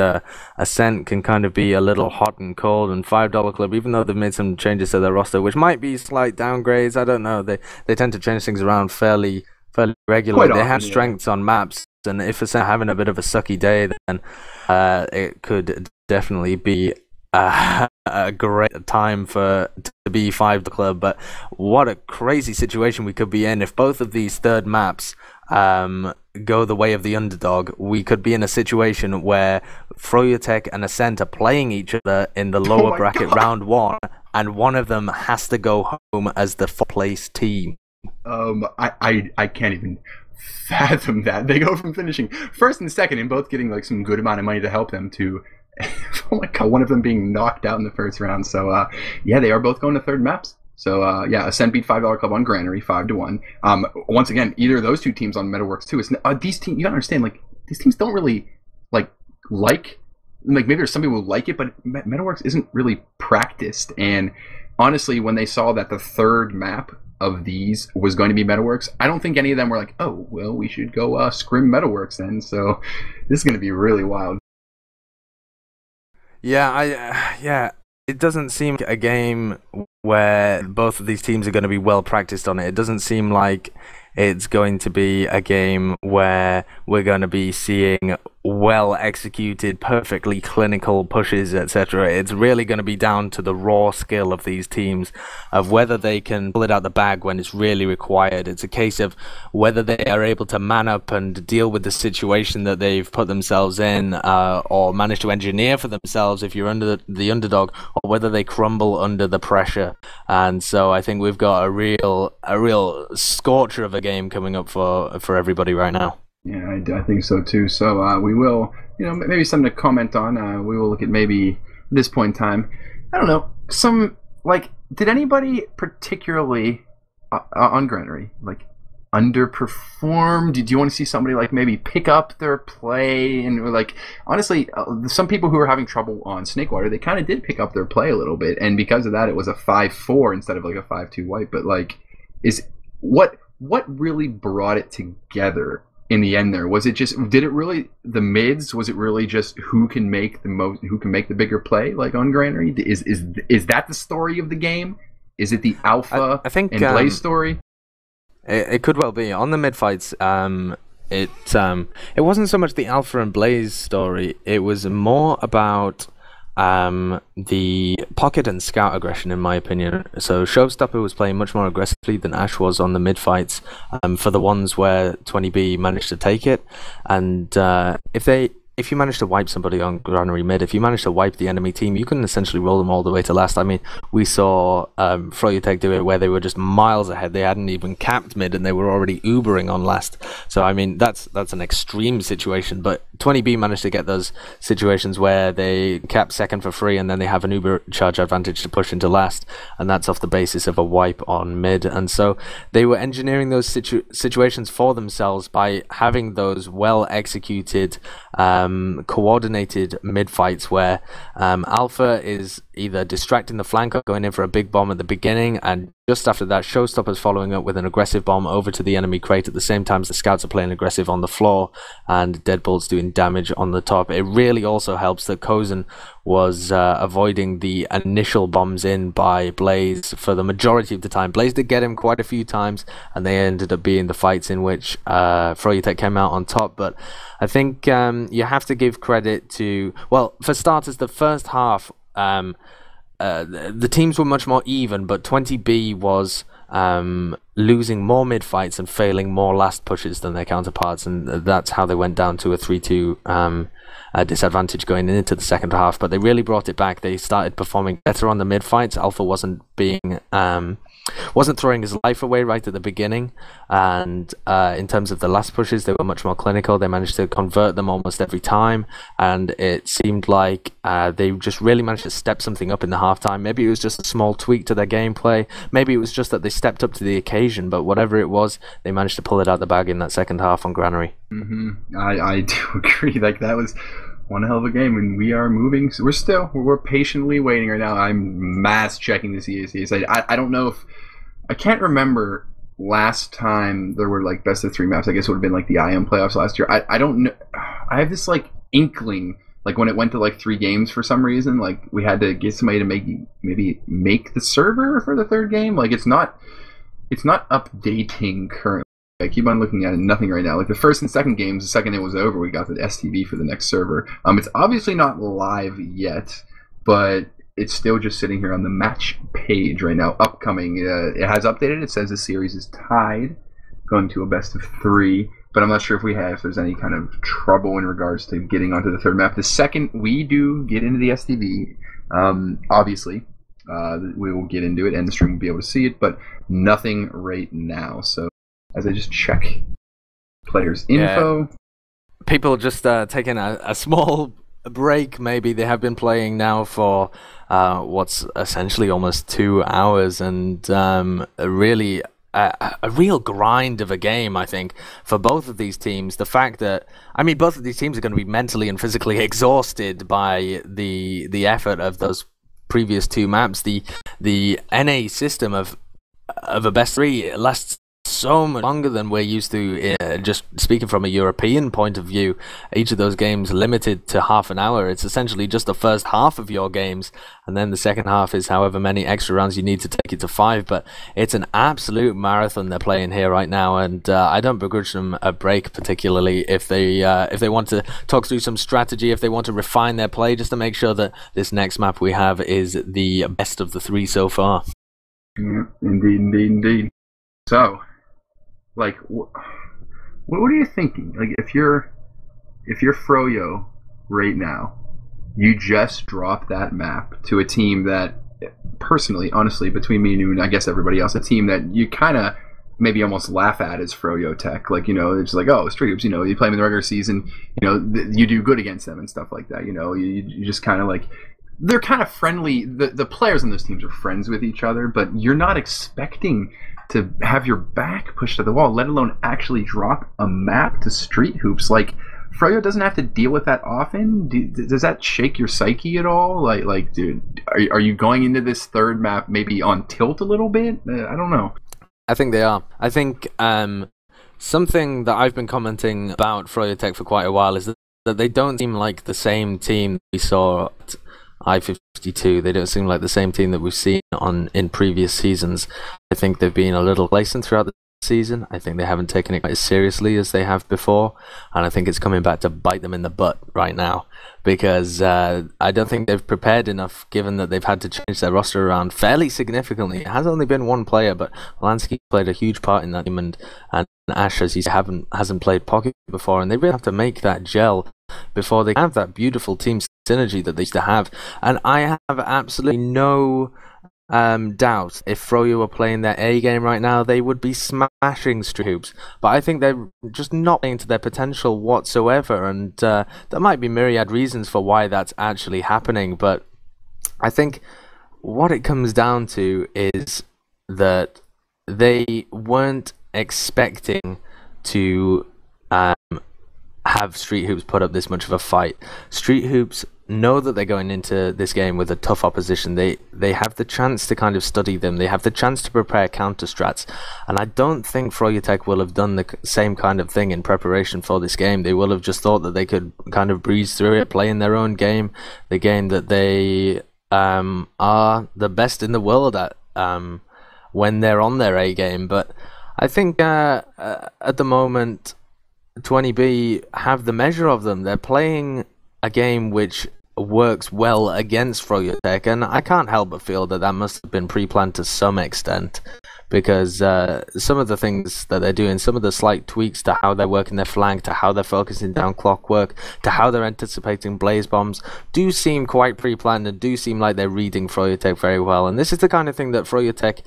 Ascent can kind of be a little hot and cold, and $5 Club, even though they've made some changes to their roster, which might be slight downgrades, I don't know. They tend to change things around fairly regularly. They have strengths on maps, and if Ascent are having a bit of a sucky day, then it could definitely be a great time to be $5 Club. But what a crazy situation we could be in if both of these third maps go the way of the underdog. We could be in a situation where froyotech and Ascent are playing each other in the lower bracket round 1, and one of them has to go home as the 4th place team. I can't even fathom that. They go from finishing first and second and both getting like some good amount of money to help them to oh my god, one of them being knocked out in the first round. So yeah, they are both going to third maps. So yeah, Ascent beat $5 Club on Granary 5-1. Once again, either of those two teams on Metalworks too. It's these teams, you gotta understand, like these teams don't really like maybe there's some people who like it, but Metalworks isn't really practiced. And honestly, when they saw that the third map of these was going to be Metalworks, I don't think any of them were like, oh well, we should go scrim Metalworks then. So this is going to be really wild. Yeah, it doesn't seem like a game where both of these teams are going to be well practiced on it. It doesn't seem like it's going to be a game where we're going to be seeing well executed, perfectly clinical pushes, etc. It's really going to be down to the raw skill of these teams, of whether they can pull it out the bag when it's really required. It's a case of whether they are able to man up and deal with the situation that they've put themselves in, or manage to engineer for themselves if you're under the underdog, or whether they crumble under the pressure. And so I think we've got a real scorcher of a game coming up for everybody right now. Yeah, I think so too. So we will, maybe something to comment on. We will look at maybe this point in time. I don't know. Did anybody particularly on Granary underperform? Did you want to see somebody maybe pick up their play? And honestly, some people who were having trouble on Snakewater, they kind of did pick up their play a little bit, and because of that, it was a 5-4 instead of a 5-2 wipe. But what really brought it together in the end there? Was it just, did it really, the mids, was it really just who can make the bigger play on Granary? Is that the story of the game? Is it the Alpha I think, and Blaze story? It could well be. On the mid fights, it wasn't so much the Alpha and Blaze story, it was more about the pocket and scout aggression, in my opinion. So Showstopper was playing much more aggressively than Ash was on the mid fights, for the ones where 20B managed to take it. And if you manage to wipe somebody on Granary mid, if you manage to wipe the enemy team, you can essentially roll them all the way to last. I mean, we saw froyotech do it where they were just miles ahead. They hadn't even capped mid and they were already Ubering on last. So I mean, that's an extreme situation, but 20B managed to get those situations where they cap second for free and then they have an Uber charge advantage to push into last, and that's off the basis of a wipe on mid. And so they were engineering those situations for themselves by having those well executed coordinated mid fights where Alpha is either distracting the flank or going in for a big bomb at the beginning, and just after that Showstopper's following up with an aggressive bomb over to the enemy crate at the same time as the scouts are playing aggressive on the floor and Deadbolt's doing damage on the top. It really also helps that Kozen was avoiding the initial bombs in by Blaze for the majority of the time. Blaze did get him quite a few times, and they ended up being the fights in which froyotech came out on top. But I think you have to give credit to, well, for starters, the first half, the teams were much more even, but 20B was losing more mid fights and failing more last pushes than their counterparts, and that's how they went down to a 3-2 disadvantage going into the second half. But they really brought it back. They started performing better on the mid fights. Alpha wasn't being wasn't throwing his life away right at the beginning, and in terms of the last pushes, they were much more clinical. They managed to convert them almost every time, and it seemed like they just really managed to step something up in the halftime. Maybe it was just a small tweak to their gameplay, maybe it was just that they stepped up to the occasion, but whatever it was, they managed to pull it out the bag in that second half on Granary. I do agree. Like, that was one hell of a game, and we are moving. So we're patiently waiting right now. I'm mass checking this ESEA site. I don't know if I can't remember last time there were like best of 3 maps. I guess it would have been like the IM playoffs last year. I don't know. I have this like inkling, like when it went to like 3 games for some reason, like we had to get somebody to maybe make the server for the 3rd game. Like it's not updating currently. I keep on looking at it, nothing right now. Like the 1st and 2nd games, the second it was over, we got the STV for the next server. It's obviously not live yet, but it's still just sitting here on the match page right now. Upcoming, it has updated. It says the series is tied, going to a best of 3. But I'm not sure if there's any kind of trouble in regards to getting onto the 3rd map. The second we do get into the STV, obviously, we will get into it, and the stream will be able to see it. But nothing right now. So as I just check players' info. People just taking a small break, maybe. They have been playing now for what's essentially almost 2 hours, and really a real grind of a game, I think, for both of these teams. The fact that, I mean, both of these teams are going to be mentally and physically exhausted by the effort of those previous 2 maps. The NA system of a best 3 lasts so much longer than we're used to. Just speaking from a European point of view, each of those games limited to half an hour. It's essentially just the first half of your games, and then the second half is however many extra rounds you need to take it to 5. But it's an absolute marathon they're playing here right now, and I don't begrudge them a break, particularly if they want to talk through some strategy, if they want to refine their play, just to make sure that this next map we have is the best of the 3 so far. Yeah, indeed. So, like, what are you thinking? Like, if you're Froyo right now, you just drop that map to a team that, personally, honestly, between me and you and I guess everybody else, a team that you kind of maybe almost laugh at as froyotech. Like, it's like, oh, Street Hoops, you play them in the regular season, you do good against them and stuff like that. You just kind of like, they're kind of friendly. The players on those teams are friends with each other, but you're not expecting to have your back pushed to the wall, let alone actually drop a map to Street Hoops. Like, Froyo doesn't have to deal with that often. Does that shake your psyche at all? Like, dude, are you going into this 3rd map maybe on tilt a little bit? I don't know. I think they are. I think something that I've been commenting about froyotech for quite a while is that they don't seem like the same team we saw at I-52. They don't seem like the same team that we've seen in previous seasons. I think they've been a little complacent throughout the season. I think they haven't taken it quite as seriously as they have before, and I think it's coming back to bite them in the butt right now, because I don't think they've prepared enough, given that they've had to change their roster around fairly significantly. It has only been 1 player, but Lansky played a huge part in that team, and Ash, as you say, hasn't played Pocket before, and they really have to make that gel before they have that beautiful team synergy that they used to have. And I have absolutely no doubt if Froyo were playing their A game right now, they would be smashing Street Hoops. But I think they're just not playing to their potential whatsoever, and there might be myriad reasons for why that's actually happening. But I think what it comes down to is that they weren't expecting to have Street Hoops put up this much of a fight. Street Hoops know that they're going into this game with a tough opposition. They have the chance to kind of study them. They have the chance to prepare counter strats, and I don't think froyotech will have done the same kind of thing in preparation for this game. They will have just thought that they could kind of breeze through it, play in their own game, the game that they are the best in the world at when they're on their A game. But I think at the moment 20B have the measure of them. They're playing a game which works well against froyotech, and I can't help but feel that must have been pre-planned to some extent, because some of the things that they're doing, some of the slight tweaks to how they're working their flank, to how they're focusing down Clockwork, to how they're anticipating blaze bombs, do seem quite pre-planned and do seem like they're reading froyotech very well. And this is the kind of thing that froyotech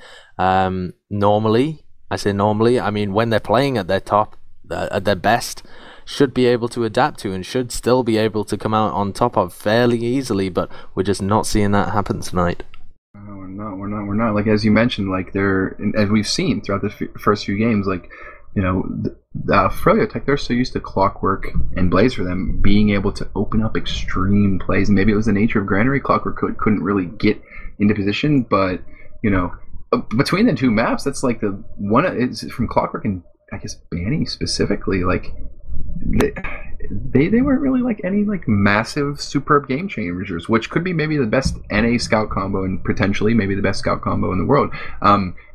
normally, I mean when they're playing at their top, at their best, should be able to adapt to and should still be able to come out on top of fairly easily, but we're just not seeing that happen tonight. No, we're not. Like, as you mentioned, like, as we've seen throughout the first few games, like, you know, froyotech, they're so used to Clockwork and Blaze for them being able to open up extreme plays. And maybe it was the nature of Granary. Clockwork couldn't really get into position, but, you know, between the two maps, that's like the one is from Clockwork and I guess Banny specifically, like, they weren't really like any like massive superb game changers, which could be maybe the best NA scout combo and potentially maybe the best scout combo in the world.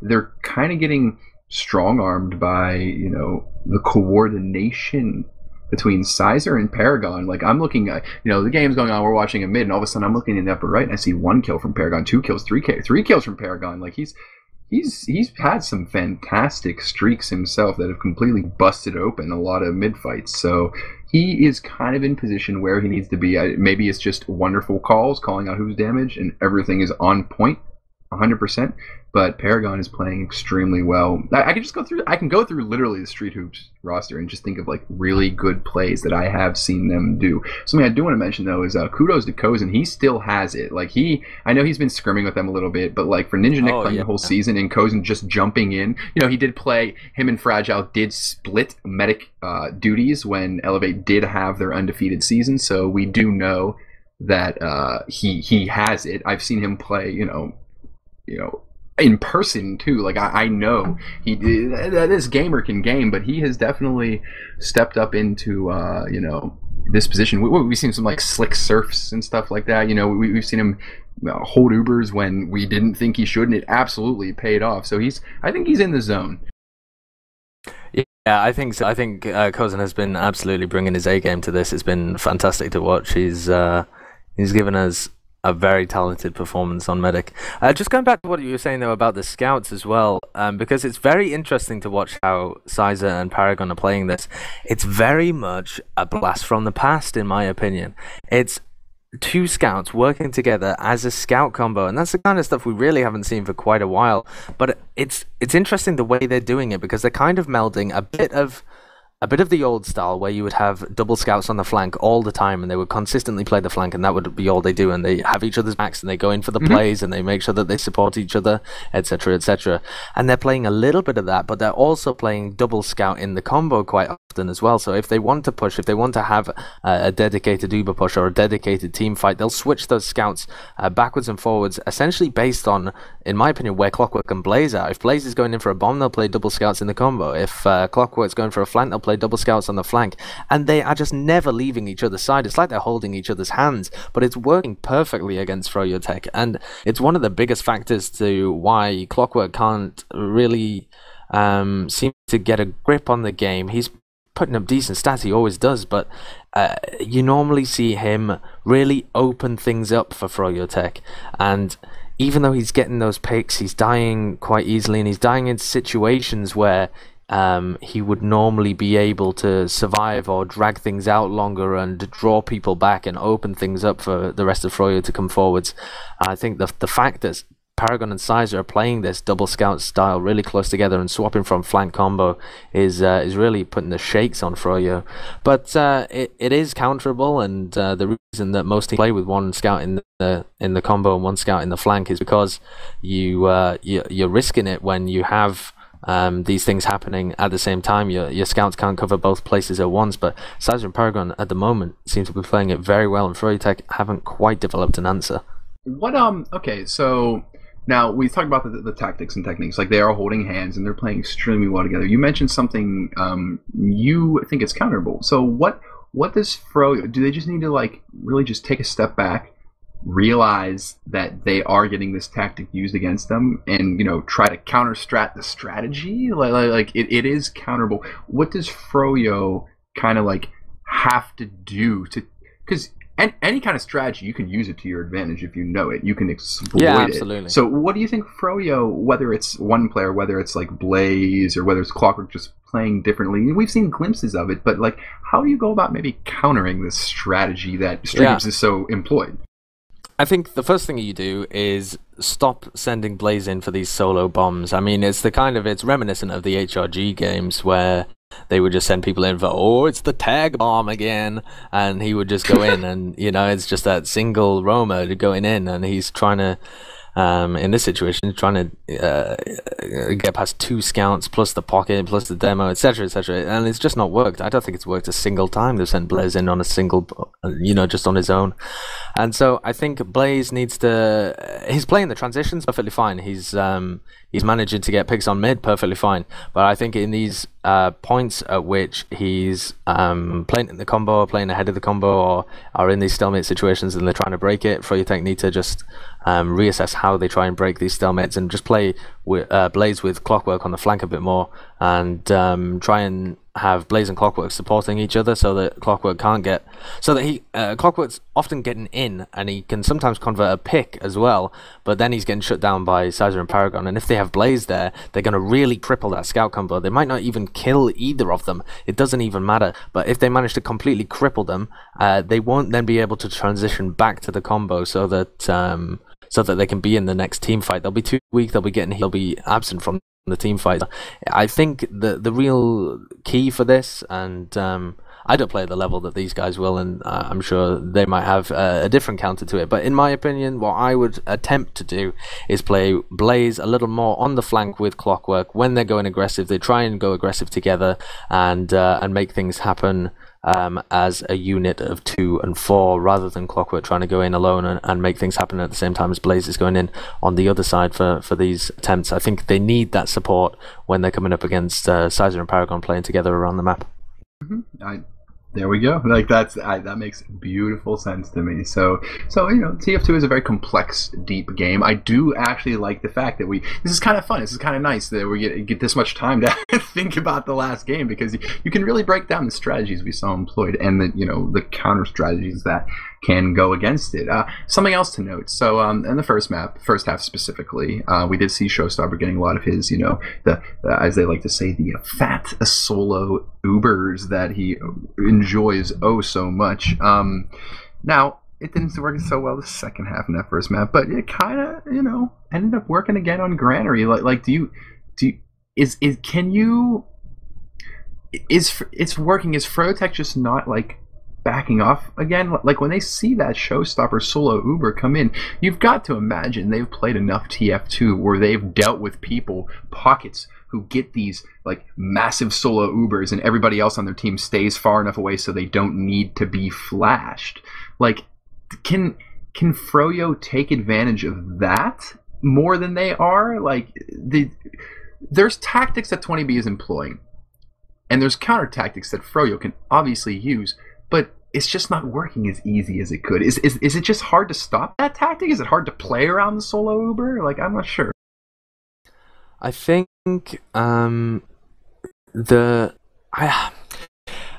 They're kind of getting strong armed by, you know, the coordination between Sizer and Paragon. Like, I'm looking at, you know, the game's going on, we're watching a mid, and all of a sudden I'm looking in the upper right and I see 1 kill from Paragon, 2 kills, 3 kills from Paragon. Like, he's had some fantastic streaks himself that have completely busted open a lot of mid fights. So he is kind of in position where he needs to be. Maybe it's just wonderful calls, calling out who's damaged, and everything is on point, 100%. But Paragon is playing extremely well. I can just go through. I can go through literally the Street Hoops roster and just think of like really good plays that I have seen them do. Something I do want to mention though is kudos to Kozen. He still has it. Like, I know he's been scrimming with them a little bit, but like for Ninja Nick playing the whole season and Kozen just jumping in. You know, he did play. Him and Fragile did split medic duties when Elevate did have their undefeated season. So we do know that he has it. I've seen him play. You know. In person too. Like, I know this gamer can game, but he has definitely stepped up into you know, this position. We've seen some like slick surfs and stuff like that. You know, we've seen him hold Ubers when we didn't think he should, and it absolutely paid off. So I think he's in the zone. Yeah, I think so. I think Kozen has been absolutely bringing his A game to this. It's been fantastic to watch. He's given us a very talented performance on Medic. Just going back to what you were saying though about the scouts as well, because it's very interesting to watch how Sizer and Paragon are playing this. It's very much a blast from the past, in my opinion. It's two scouts working together as a scout combo, and that's the kind of stuff we really haven't seen for quite a while. But it's interesting the way they're doing it, because they're kind of melding a bit of the old style where you would have double scouts on the flank all the time, and they would consistently play the flank, and that would be all they do, and they have each other's backs, and they go in for the plays, and they make sure that they support each other, etc., etc. And they're playing a little bit of that, but they're also playing double scout in the combo quite often as well. So if they want to push, if they want to have a dedicated Uber push or a dedicated team fight, they'll switch those scouts backwards and forwards, essentially based on, in my opinion, where Clockwork and Blaze are. If Blaze is going in for a bomb, they'll play double scouts in the combo. If Clockwork's going for a flank, they'll play double scouts on the flank, and they are just never leaving each other's side. It's like they're holding each other's hands, but it's working perfectly against froyotech, and it's one of the biggest factors to why Clockwork can't really seem to get a grip on the game. He's putting up decent stats, he always does, but you normally see him really open things up for froyotech, and even though he's getting those picks, he's dying quite easily, and he's dying in situations where he would normally be able to survive or drag things out longer and draw people back and open things up for the rest of Froyo to come forwards. I think the fact that Paragon and Sizer are playing this double scout style really close together and swapping from flank combo is really putting the shakes on Froyo. But it is counterable, and the reason that most teams play with one scout in the combo and one scout in the flank is because you're risking it when you have these things happening at the same time. Your scouts can't cover both places at once, but Sizer and Paragon at the moment seem to be playing it very well, and froyotech haven't quite developed an answer. Okay, so now we talked about the tactics and techniques. Like, they are holding hands and they're playing extremely well together. You mentioned something you think it's counterable. So what does Froyo do? They just need to like really just take a step back, realize that they are getting this tactic used against them, and, you know, try to counter-strat the strategy? Like it is counterable. What does Froyo kind of like have to do to, because and any kind of strategy, you can use it to your advantage if you know it. You can exploit absolutely. it. So what do you think Froyo, whether it's one player, whether it's like Blaze, or whether it's Clockwork just playing differently, we've seen glimpses of it, but like, how do you go about maybe countering this strategy that Street Hoops is so employed? I think the first thing you do is stop sending Blaze in for these solo bombs. I mean, it's reminiscent of the HRG games where they would just send people in for, it's the tag bomb again, and he would just go in, and it's just that single roamer going in, and he's trying to, in this situation, trying to get past 2 scouts plus the pocket plus the demo, etc., etc., and it's just not worked. I don't think it's worked a single time. They've sent Blaze in on a single, just on his own, and so I think Blaze needs to. He's playing the transitions perfectly fine. He's managing to get picks on mid perfectly fine, but I think in these points at which he's playing in the combo, or playing ahead of the combo, or are in these stalemate situations and they're trying to break it, froyotech need to just reassess how they try and break these stalemates and just play with, Blaze with Clockwork on the flank a bit more, and try and have Blaze and Clockwork supporting each other so that Clockwork can't get, so that he Clockwork's often getting in, and he can sometimes convert a pick as well, but then he's getting shut down by Sizer and Paragon, and if they have Blaze there, they're going to really cripple that scout combo. They might not even kill either of them, it doesn't even matter, but if they manage to completely cripple them, they won't then be able to transition back to the combo so that they can be in the next team fight. They'll be too weak, they'll be absent from the team fight. I think the real key for this, and I don't play at the level that these guys will, and I'm sure they might have a different counter to it, but in my opinion, what I would attempt to do is play Blaze a little more on the flank with Clockwork. When they're going aggressive, they try and go aggressive together, and make things happen as a unit of 2 and 4, rather than Clockwork trying to go in alone and make things happen at the same time as Blaze is going in on the other side for these attempts. I think they need that support when they're coming up against Sizer and Paragon playing together around the map. There we go. Like that makes beautiful sense to me. So TF2 is a very complex, deep game. I do actually like the fact that this is kind of fun. This is kind of nice that we get this much time to think about the last game, because you can really break down the strategies we saw employed, and the counter strategies that can go against it. Something else to note. So in the first half specifically, we did see Showstopper getting a lot of his, as they like to say, the fat solo Ubers that he enjoys so much. Now, it didn't work so well the second half in that first map, but it kind of, ended up working again on Granary. It's working? Is froyotech just not like backing off again? Like when they see that Showstopper solo Uber come in, you've got to imagine they've played enough TF2 where they've dealt with people, pockets, who get these like massive solo Ubers, and everybody else on their team stays far enough away so they don't need to be flashed. Like, can Froyo take advantage of that more than they are? Like, there's tactics that 20B is employing, and there's counter tactics that Froyo can obviously use, but it's just not working as easy as it could. Is it just hard to stop that tactic? Is it hard to play around the solo Uber? Like, I'm not sure. I think I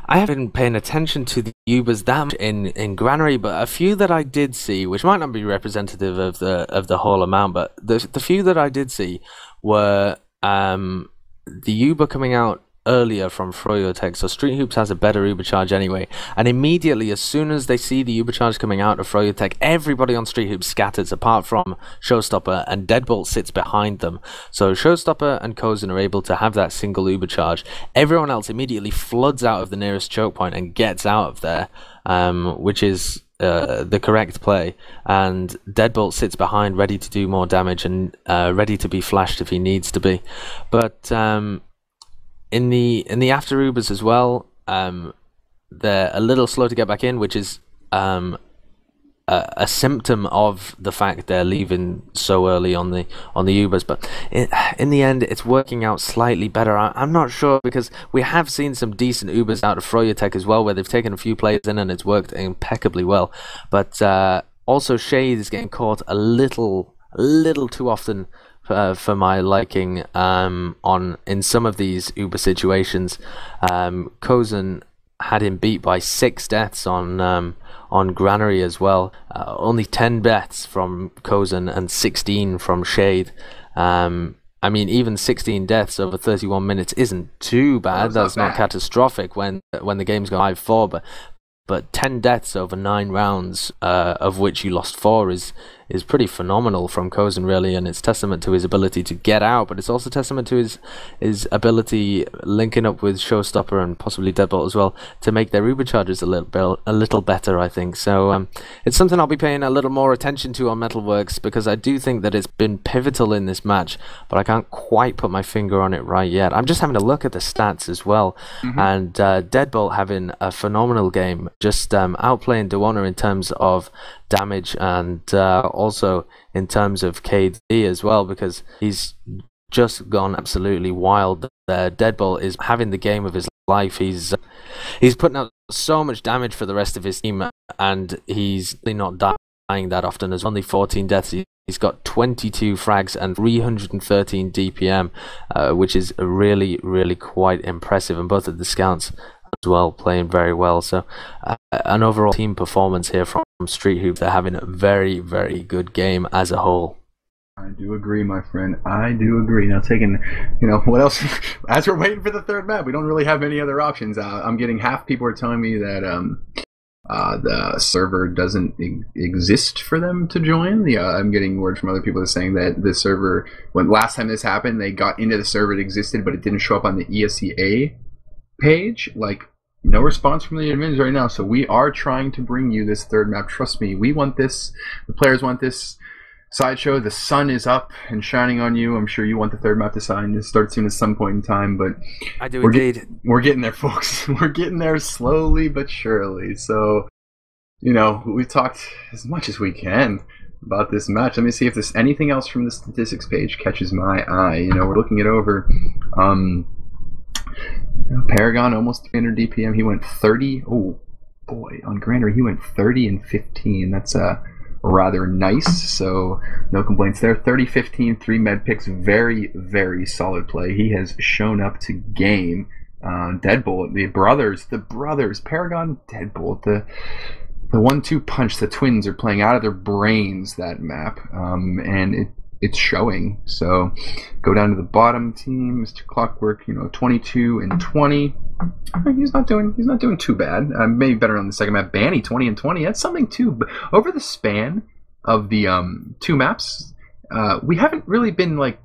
haven't been paying attention to the Ubers that much in Granary, but a few that I did see, which might not be representative of the whole amount, but the few that I did see were the Uber coming out earlier from froyotech. So Street Hoops has a better Uber charge anyway, and immediately as soon as they see the Uber charge coming out of froyotech, everybody on Street Hoops scatters apart from Showstopper, and Deadbolt sits behind them. So Showstopper and Kozin are able to have that single Uber charge. Everyone else immediately floods out of the nearest choke point and gets out of there, which is the correct play, and Deadbolt sits behind ready to do more damage and ready to be flashed if he needs to be. But in the after Ubers as well, they're a little slow to get back in, which is a symptom of the fact they're leaving so early on the Ubers. But in the end, it's working out slightly better. I'm not sure, because we have seen some decent Ubers out of froyotech as well, where they've taken a few players in and it's worked impeccably well. But also Shade is getting caught a little too often for my liking in some of these Uber situations. Kozin had him beat by 6 deaths on on Granary as well. Only 10 deaths from Cozen and 16 from Shade. I mean, even 16 deaths over 31 minutes isn't too bad. No, That's not bad. catastrophic when the game's gone 5-4, but 10 deaths over 9 rounds, of which you lost 4, is pretty phenomenal from Cozen, really, and it's testament to his ability to get out, but it's also testament to his ability, linking up with Showstopper and possibly Deadbolt as well, to make their Uber charges a little better, I think. So it's something I'll be paying a little more attention to on Metalworks, because I do think that it's been pivotal in this match, but I can't quite put my finger on it right yet. I'm just having a look at the stats as well, and Deadbolt having a phenomenal game, just outplaying Dewana in terms of damage and also in terms of KD as well, because he's just gone absolutely wild there. Deadbolt is having the game of his life. He's putting out so much damage for the rest of his team, and he's really not dying that often. There's only 14 deaths. He's got 22 frags and 313 DPM, which is really, really quite impressive, and both of the scouts as well playing very well. So an overall team performance here from Street Hoop. They're having a very, very good game as a whole. I do agree, my friend. I do agree. Now, taking, what else? As we're waiting for the third map, we don't really have any other options. I'm getting half people are telling me that the server doesn't exist for them to join. I'm getting word from other people saying that the server, when last time this happened, they got into the server, it existed, but it didn't show up on the ESEA page. Like, no response from the admins right now. So we are trying to bring you this third map. Trust me, we want this. The players want this. Sideshow, the sun is up and shining on you. I'm sure you want the third map to start soon at some point in time, but I do indeed. We're getting there, folks. We're getting there slowly but surely. So, we've talked as much as we can about this match. Let me see if there's anything else from the statistics page catches my eye. We're looking it over. Paragon almost 300 DPM. He went 30. Oh boy, on Granary he went 30 and 15. That's rather nice. So no complaints there. 30-15, 3 med picks. Very, very solid play. He has shown up to game. Deadbolt, the brothers, Paragon, Deadbolt, the 1-2 punch. The twins are playing out of their brains that map, and it's showing. So go down to the bottom team, Mr. Clockwork, 22 and 20. He's not doing too bad. Maybe better on the second map. Banny 20 and 20. That's something too. But over the span of the 2 maps, we haven't really been like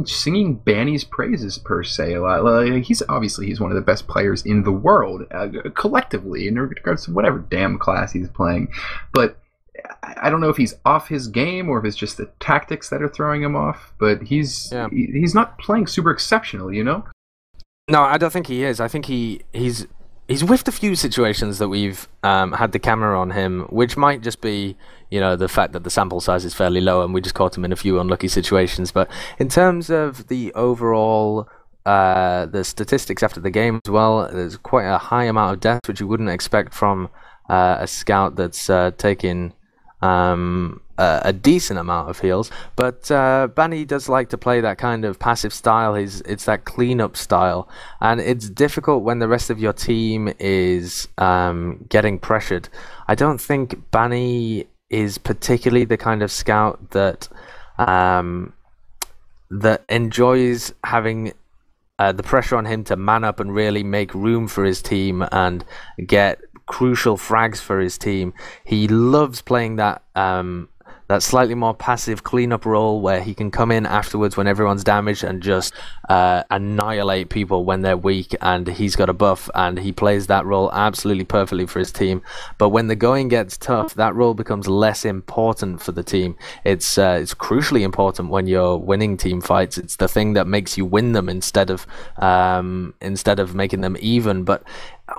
singing Banny's praises per se a lot. Like, he's one of the best players in the world, collectively, in regards to whatever damn class he's playing. But I don't know if he's off his game or if it's just the tactics that are throwing him off, but he's not playing super exceptional, No, I don't think he is. I think he's whiffed a few situations that we've had the camera on him, which might just be, the fact that the sample size is fairly low and we just caught him in a few unlucky situations. But in terms of the overall the statistics after the game as well, there's quite a high amount of deaths, which you wouldn't expect from a scout that's taking a decent amount of heals. But Banny does like to play that kind of passive style. It's that cleanup style, and it's difficult when the rest of your team is getting pressured. I don't think Banny is particularly the kind of scout that enjoys having the pressure on him to man up and really make room for his team and get crucial frags for his team. He loves playing that slightly more passive cleanup role where he can come in afterwards when everyone's damaged and just annihilate people when they're weak, and he's got a buff and he plays that role absolutely perfectly for his team. But when the going gets tough, that role becomes less important for the team. It's crucially important when you're winning team fights. It's the thing that makes you win them instead of making them even. But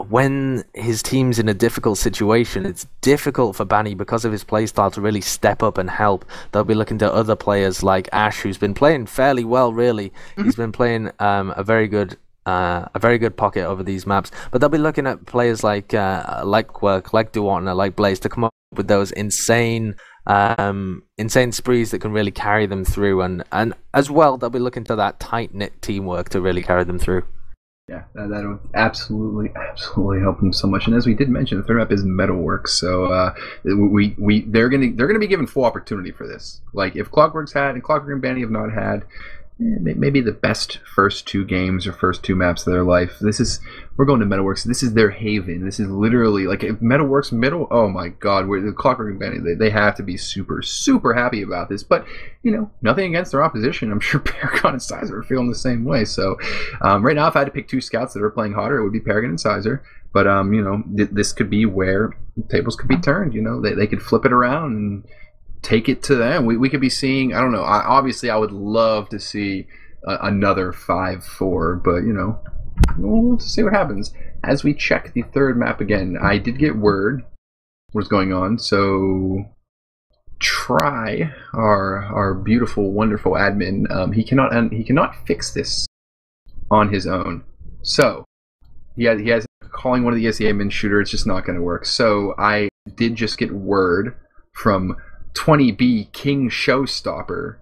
when his team's in a difficult situation, it's difficult for Banny because of his playstyle to really step up and help. They'll be looking to other players like Ash, who's been playing fairly well, really. He's been playing a very good pocket over these maps. But they'll be looking at players like Quirk, like Duwartner, like Blaze to come up with those insane sprees that can really carry them through. And as well, they'll be looking to that tight-knit teamwork to really carry them through. Yeah, that would absolutely help them so much. And as we did mention, the third map is Metalworks, so they're gonna be given full opportunity for this. Like if Clockworks had and Clockwork and Banny have not had maybe the best first 2 games or first 2 maps of their life. We're going to Metalworks. This is their haven. This is literally like if Metalworks oh my god, where the Clockwork and Banny, they have to be super happy about this. But nothing against their opposition. I'm sure Paragon and Sizer are feeling the same way. So right now, if I had to pick 2 scouts that are playing hotter, it would be Paragon and Sizer. But this could be where tables could be turned. They could flip it around and take it to them. We could be seeing, I don't know, obviously I would love to see another 5-4, but we'll see what happens. As we check the third map again, I did get word what's going on, so Try, our beautiful, wonderful admin, he cannot fix this on his own. So he has calling one of the ESEA admin shooter, it's just not going to work. So I did just get word from 20B King Showstopper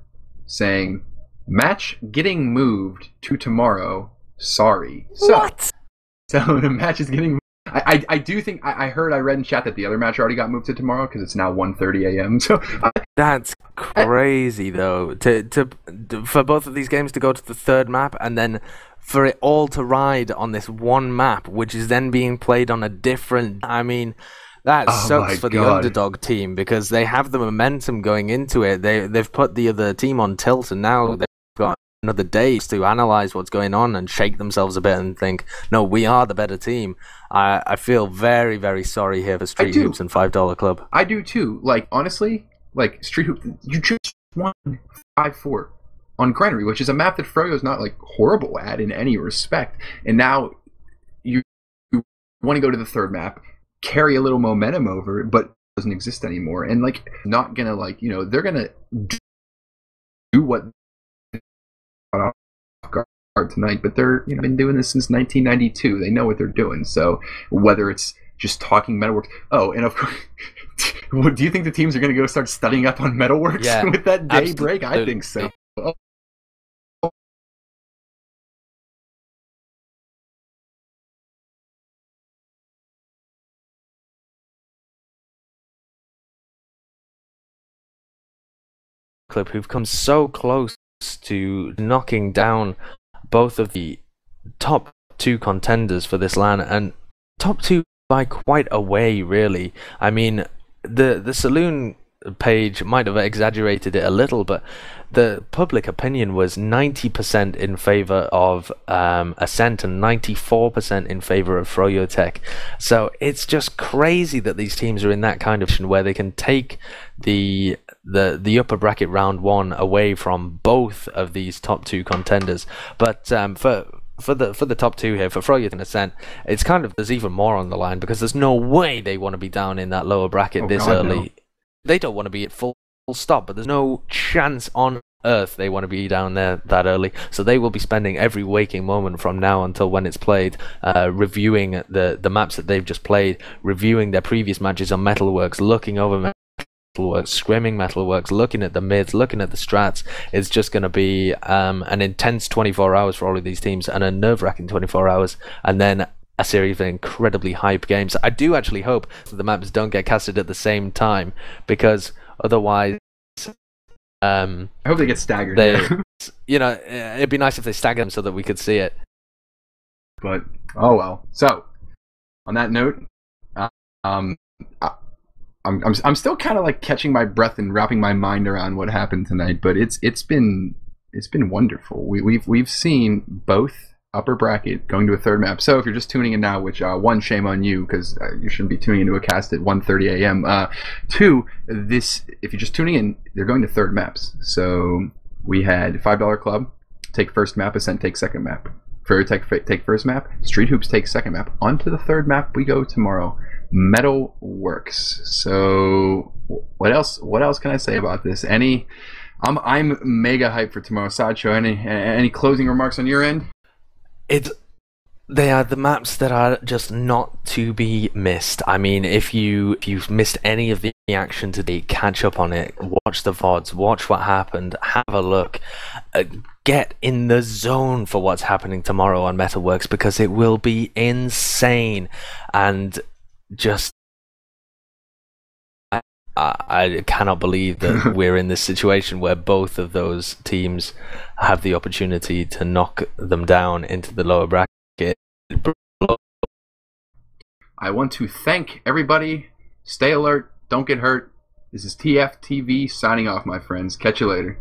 saying, match getting moved to tomorrow. Sorry. What? So the match is getting moved. I do think I read in chat that the other match already got moved to tomorrow because it's now 1:30 a.m. So that's crazy though. To for both of these games to go to the third map and then for it all to ride on this one map, which is then being played on a different. I mean. That sucks for the underdog team because they have the momentum going into it. They've put the other team on tilt, and now they've got another day to analyze what's going on and shake themselves a bit and think, no, we are the better team. I feel very, very sorry here for Street Hoops and $5 Club. I do too. Like honestly, like Street Hoops, you just won 5-4 on Granary, which is a map that Froyo's not like horrible at in any respect, and now you want to go to the third map. Carry a little momentum over it, but it doesn't exist anymore. And like, not gonna they're gonna do what off guard tonight. But they're been doing this since 1992. They know what they're doing. So whether it's just talking Metalworks, and of course, do you think the teams are gonna go start studying up on Metalworks with that day break? I think so. Clip who've come so close to knocking down both of the top 2 contenders for this LAN, and top 2 by quite a way, really. I mean, the Saloon page might have exaggerated it a little, but the public opinion was 90% in favor of Ascent and 94% in favor of froyotech. So it's just crazy that these teams are in that kind of position where they can take the upper bracket round 1 away from both of these top 2 contenders. But for the top 2 here, for Froyot and Ascent, it's kind of, there's even more on the line because there's no way they want to be down in that lower bracket this early. No. They don't want to be at full stop, but there's no chance on earth they want to be down there that early. So they will be spending every waking moment from now until when it's played, reviewing the maps that they've just played, reviewing their previous matches on Metalworks, looking over Metalworks, scrimming Metalworks, looking at the mids, looking at the strats. It's just going to be an intense 24 hours for all of these teams and a nerve-wracking 24 hours. And then a series of incredibly hype games. I do actually hope that the maps don't get casted at the same time, because otherwise I hope they get staggered. It'd be nice if they stagger them so that we could see it. But oh well. So on that note, I'm still kind of like catching my breath and wrapping my mind around what happened tonight. But it's been wonderful. We've seen both upper bracket going to a third map. So if you're just tuning in now, which one, shame on you, because you shouldn't be tuning into a cast at 1:30 a.m. Two, if you're just tuning in, they're going to third maps. So we had $5 Club take first map, Ascent take second map, froyotech take first map, Street Hoops take second map. On to the third map we go tomorrow, Metalworks. So what else can I say about this? I'm mega hyped for tomorrow's Sideshow. Any closing remarks on your end? They are the maps that are just not to be missed. I mean, if you've missed any of the action today, catch up on it, watch the VODs, watch what happened, have a look, get in the zone for what's happening tomorrow on Metalworks, because it will be insane. And just I cannot believe that we're in this situation where both of those teams have the opportunity to knock them down into the lower bracket. I want to thank everybody. Stay alert. Don't get hurt. This is TFTV signing off, my friends. Catch you later.